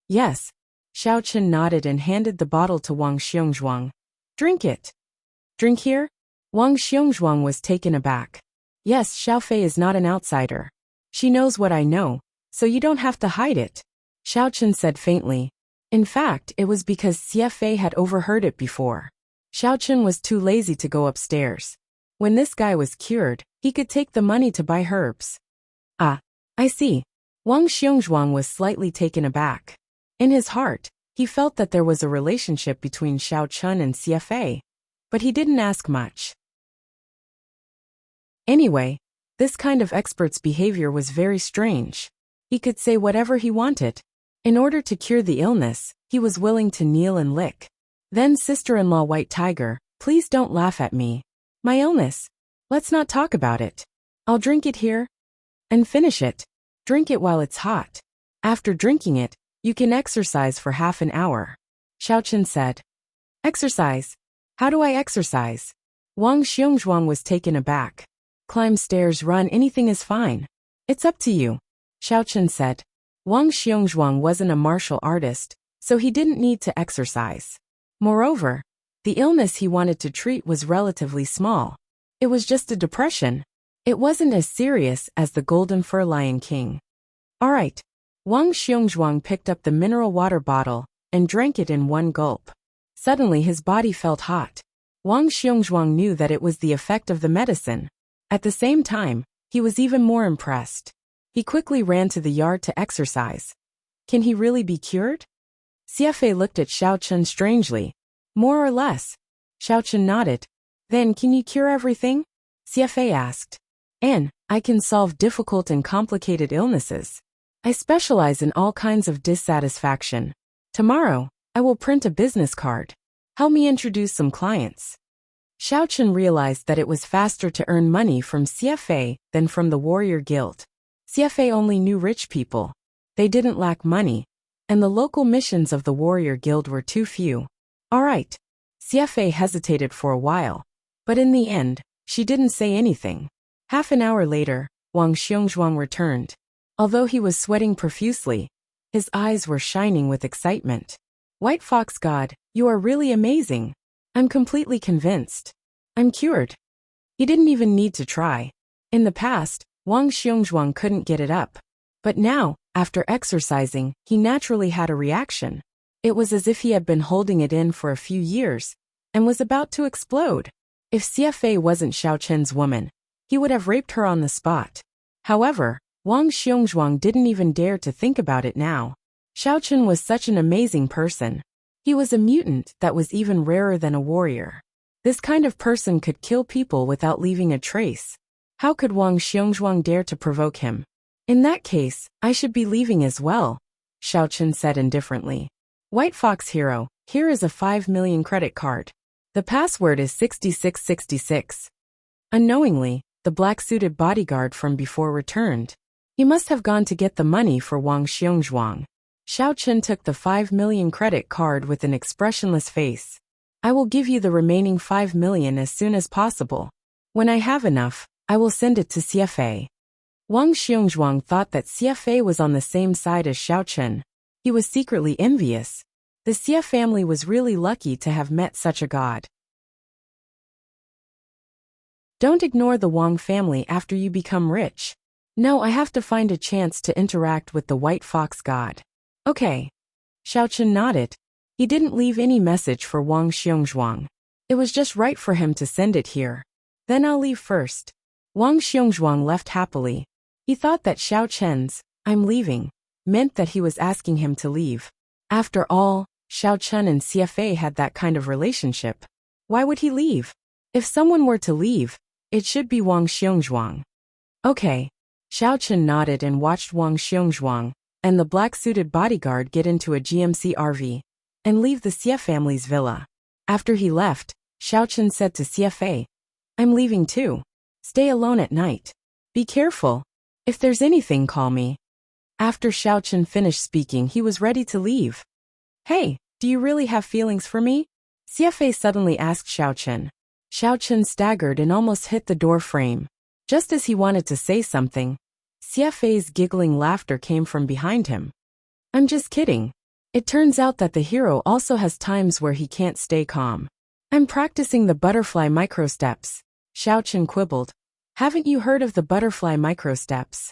Yes. Xiao Chen nodded and handed the bottle to Wang Xiongzhuang. Drink it. Drink here? Wang Xiongzhuang was taken aback. Yes, Xiaofei is not an outsider. She knows what I know, so you don't have to hide it. Xiao Chen said faintly. In fact, it was because CFA had overheard it before. Xiao Chen was too lazy to go upstairs. When this guy was cured, he could take the money to buy herbs. Ah, I see. Wang Xiongzhuang was slightly taken aback. In his heart, He felt that there was a relationship between Xiao Chun and CFA, but he didn't ask much. Anyway, this kind of expert's behavior was very strange. He could say whatever he wanted. In order to cure the illness, he was willing to kneel and lick. Then sister-in-law White Tiger, please don't laugh at me. My illness. Let's not talk about it. I'll drink it here. And finish it. Drink it while it's hot. After drinking it, you can exercise for half an hour. Xiao Chun said. Exercise? How do I exercise? Wang Xiongzhuang was taken aback. Climb stairs, run, anything is fine. It's up to you. Xiao Chun said. Wang Xiongzhuang wasn't a martial artist, so he didn't need to exercise. Moreover, the illness he wanted to treat was relatively small. It was just a depression. It wasn't as serious as the Golden Fur Lion King. All right. Wang Xiongzhuang picked up the mineral water bottle and drank it in one gulp. Suddenly his body felt hot. Wang Xiongzhuang knew that it was the effect of the medicine. At the same time, he was even more impressed. He quickly ran to the yard to exercise. Can he really be cured? CFA looked at Xiao Chun strangely. More or less. Xiao Chun nodded. Then can you cure everything? CFA asked. I can solve difficult and complicated illnesses. I specialize in all kinds of dissatisfaction. Tomorrow, I will print a business card. Help me introduce some clients. Xiao Chun realized that it was faster to earn money from CFA than from the Warrior Guild. CFA only knew rich people. They didn't lack money, and the local missions of the Warrior Guild were too few. All right. CFA hesitated for a while, but in the end, she didn't say anything. Half an hour later, Wang Xiongzhuang returned. Although he was sweating profusely, his eyes were shining with excitement. White Fox God, you are really amazing. I'm completely convinced. I'm cured. He didn't even need to try. In the past, Wang Xiongzhuang couldn't get it up. But now, after exercising, he naturally had a reaction. It was as if he had been holding it in for a few years and was about to explode. If CFA wasn't Xiao Chun's woman, he would have raped her on the spot. However, Wang Xiongzhuang didn't even dare to think about it now. Xiao Chun was such an amazing person. He was a mutant that was even rarer than a warrior. This kind of person could kill people without leaving a trace. How could Wang Xiongzhuang dare to provoke him? In that case, I should be leaving as well, Xiao Chun said indifferently. White Fox Hero, here is a 5 million credit card. The password is 6666. Unknowingly, the black-suited bodyguard from before returned. He must have gone to get the money for Wang Xiongzhuang. Xiao Chun took the 5 million credit card with an expressionless face. I will give you the remaining 5 million as soon as possible. When I have enough, I will send it to CFA. Wang Xiongzhuang thought that CFA was on the same side as Xiao Chun. He was secretly envious. The Xia family was really lucky to have met such a god. Don't ignore the Wang family after you become rich. No, I have to find a chance to interact with the White Fox god. Okay. Xiao Chun nodded. He didn't leave any message for Wang Xiongzhuang. It was just right for him to send it here. Then I'll leave first. Wang Xiongzhuang left happily. He thought that Xiao Chun's, I'm leaving, meant that he was asking him to leave. After all, Xiao Chun and CFA had that kind of relationship. Why would he leave? If someone were to leave, it should be Wang Xiongzhuang. Okay. Xiao Chun nodded and watched Wang Xiongzhuang and the black-suited bodyguard get into a GMC RV and leave the Xia family's villa. After he left, Xiao Chun said to CFA, I'm leaving too. Stay alone at night. Be careful. If there's anything, call me. After Xiao Chun finished speaking, he was ready to leave. Hey, do you really have feelings for me? CFA suddenly asked Xiao Chun. Xiao Chun staggered and almost hit the door frame. Just as he wanted to say something, CFA's giggling laughter came from behind him. I'm just kidding. It turns out that the hero also has times where he can't stay calm. I'm practicing the butterfly microsteps, Xiao Chun quibbled. Haven't you heard of the butterfly microsteps?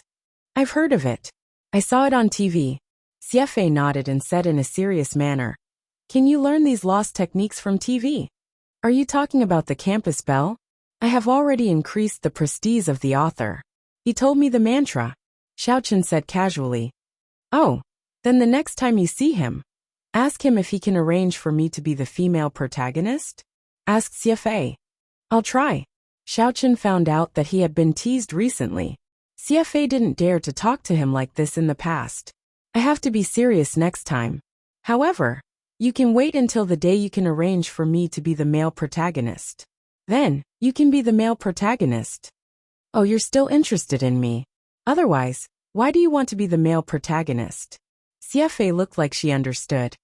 I've heard of it. I saw it on TV. CFA nodded and said in a serious manner. Can you learn these lost techniques from TV? Are you talking about the campus bell? I have already increased the prestige of the author. He told me the mantra. Xiao Chun said casually. Oh, then the next time you see him, Ask him if he can arrange for me to be the female protagonist? Asked CFA. I'll try. Xiaochen found out that he had been teased recently. CFA didn't dare to talk to him like this in the past. I have to be serious next time. However, you can wait until the day you can arrange for me to be the male protagonist. Then, you can be the male protagonist. Oh, you're still interested in me. Otherwise, why do you want to be the male protagonist? CFA looked like she understood.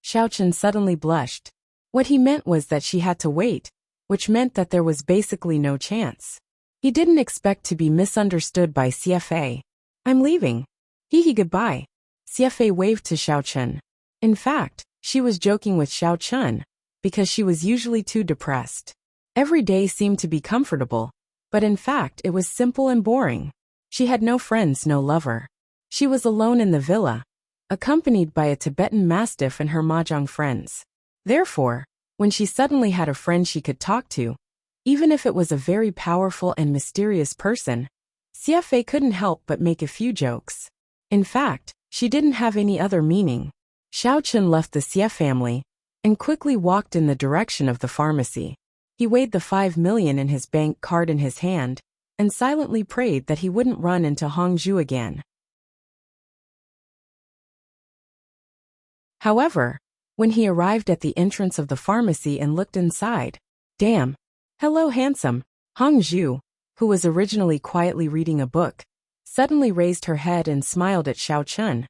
Xiaochen suddenly blushed. What he meant was that she had to wait, which meant that there was basically no chance. He didn't expect to be misunderstood by CFA. I'm leaving. Hee goodbye. CFA waved to Xiaochen. In fact, she was joking with Xiaochen, because she was usually too depressed. Every day seemed to be comfortable, but in fact it was simple and boring. She had no friends, no lover. She was alone in the villa, accompanied by a Tibetan Mastiff and her mahjong friends. Therefore, when she suddenly had a friend she could talk to, even if it was a very powerful and mysterious person, CFA couldn't help but make a few jokes. In fact, she didn't have any other meaning. Xiaochen left the Xie family and quickly walked in the direction of the pharmacy. He weighed the 5 million in his bank card in his hand and silently prayed that he wouldn't run into Hongzhu again. However, when he arrived at the entrance of the pharmacy and looked inside, damn! Hello, handsome! Hongzhu, who was originally quietly reading a book, suddenly raised her head and smiled at Xiaochen,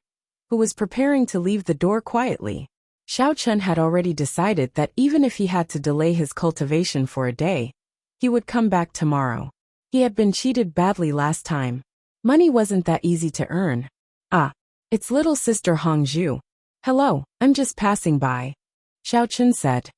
who was preparing to leave the door quietly. Xiaochen had already decided that even if he had to delay his cultivation for a day, he would come back tomorrow. He had been cheated badly last time. Money wasn't that easy to earn. Ah, it's little sister Hongzhu. Hello, I'm just passing by. Xiaochen said.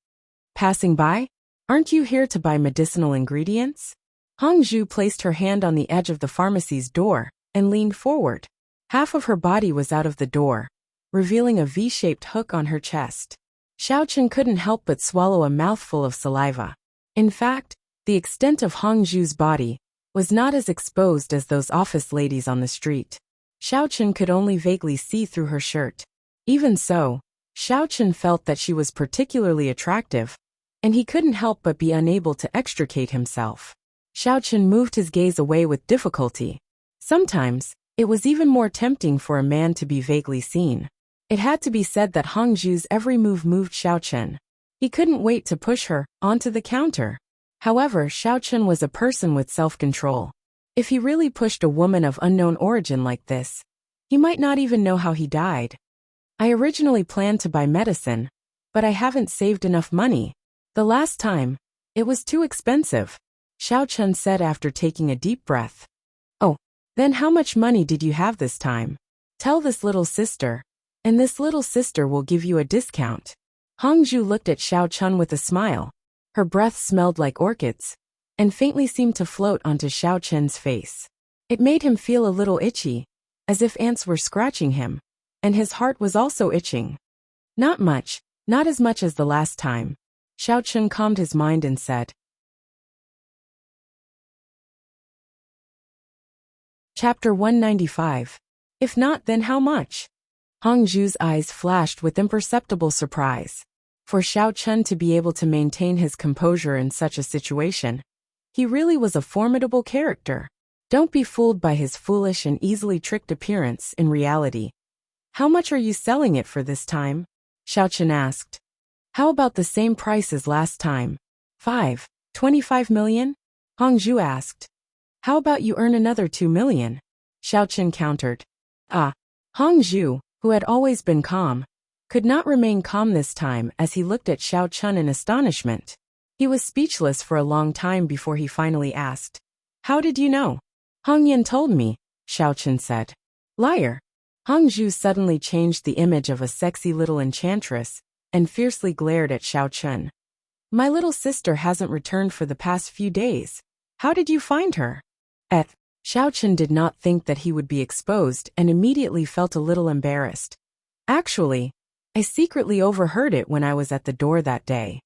Passing by? Aren't you here to buy medicinal ingredients? Hongzhu placed her hand on the edge of the pharmacy's door and leaned forward. Half of her body was out of the door, revealing a V-shaped hook on her chest. Xiaochen couldn't help but swallow a mouthful of saliva. In fact, the extent of Hongzhu's body was not as exposed as those office ladies on the street. Xiaochen could only vaguely see through her shirt. Even so, Xiaochen felt that she was particularly attractive, and he couldn't help but be unable to extricate himself. Xiaochen moved his gaze away with difficulty. Sometimes, it was even more tempting for a man to be vaguely seen. It had to be said that Hongzhu's every move moved Xiaochen. He couldn't wait to push her onto the counter. However, Xiaochen was a person with self-control. If he really pushed a woman of unknown origin like this, he might not even know how he died. I originally planned to buy medicine, but I haven't saved enough money. The last time, it was too expensive, Xiaochen said after taking a deep breath. Oh, then how much money did you have this time? Tell this little sister, and this little sister will give you a discount. Hongzhu looked at Xiaochen with a smile. Her breath smelled like orchids, and faintly seemed to float onto Xiaochen's face. It made him feel a little itchy, as if ants were scratching him, and his heart was also itching. Not much, not as much as the last time. Xiaochen calmed his mind and said. Chapter 195. If not, then how much? Hongzhu's eyes flashed with imperceptible surprise. For Xiaochen to be able to maintain his composure in such a situation, he really was a formidable character. Don't be fooled by his foolish and easily tricked appearance in reality. How much are you selling it for this time? Xiaochen asked. How about the same price as last time? 25 million? Hongzhu asked. How about you earn another 2 million? Xiaochen countered. Ah, Hongzhu, who had always been calm, could not remain calm this time as he looked at Xiaochen in astonishment. He was speechless for a long time before he finally asked. How did you know? Hongyan told me, Xiaochen said. Liar. Hongzhu suddenly changed the image of a sexy little enchantress and fiercely glared at Xiaochen. My little sister hasn't returned for the past few days. How did you find her? Xiaochen did not think that he would be exposed and immediately felt a little embarrassed. Actually, I secretly overheard it when I was at the door that day.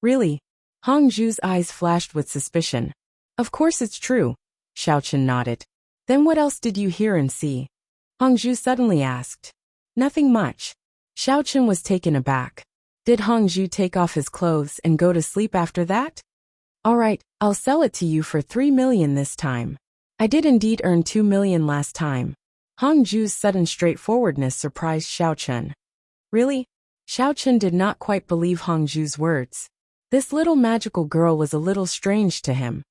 Really? Hongzhu's eyes flashed with suspicion. Of course it's true, Xiaochen nodded. Then what else did you hear and see? Hongzhu suddenly asked. Nothing much. Xiao Chen was taken aback. Did Hongzhu take off his clothes and go to sleep after that? All right, I'll sell it to you for 3 million this time. I did indeed earn 2 million last time. Hongzhu's sudden straightforwardness surprised Xiao Chen. Really? Xiao Chen did not quite believe Hongzhu's words. This little magical girl was a little strange to him.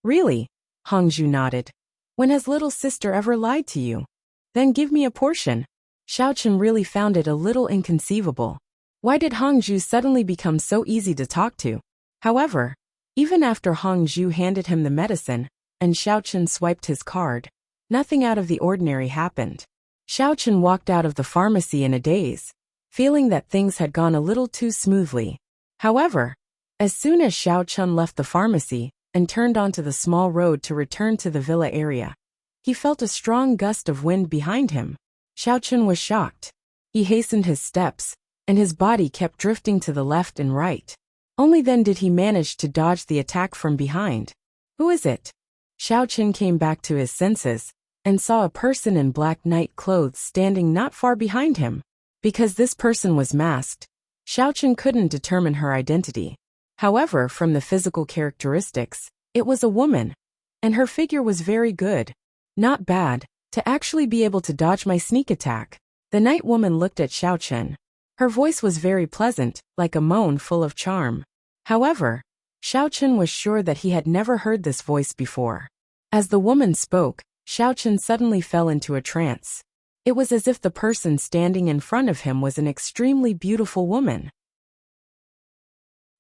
Really? Hongzhu nodded. When has little sister ever lied to you? Then give me a portion. Xiao Chen really found it a little inconceivable. Why did Hongzhu suddenly become so easy to talk to? However, even after Hongzhu handed him the medicine, and Xiao Chen swiped his card, nothing out of the ordinary happened. Xiao Chen walked out of the pharmacy in a daze, feeling that things had gone a little too smoothly. However, as soon as Xiao Chen left the pharmacy and turned onto the small road to return to the villa area, he felt a strong gust of wind behind him. Xiao Chen was shocked. He hastened his steps, and his body kept drifting to the left and right. Only then did he manage to dodge the attack from behind. Who is it? Xiao Chen came back to his senses and saw a person in black night clothes standing not far behind him. Because this person was masked, Xiao Chen couldn't determine her identity. However, from the physical characteristics, it was a woman, and her figure was very good. Not bad, to actually be able to dodge my sneak attack. The night woman looked at Xiao Chen. Her voice was very pleasant, like a moan full of charm. However, Xiao Chen was sure that he had never heard this voice before. As the woman spoke, Xiao Chen suddenly fell into a trance. It was as if the person standing in front of him was an extremely beautiful woman.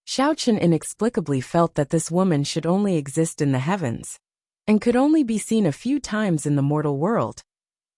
Xiao Chen inexplicably felt that this woman should only exist in the heavens, and could only be seen a few times in the mortal world.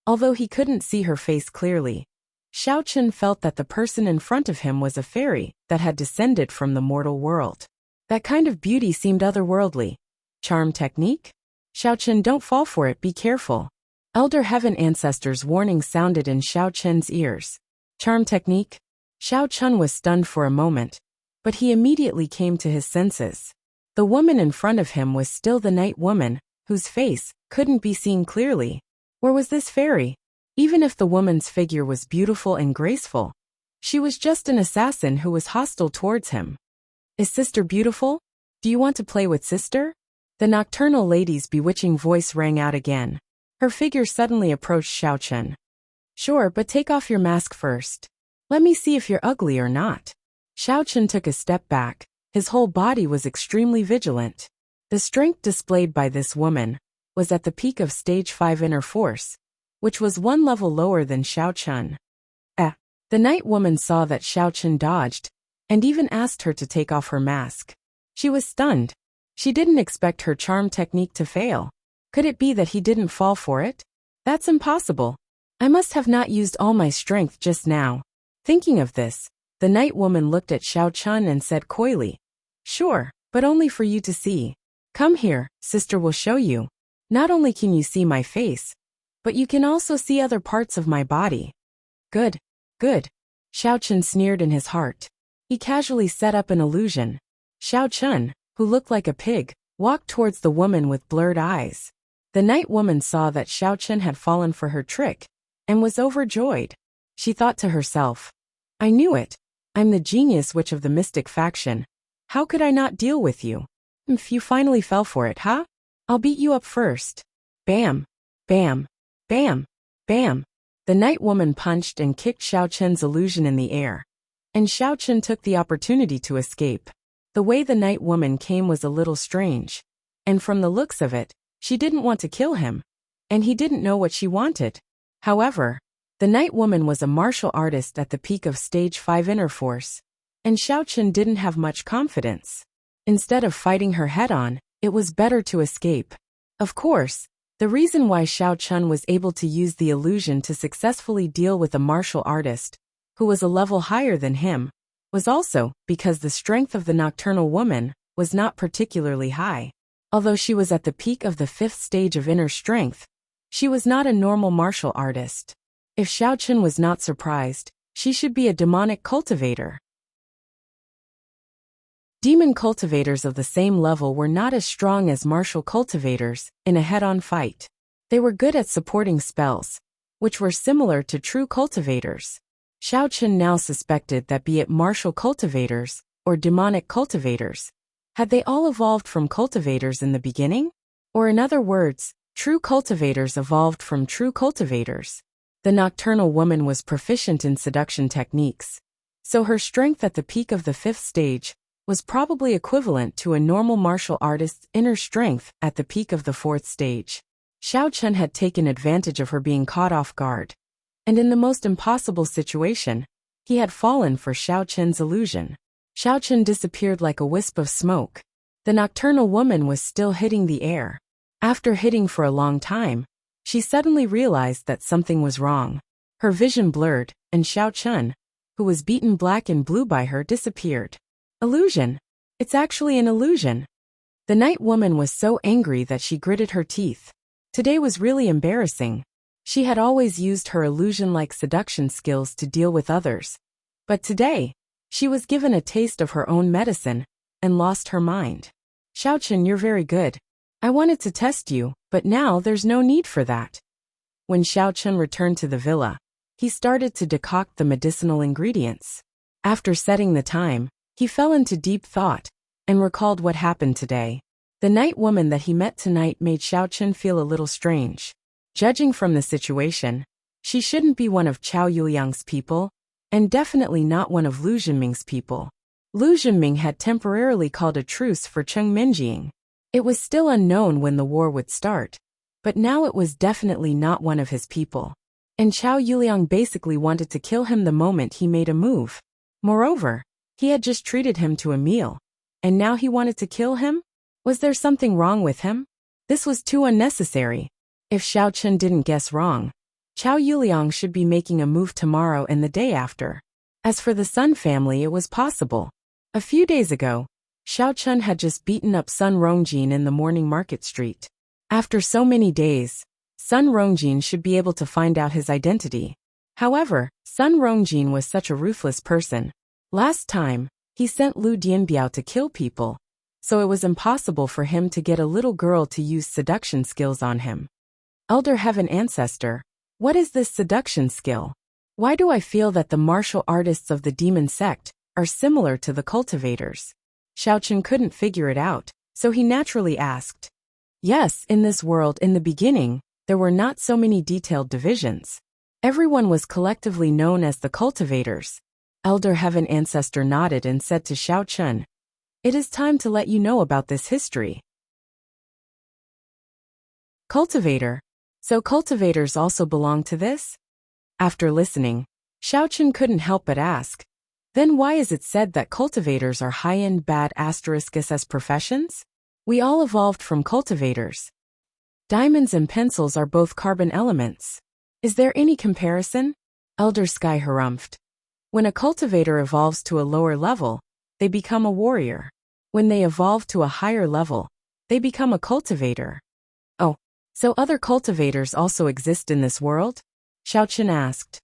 Although he couldn't see her face clearly, Xiao Chen felt that the person in front of him was a fairy that had descended from the mortal world. That kind of beauty seemed otherworldly. Charm technique? Xiao Chen, don't fall for it, be careful. Elder Heaven Ancestors' warning sounded in Xiao Chen's ears. Charm technique? Xiao Chen was stunned for a moment, but he immediately came to his senses. The woman in front of him was still the night woman, whose face couldn't be seen clearly. Or was this fairy? Even if the woman's figure was beautiful and graceful, she was just an assassin who was hostile towards him. Is sister beautiful? Do you want to play with sister? The nocturnal lady's bewitching voice rang out again. Her figure suddenly approached Xiao Chen. Sure, but take off your mask first. Let me see if you're ugly or not. Xiao Chen took a step back. His whole body was extremely vigilant. The strength displayed by this woman was at the peak of stage 5 inner force, which was one level lower than Xiao Chen. The night woman saw that Xiao Chen dodged, and even asked her to take off her mask. She was stunned. She didn't expect her charm technique to fail. Could it be that he didn't fall for it? That's impossible. I must have not used all my strength just now. Thinking of this, the night woman looked at Xiao Chen and said coyly, Sure, but only for you to see. Come here, sister will show you. Not only can you see my face, but you can also see other parts of my body. Good, good. Xiao Chen sneered in his heart. He casually set up an illusion. Xiao Chen, who looked like a pig, walked towards the woman with blurred eyes. The night woman saw that Xiao Chen had fallen for her trick, and was overjoyed. She thought to herself, I knew it. I'm the genius witch of the mystic faction. How could I not deal with you? If you finally fell for it, huh? I'll beat you up first. Bam, bam, bam, bam. The night woman punched and kicked Xiao Chen's illusion in the air, and Xiao Chen took the opportunity to escape. The way the night woman came was a little strange, and from the looks of it, she didn't want to kill him, and he didn't know what she wanted. However, the night woman was a martial artist at the peak of stage 5 inner force, and Xiao Chen didn't have much confidence. Instead of fighting her head-on, it was better to escape. Of course, the reason why Xiao Chen was able to use the illusion to successfully deal with a martial artist, who was a level higher than him, was also because the strength of the nocturnal woman was not particularly high. Although she was at the peak of the 5th stage of inner strength, she was not a normal martial artist. If Xiao Chen was not surprised, she should be a demonic cultivator. Demon cultivators of the same level were not as strong as martial cultivators in a head-on fight. They were good at supporting spells, which were similar to true cultivators. Xiao Chen now suspected that be it martial cultivators or demonic cultivators, had they all evolved from cultivators in the beginning? Or in other words, true cultivators evolved from true cultivators. The nocturnal woman was proficient in seduction techniques, so her strength at the peak of the 5th stage was probably equivalent to a normal martial artist's inner strength at the peak of the 4th stage. Xiao Chen had taken advantage of her being caught off guard, and in the most impossible situation, he had fallen for Xiao Chen's illusion. Xiao Chen disappeared like a wisp of smoke. The nocturnal woman was still hitting the air. After hitting for a long time, she suddenly realized that something was wrong. Her vision blurred, and Xiao Chen, who was beaten black and blue by her, disappeared. Illusion. It's actually an illusion. The night woman was so angry that she gritted her teeth. Today was really embarrassing. She had always used her illusion-like seduction skills to deal with others. But today, she was given a taste of her own medicine and lost her mind. Xiao Chen, you're very good. I wanted to test you, but now there's no need for that. When Xiao Chen returned to the villa, he started to decoct the medicinal ingredients. After setting the time, he fell into deep thought and recalled what happened today. The night woman that he met tonight made Xiao Chen feel a little strange. Judging from the situation, she shouldn't be one of Qiao Yuliang's people, and definitely not one of Lu Zhenming's people. Lu Zhenming had temporarily called a truce for Cheng Minjing. It was still unknown when the war would start, but now it was definitely not one of his people. And Qiao Yuliang basically wanted to kill him the moment he made a move. Moreover, he had just treated him to a meal, and now he wanted to kill him? Was there something wrong with him? This was too unnecessary. If Xiao Chen didn't guess wrong, Qiao Yuliang should be making a move tomorrow and the day after. As for the Sun family, it was possible. A few days ago, Xiao Chen had just beaten up Sun Rongjin in the morning market street. After so many days, Sun Rongjin should be able to find out his identity. However, Sun Rongjin was such a ruthless person. Last time, he sent Lu Dianbiao to kill people, so it was impossible for him to get a little girl to use seduction skills on him. Elder Heaven Ancestor, what is this seduction skill? Why do I feel that the martial artists of the demon sect are similar to the cultivators? Xiao Chen couldn't figure it out, so he naturally asked. Yes, in this world in the beginning, there were not so many detailed divisions. Everyone was collectively known as the cultivators. Elder Heaven Ancestor nodded and said to Xiao Chen, "It is time to let you know about this history." Cultivator. So cultivators also belong to this? After listening, Xiao Chen couldn't help but ask, then why is it said that cultivators are high-end bad *SS professions? We all evolved from cultivators. Diamonds and pencils are both carbon elements. Is there any comparison? Elder Sky harumphed. When a cultivator evolves to a lower level, they become a warrior. When they evolve to a higher level, they become a cultivator. Oh, so other cultivators also exist in this world? Xiao Chen asked.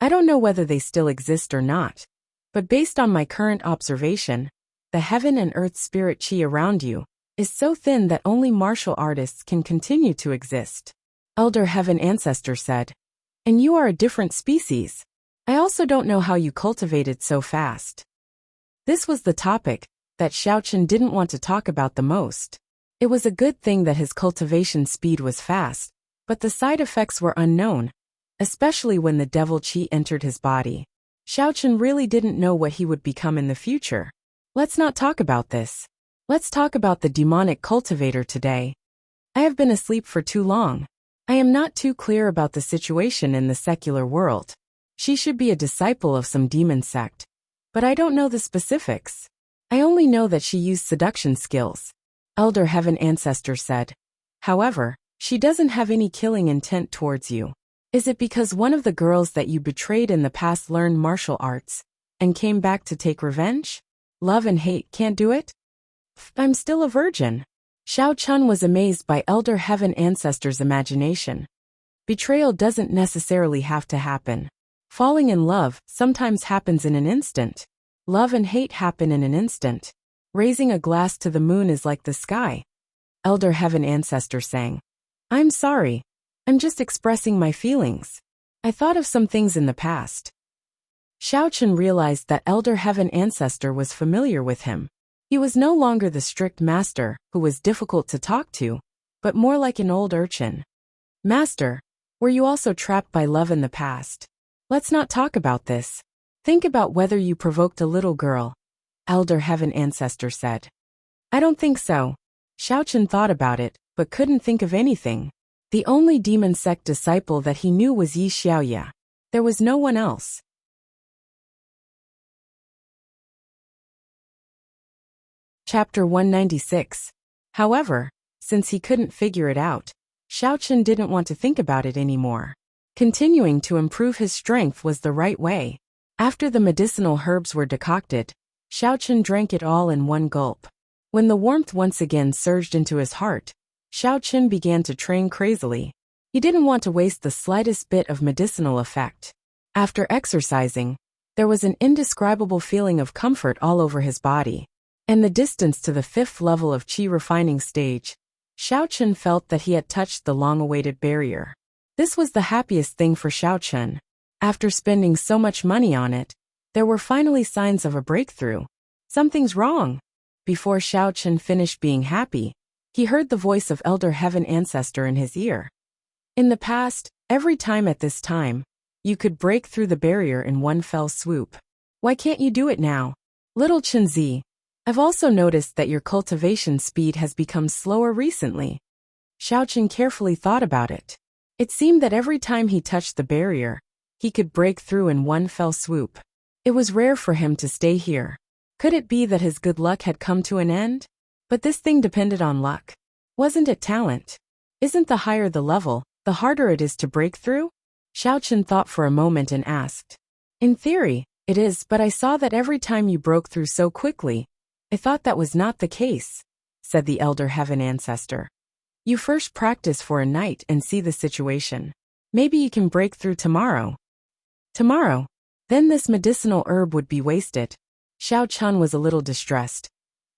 I don't know whether they still exist or not, but based on my current observation, the heaven and earth spirit chi around you is so thin that only martial artists can continue to exist. Elder Heaven Ancestor said. And you are a different species. I also don't know how you cultivated so fast. This was the topic that Xiao Chen didn't want to talk about the most. It was a good thing that his cultivation speed was fast, but the side effects were unknown, especially when the devil chi entered his body. Xiao Chen really didn't know what he would become in the future. Let's not talk about this. Let's talk about the demonic cultivator today. I have been asleep for too long. I am not too clear about the situation in the secular world. She should be a disciple of some demon sect, but I don't know the specifics. I only know that she used seduction skills. Elder Heaven Ancestor said. However, she doesn't have any killing intent towards you. Is it because one of the girls that you betrayed in the past learned martial arts and came back to take revenge? Love and hate can't do it? I'm still a virgin. Xiao Chen was amazed by Elder Heaven Ancestor's imagination. Betrayal doesn't necessarily have to happen. Falling in love sometimes happens in an instant. Love and hate happen in an instant. Raising a glass to the moon is like the sky. Elder Heaven Ancestor sang. I'm sorry. I'm just expressing my feelings. I thought of some things in the past. Xiao Chen realized that Elder Heaven Ancestor was familiar with him. He was no longer the strict master who was difficult to talk to, but more like an old urchin. Master, were you also trapped by love in the past? Let's not talk about this. Think about whether you provoked a little girl, Elder Heaven Ancestor said. I don't think so. Xiao Chen thought about it, but couldn't think of anything. The only demon sect disciple that he knew was Yi Xiaoya. There was no one else. Chapter 196. However, since he couldn't figure it out, Xiao Chen didn't want to think about it anymore. Continuing to improve his strength was the right way. After the medicinal herbs were decocted, Xiao Chen drank it all in one gulp. When the warmth once again surged into his heart, Xiao Chen began to train crazily. He didn't want to waste the slightest bit of medicinal effect. After exercising, there was an indescribable feeling of comfort all over his body. In the distance to the 5th level of Qi refining stage, Xiao Chen felt that he had touched the long-awaited barrier. This was the happiest thing for Xiao Chen. After spending so much money on it, there were finally signs of a breakthrough. Something's wrong. Before Xiao Chen finished being happy, he heard the voice of Elder Heaven Ancestor in his ear. In the past, every time at this time, you could break through the barrier in one fell swoop. Why can't you do it now? Little Chenzi, I've also noticed that your cultivation speed has become slower recently. Xiao Chen carefully thought about it. It seemed that every time he touched the barrier, he could break through in one fell swoop. It was rare for him to stay here. Could it be that his good luck had come to an end? But this thing depended on luck. Wasn't it talent? Isn't the higher the level, the harder it is to break through? Xiao Chen thought for a moment and asked. In theory, it is, but I saw that every time you broke through so quickly. I thought that was not the case, said the Elder Heaven Ancestor. You first practice for a night and see the situation. Maybe you can break through tomorrow. Tomorrow? Then this medicinal herb would be wasted. Xiao Chen was a little distressed.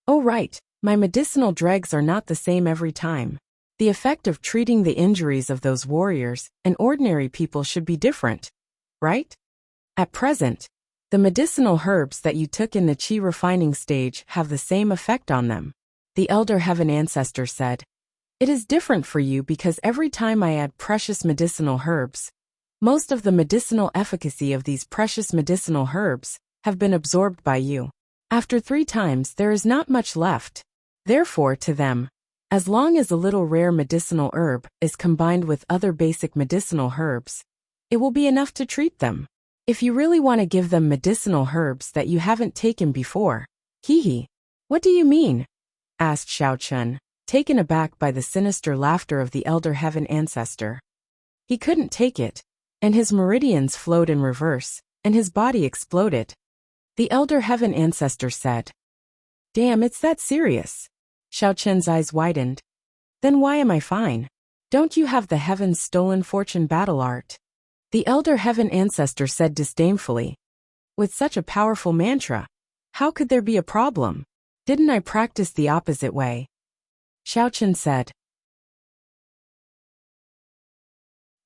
Oh right, my medicinal dregs are not the same every time. The effect of treating the injuries of those warriors and ordinary people should be different, right? At present, the medicinal herbs that you took in the Qi refining stage have the same effect on them. The Elder Heaven Ancestor said. It is different for you because every time I add precious medicinal herbs, most of the medicinal efficacy of these precious medicinal herbs have been absorbed by you. After 3 times there is not much left. Therefore to them, as long as a little rare medicinal herb is combined with other basic medicinal herbs, it will be enough to treat them. If you really want to give them medicinal herbs that you haven't taken before, what do you mean? Asked Xiao Chen, taken aback by the sinister laughter of the Elder Heaven Ancestor. He couldn't take it, and his meridians flowed in reverse, and his body exploded. The Elder Heaven Ancestor said. Damn, it's that serious. Xiao Chen's eyes widened. Then why am I fine? Don't you have the Heaven's stolen fortune battle art? The Elder Heaven Ancestor said disdainfully. With such a powerful mantra, how could there be a problem? Didn't I practice the opposite way? Xiao Chen said.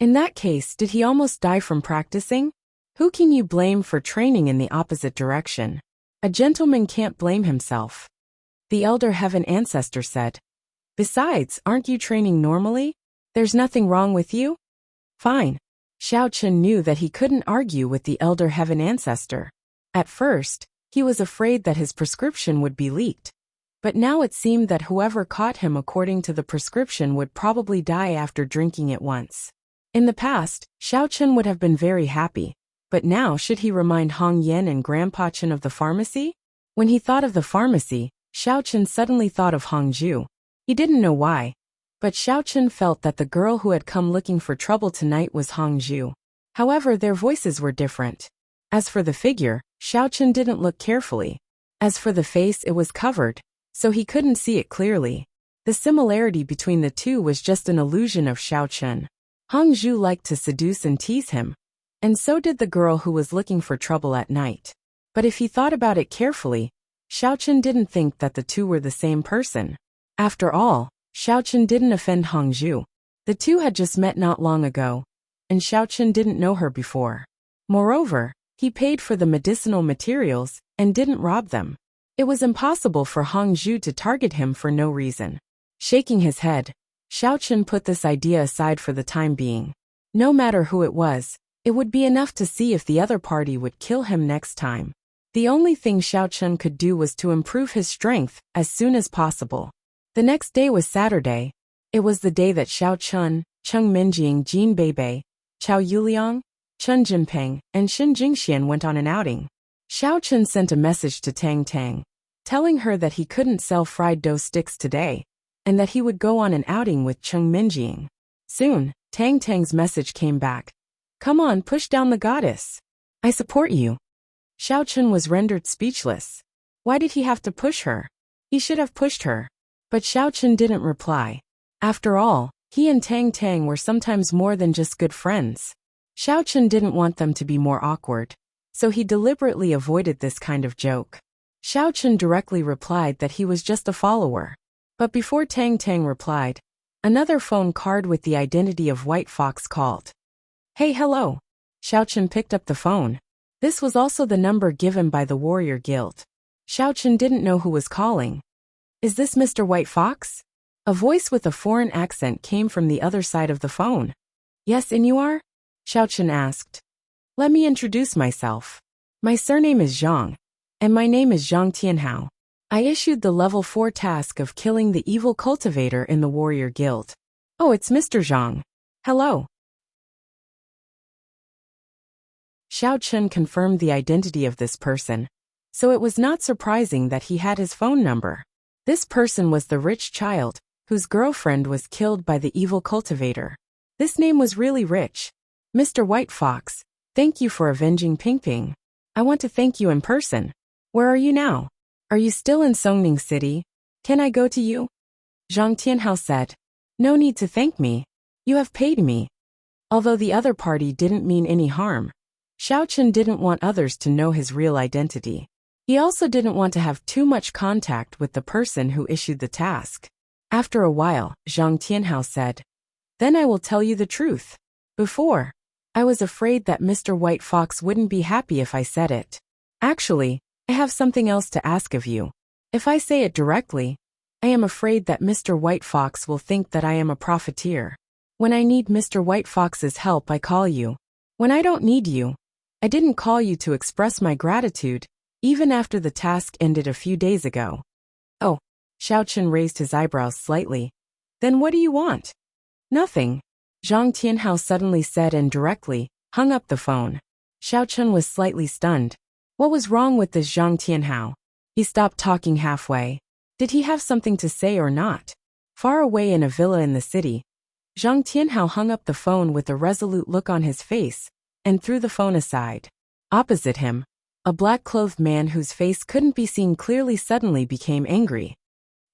In that case, did he almost die from practicing? Who can you blame for training in the opposite direction? A gentleman can't blame himself. The Elder Heaven Ancestor said. Besides, aren't you training normally? There's nothing wrong with you? Fine. Xiao Chen knew that he couldn't argue with the Elder Heaven Ancestor. At first, he was afraid that his prescription would be leaked. But now it seemed that whoever caught him according to the prescription would probably die after drinking it once. In the past, Xiao Chen would have been very happy. But now should he remind Hong Yen and Grandpa Chen of the pharmacy? When he thought of the pharmacy, Xiao Chen suddenly thought of Hongju. He didn't know why. But Xiao Chen felt that the girl who had come looking for trouble tonight was Hongju. However, their voices were different. As for the figure, Xiao Chen didn't look carefully. As for the face, it was covered, so he couldn't see it clearly. The similarity between the two was just an illusion of Xiao Chen. Hongju liked to seduce and tease him. And so did the girl who was looking for trouble at night. But if he thought about it carefully, Xiao Chen didn't think that the two were the same person. After all, Xiao Chen didn't offend Hongju. The two had just met not long ago, and Xiao Chen didn't know her before. Moreover, He paid for the medicinal materials and didn't rob them. It was impossible for Hong Zhu to target him for no reason. Shaking his head, Xiao Chun put this idea aside for the time being. No matter who it was, it would be enough to see if the other party would kill him next time. The only thing Xiao Chun could do was to improve his strength as soon as possible. The next day was Saturday. It was the day that Xiao Chun, Cheng Minjing, Jin Beibei, Chao Yuliang, Chen Jinpeng, and Xin Jingxian went on an outing. Xiao Chun sent a message to Tang Tang, telling her that he couldn't sell fried dough sticks today, and that he would go on an outing with Cheng Minjing. Soon, Tang Tang's message came back. Come on, push down the goddess. I support you. Xiao Chun was rendered speechless. Why did he have to push her? He should have pushed her. But Xiao Chun didn't reply. After all, he and Tang Tang were sometimes more than just good friends. Xiao Chun didn't want them to be more awkward, so he deliberately avoided this kind of joke. Xiao Chun directly replied that he was just a follower. But before Tang Tang replied, another phone card with the identity of White Fox called. Hey, hello. Xiao Chun picked up the phone. This was also the number given by the Warrior Guild. Xiao Chun didn't know who was calling. Is this Mr. White Fox? A voice with a foreign accent came from the other side of the phone. Yes, and you are? Xiao Chun asked. Let me introduce myself. My surname is Zhang, and my name is Zhang Tianhao. I issued the level 4 task of killing the evil cultivator in the Warrior Guild. Oh, it's Mr. Zhang. Hello. Xiao Chun confirmed the identity of this person, so it was not surprising that he had his phone number. This person was the rich child, whose girlfriend was killed by the evil cultivator. This name was really rich. Mr. White Fox, thank you for avenging Ping Ping. I want to thank you in person. Where are you now? Are you still in Songning City? Can I go to you? Zhang Tianhao said. No need to thank me. You have paid me. Although the other party didn't mean any harm, Xiao Chun didn't want others to know his real identity. He also didn't want to have too much contact with the person who issued the task. After a while, Zhang Tianhao said, Then I will tell you the truth. Before, I was afraid that Mr. White Fox wouldn't be happy if I said it. Actually, I have something else to ask of you. If I say it directly, I am afraid that Mr. White Fox will think that I am a profiteer. When I need Mr. White Fox's help, I call you. When I don't need you, I didn't call you to express my gratitude, even after the task ended a few days ago. Oh, Xiao Chun raised his eyebrows slightly. Then what do you want? Nothing, Zhang Tianhao suddenly said and directly hung up the phone. Xiao Chun was slightly stunned. What was wrong with this Zhang Tianhao? He stopped talking halfway. Did he have something to say or not? Far away in a villa in the city, Zhang Tianhao hung up the phone with a resolute look on his face and threw the phone aside. Opposite him, a black-clothed man whose face couldn't be seen clearly suddenly became angry.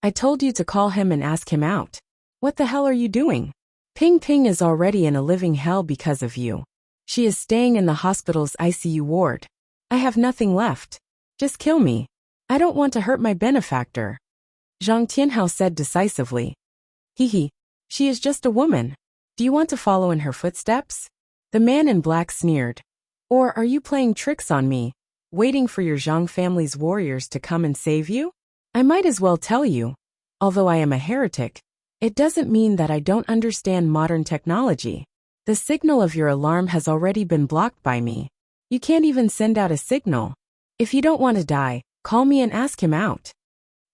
I told you to call him and ask him out. What the hell are you doing? Ping Ping is already in a living hell because of you. She is staying in the hospital's ICU ward. I have nothing left. Just kill me. I don't want to hurt my benefactor. Zhang Tianhao said decisively. Hee. She is just a woman. Do you want to follow in her footsteps? The man in black sneered. Or are you playing tricks on me, waiting for your Zhang family's warriors to come and save you? I might as well tell you, although I am a heretic, it doesn't mean that I don't understand modern technology. The signal of your alarm has already been blocked by me. You can't even send out a signal. If you don't want to die, call me and ask him out.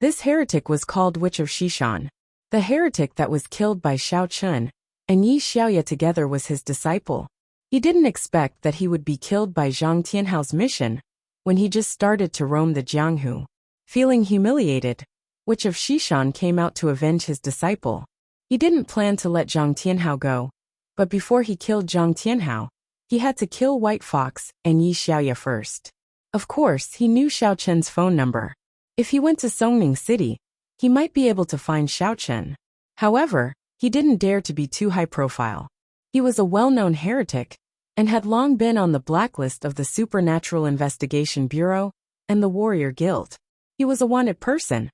This heretic was called Witch of Shishan. The heretic that was killed by Xiao Chun and Yi Xiaoya together was his disciple. He didn't expect that he would be killed by Zhang Tianhao's mission when he just started to roam the Jianghu. Feeling humiliated, Witch of Shishan came out to avenge his disciple. He didn't plan to let Zhang Tianhao go, but before he killed Zhang Tianhao, he had to kill White Fox and Yi Xiaoya first. Of course, he knew Xiao Chen's phone number. If he went to Songning City, he might be able to find Xiao Chen. However, he didn't dare to be too high profile. He was a well-known heretic and had long been on the blacklist of the Supernatural Investigation Bureau and the Warrior Guild. He was a wanted person.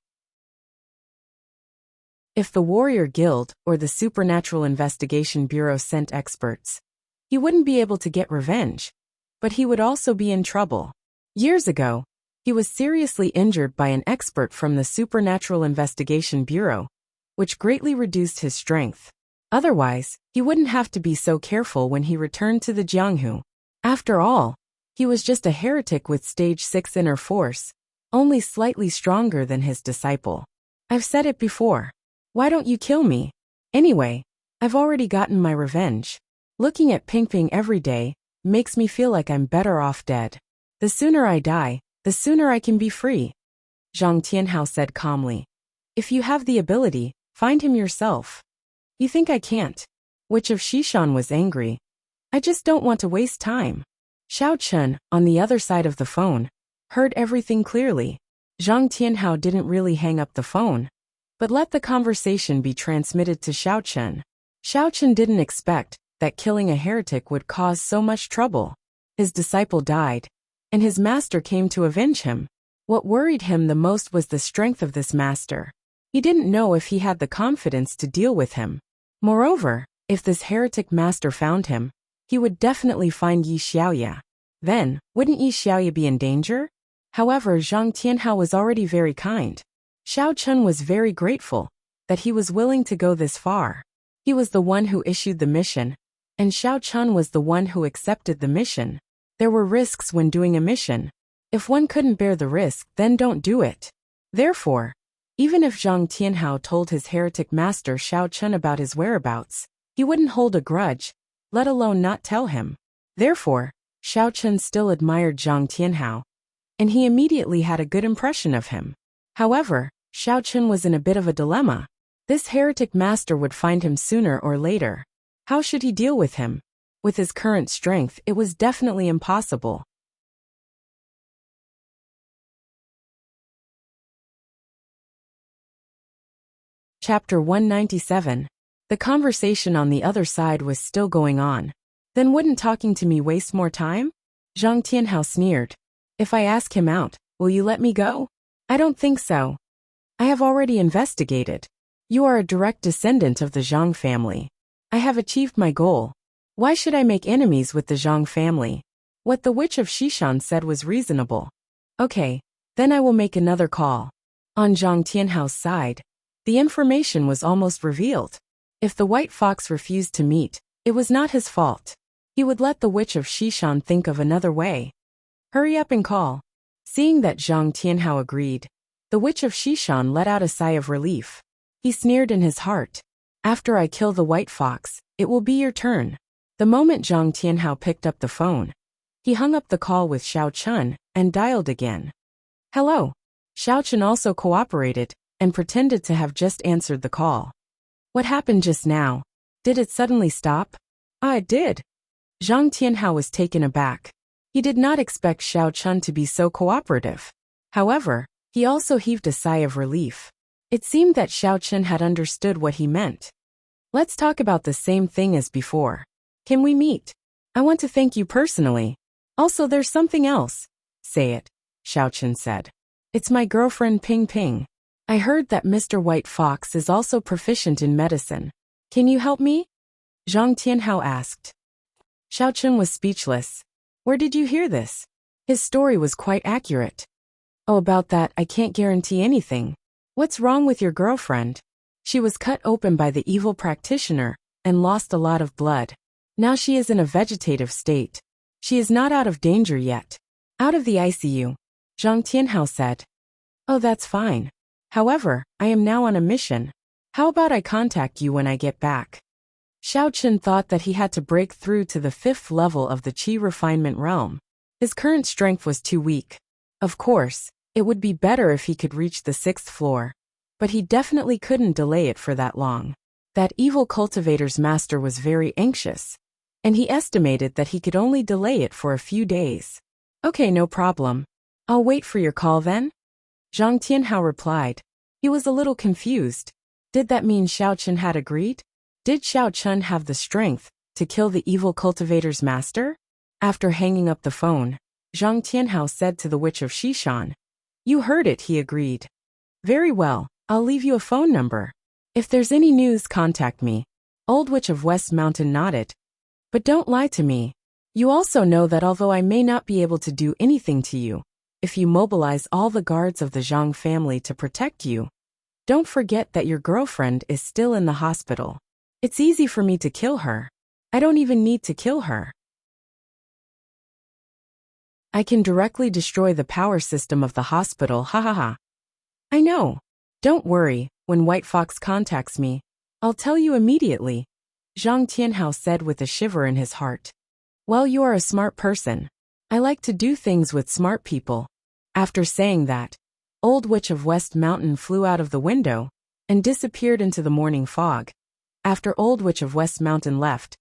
If the Warrior Guild or the Supernatural Investigation Bureau sent experts, he wouldn't be able to get revenge. but he would also be in trouble. Years ago, he was seriously injured by an expert from the Supernatural Investigation Bureau, which greatly reduced his strength. Otherwise, he wouldn't have to be so careful when he returned to the Jianghu. After all, he was just a heretic with stage 6 inner force, only slightly stronger than his disciple. I've said it before. Why don't you kill me? Anyway, I've already gotten my revenge. Looking at Ping every day makes me feel like I'm better off dead. The sooner I die, the sooner I can be free. Zhang Tianhao said calmly. If you have the ability, find him yourself. You think I can't? Witch of Shishan was angry. I just don't want to waste time. Xiao Chun, on the other side of the phone, heard everything clearly. Zhang Tianhao didn't really hang up the phone, but let the conversation be transmitted to Xiao Chun. Xiao Chun didn't expect that killing a heretic would cause so much trouble. His disciple died, and his master came to avenge him. What worried him the most was the strength of this master. He didn't know if he had the confidence to deal with him. Moreover, if this heretic master found him, he would definitely find Yi Xiaoya. Then, wouldn't Yi Xiaoya be in danger? However, Zhang Tianhao was already very kind. Xiao Chun was very grateful that he was willing to go this far. He was the one who issued the mission, and Xiao Chun was the one who accepted the mission. There were risks when doing a mission. If one couldn't bear the risk, then don't do it. Therefore, even if Zhang Tianhao told his heretic master Xiao Chun about his whereabouts, he wouldn't hold a grudge, let alone not tell him. Therefore, Xiao Chun still admired Zhang Tianhao, and he immediately had a good impression of him. However, Xiao Chun was in a bit of a dilemma. This heretic master would find him sooner or later. How should he deal with him? With his current strength, it was definitely impossible. Chapter 197. The conversation on the other side was still going on. Then wouldn't talking to me waste more time? Zhang Tianhao sneered. If I ask him out, will you let me go? I don't think so. I have already investigated. You are a direct descendant of the Zhang family. I have achieved my goal. Why should I make enemies with the Zhang family? What the witch of Shishan said was reasonable. Okay, then I will make another call. On Zhang Tianhao's side, the information was almost revealed. If the white fox refused to meet, it was not his fault. He would let the witch of Shishan think of another way. Hurry up and call. Seeing that Zhang Tianhao agreed, the witch of Shishan let out a sigh of relief. He sneered in his heart. After I kill the white fox, it will be your turn. The moment Zhang Tianhao picked up the phone, he hung up the call with Xiao Chun and dialed again. Hello. Xiao Chun also cooperated and pretended to have just answered the call. What happened just now? Did it suddenly stop? It did. Zhang Tianhao was taken aback. He did not expect Xiao Chun to be so cooperative. However, he also heaved a sigh of relief. It seemed that Xiao Chun had understood what he meant. Let's talk about the same thing as before. Can we meet? I want to thank you personally. Also, there's something else. Say it, Xiao Chun said. It's my girlfriend Ping. I heard that Mr. White Fox is also proficient in medicine. Can you help me? Zhang Tianhao asked. Xiao Chun was speechless. Where did you hear this? His story was quite accurate. Oh, about that, I can't guarantee anything. What's wrong with your girlfriend? She was cut open by the evil practitioner and lost a lot of blood. Now she is in a vegetative state. She is not out of danger yet. Out of the ICU, Zhang Tianhao said. Oh, that's fine. However, I am now on a mission. How about I contact you when I get back? Xiao Chun thought that he had to break through to the 5th level of the Qi refinement realm. His current strength was too weak. Of course, it would be better if he could reach the 6th floor. But he definitely couldn't delay it for that long. That evil cultivator's master was very anxious, and he estimated that he could only delay it for a few days. Okay, no problem. I'll wait for your call then? Zhang Tianhao replied. He was a little confused. Did that mean Xiao Chun had agreed? Did Xiao Chun have the strength to kill the evil cultivator's master? After hanging up the phone, Zhang Tianhao said to the witch of Shishan. You heard it, he agreed. Very well, I'll leave you a phone number. If there's any news, contact me. Old witch of West Mountain nodded. But don't lie to me. You also know that although I may not be able to do anything to you, if you mobilize all the guards of the Zhang family to protect you, don't forget that your girlfriend is still in the hospital. It's easy for me to kill her. I don't even need to kill her. I can directly destroy the power system of the hospital, ha ha ha. I know. Don't worry, when White Fox contacts me, I'll tell you immediately, Zhang Tianhao said with a shiver in his heart. Well, you are a smart person. I like to do things with smart people. After saying that, Old Witch of West Mountain flew out of the window and disappeared into the morning fog. After Old Witch of West Mountain left,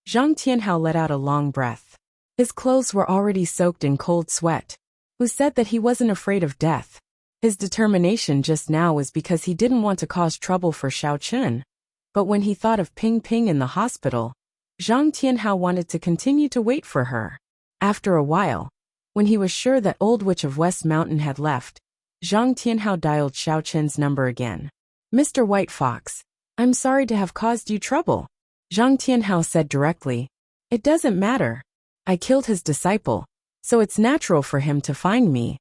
Zhang Tianhao let out a long breath. His clothes were already soaked in cold sweat. Who said that he wasn't afraid of death? His determination just now was because he didn't want to cause trouble for Xiao Chun. But when he thought of Ping Ping in the hospital, Zhang Tianhao wanted to continue to wait for her. After a while, when he was sure that Old Witch of West Mountain had left, Zhang Tianhao dialed Xiao Chun's number again. Mr. White Fox, I'm sorry to have caused you trouble, Zhang Tianhao said directly. It doesn't matter. I killed his disciple, so it's natural for him to find me.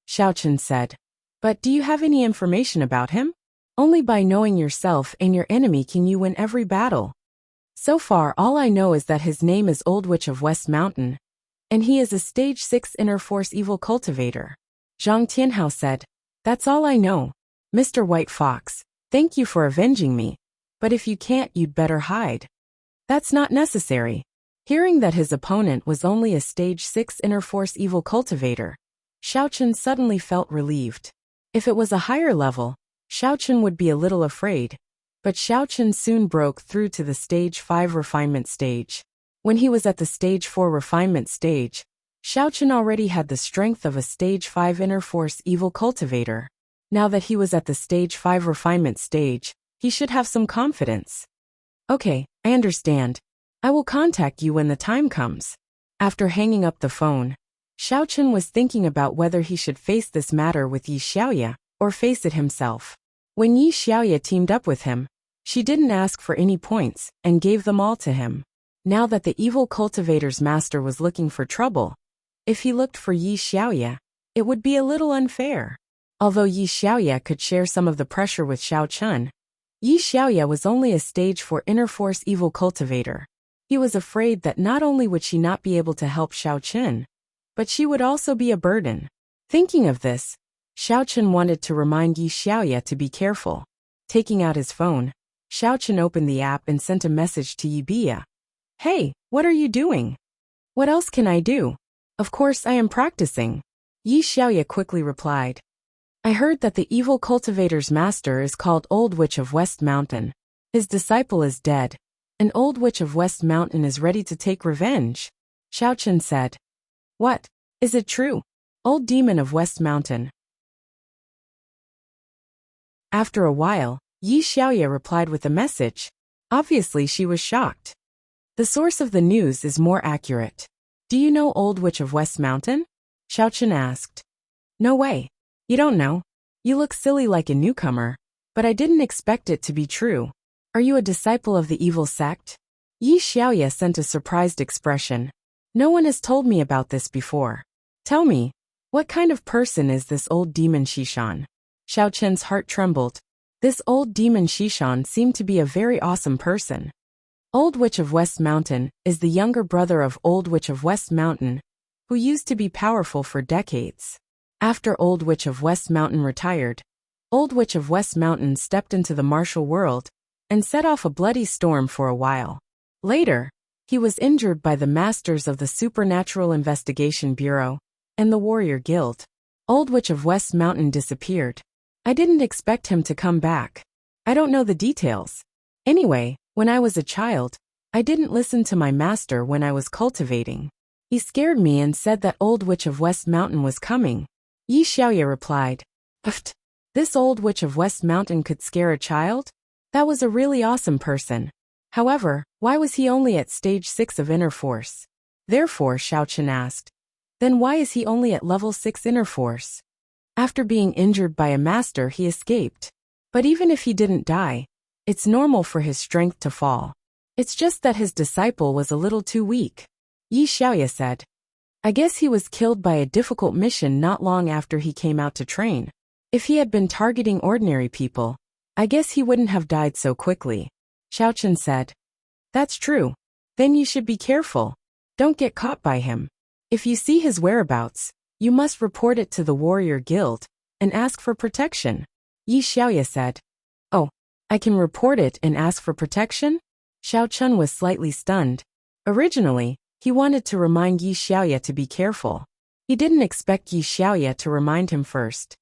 Xiao Chun said. But do you have any information about him? Only by knowing yourself and your enemy can you win every battle. So far all I know is that his name is Old Witch of West Mountain, and he is a Stage 6 Inner Force Evil Cultivator. Zhang Tianhao said. That's all I know. Mr. White Fox, thank you for avenging me, but if you can't, you'd better hide. That's not necessary. Hearing that his opponent was only a Stage 6 Inner Force Evil Cultivator, Xiao Chun suddenly felt relieved. If it was a higher level, Xiao Chun would be a little afraid, but Xiao Chun soon broke through to the Stage 5 Refinement stage. When he was at the Stage 4 Refinement stage, Xiao Chun already had the strength of a Stage 5 Inner Force Evil Cultivator. Now that he was at the Stage 5 Refinement stage, he should have some confidence. Okay, I understand. I will contact you when the time comes. After hanging up the phone, Xiao Chun was thinking about whether he should face this matter with Yi Xiaoya or face it himself. When Yi Xiaoya teamed up with him, she didn't ask for any points and gave them all to him. Now that the evil cultivator's master was looking for trouble, if he looked for Yi Xiaoya, it would be a little unfair. Although Yi Xiaoya could share some of the pressure with Xiao Chun, Yi Xiaoya was only a Stage 4 Inner Force Evil Cultivator. He was afraid that not only would she not be able to help Xiao Chun, but she would also be a burden. Thinking of this, Xiao Chun wanted to remind Yi Xiaoya to be careful. Taking out his phone, Xiao Chun opened the app and sent a message to Yi Bia. Hey, what are you doing? What else can I do? Of course I am practicing. Yi Xiaoya quickly replied. I heard that the evil cultivator's master is called Old Witch of West Mountain. His disciple is dead. An Old Witch of West Mountain is ready to take revenge. Xiao Chun said. What? Is it true? Old Demon of West Mountain. After a while, Yi Xiaoya replied with a message. Obviously she was shocked. The source of the news is more accurate. Do you know Old Witch of West Mountain? Xiao Chun asked. No way. You don't know. You look silly like a newcomer, but I didn't expect it to be true. Are you a disciple of the evil sect? Yi Xiaoya sent a surprised expression. No one has told me about this before. Tell me, what kind of person is this old demon Shishan? Xiao Chun's heart trembled. This old demon Shishan seemed to be a very awesome person. Old Witch of West Mountain is the younger brother of Old Witch of West Mountain, who used to be powerful for decades. After Old Witch of West Mountain retired, Old Witch of West Mountain stepped into the martial world and set off a bloody storm for a while. Later, he was injured by the masters of the Supernatural Investigation Bureau and the Warrior Guild. Old Witch of West Mountain disappeared. I didn't expect him to come back. I don't know the details. Anyway, when I was a child, I didn't listen to my master when I was cultivating. He scared me and said that Old Witch of West Mountain was coming. Yi Xiaoya replied. Pfft. This Old Witch of West Mountain could scare a child? That was a really awesome person. However, why was he only at Stage 6 of Inner Force? Therefore, Xiao Chun asked. Then why is he only at Level 6 Inner Force? After being injured by a master, he escaped. But even if he didn't die, it's normal for his strength to fall. It's just that his disciple was a little too weak. Yi Xiaoya said. I guess he was killed by a difficult mission not long after he came out to train. If he had been targeting ordinary people, I guess he wouldn't have died so quickly. Xiao Chen said. That's true. Then you should be careful. Don't get caught by him. If you see his whereabouts, you must report it to the warrior guild and ask for protection. Yi Xiaoya said. Oh, I can report it and ask for protection? Xiao Chen was slightly stunned. Originally, he wanted to remind Yi Xiaoya to be careful. He didn't expect Yi Xiaoya to remind him first.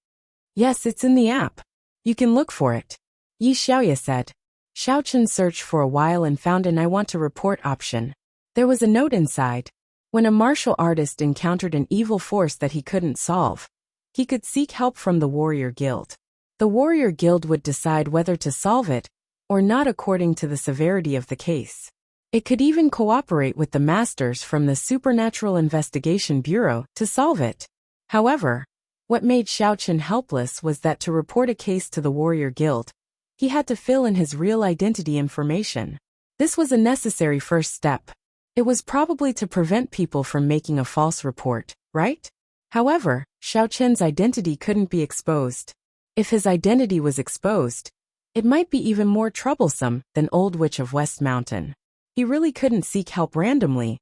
Yes, it's in the app. You can look for it. Yi Xiaoya said. Xiao Chen searched for a while and found an I want to report option. There was a note inside. When a martial artist encountered an evil force that he couldn't solve, he could seek help from the warrior guild. The warrior guild would decide whether to solve it or not according to the severity of the case. It could even cooperate with the masters from the Supernatural Investigation Bureau to solve it. However, what made Xiao Chen helpless was that to report a case to the warrior guild, he had to fill in his real identity information. This was a necessary first step. It was probably to prevent people from making a false report, right? However, Xiao Chen's identity couldn't be exposed. If his identity was exposed, it might be even more troublesome than Old Witch of West Mountain. He really couldn't seek help randomly.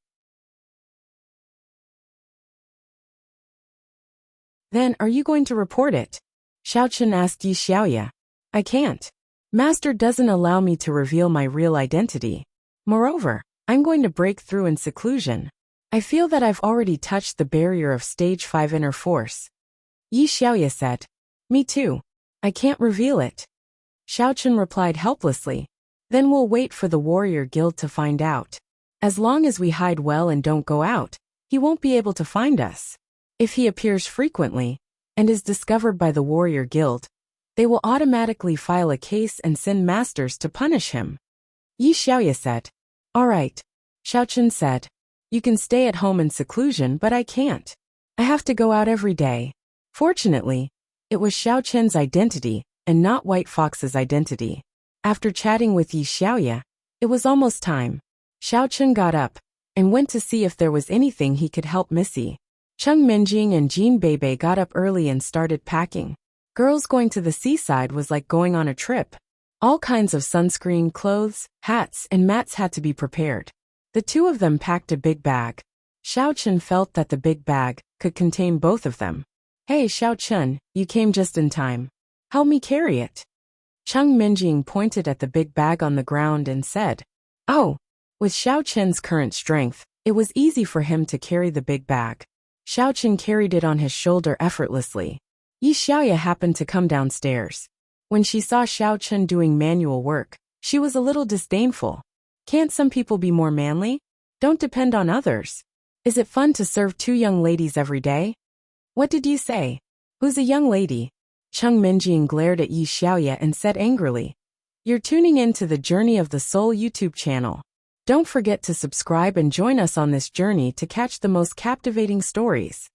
Then, are you going to report it? Xiao Chen asked Yi Xiaoya. I can't. Master doesn't allow me to reveal my real identity. Moreover, I'm going to break through in seclusion. I feel that I've already touched the barrier of stage 5 inner force. Yi Xiaoya said. Me too. I can't reveal it. Xiao Chen replied helplessly. Then we'll wait for the warrior guild to find out. As long as we hide well and don't go out, he won't be able to find us. If he appears frequently and is discovered by the warrior guild, they will automatically file a case and send masters to punish him. Yi Xiaoya said. All right. Xiao Chen said. You can stay at home in seclusion, but I can't. I have to go out every day. Fortunately, it was Xiao Chen's identity and not White Fox's identity. After chatting with Yi Xiaoya, it was almost time. Xiao Chen got up and went to see if there was anything he could help Missy. Cheng Minjing and Jean Bebe got up early and started packing. Girls going to the seaside was like going on a trip. All kinds of sunscreen, clothes, hats, and mats had to be prepared. The two of them packed a big bag. Xiao Chen felt that the big bag could contain both of them. Hey Xiao Chen, you came just in time. Help me carry it. Cheng Minjing pointed at the big bag on the ground and said, Oh, with Xiao Chen's current strength, it was easy for him to carry the big bag. Xiao Chen carried it on his shoulder effortlessly. Yi Xiaoya happened to come downstairs. When she saw Xiao Chen doing manual work, she was a little disdainful. Can't some people be more manly? Don't depend on others. Is it fun to serve two young ladies every day? What did you say? Who's a young lady? Cheng Minjing glared at Yi Xiaoya and said angrily. You're tuning in to the Journey of the Soul YouTube channel. Don't forget to subscribe and join us on this journey to catch the most captivating stories.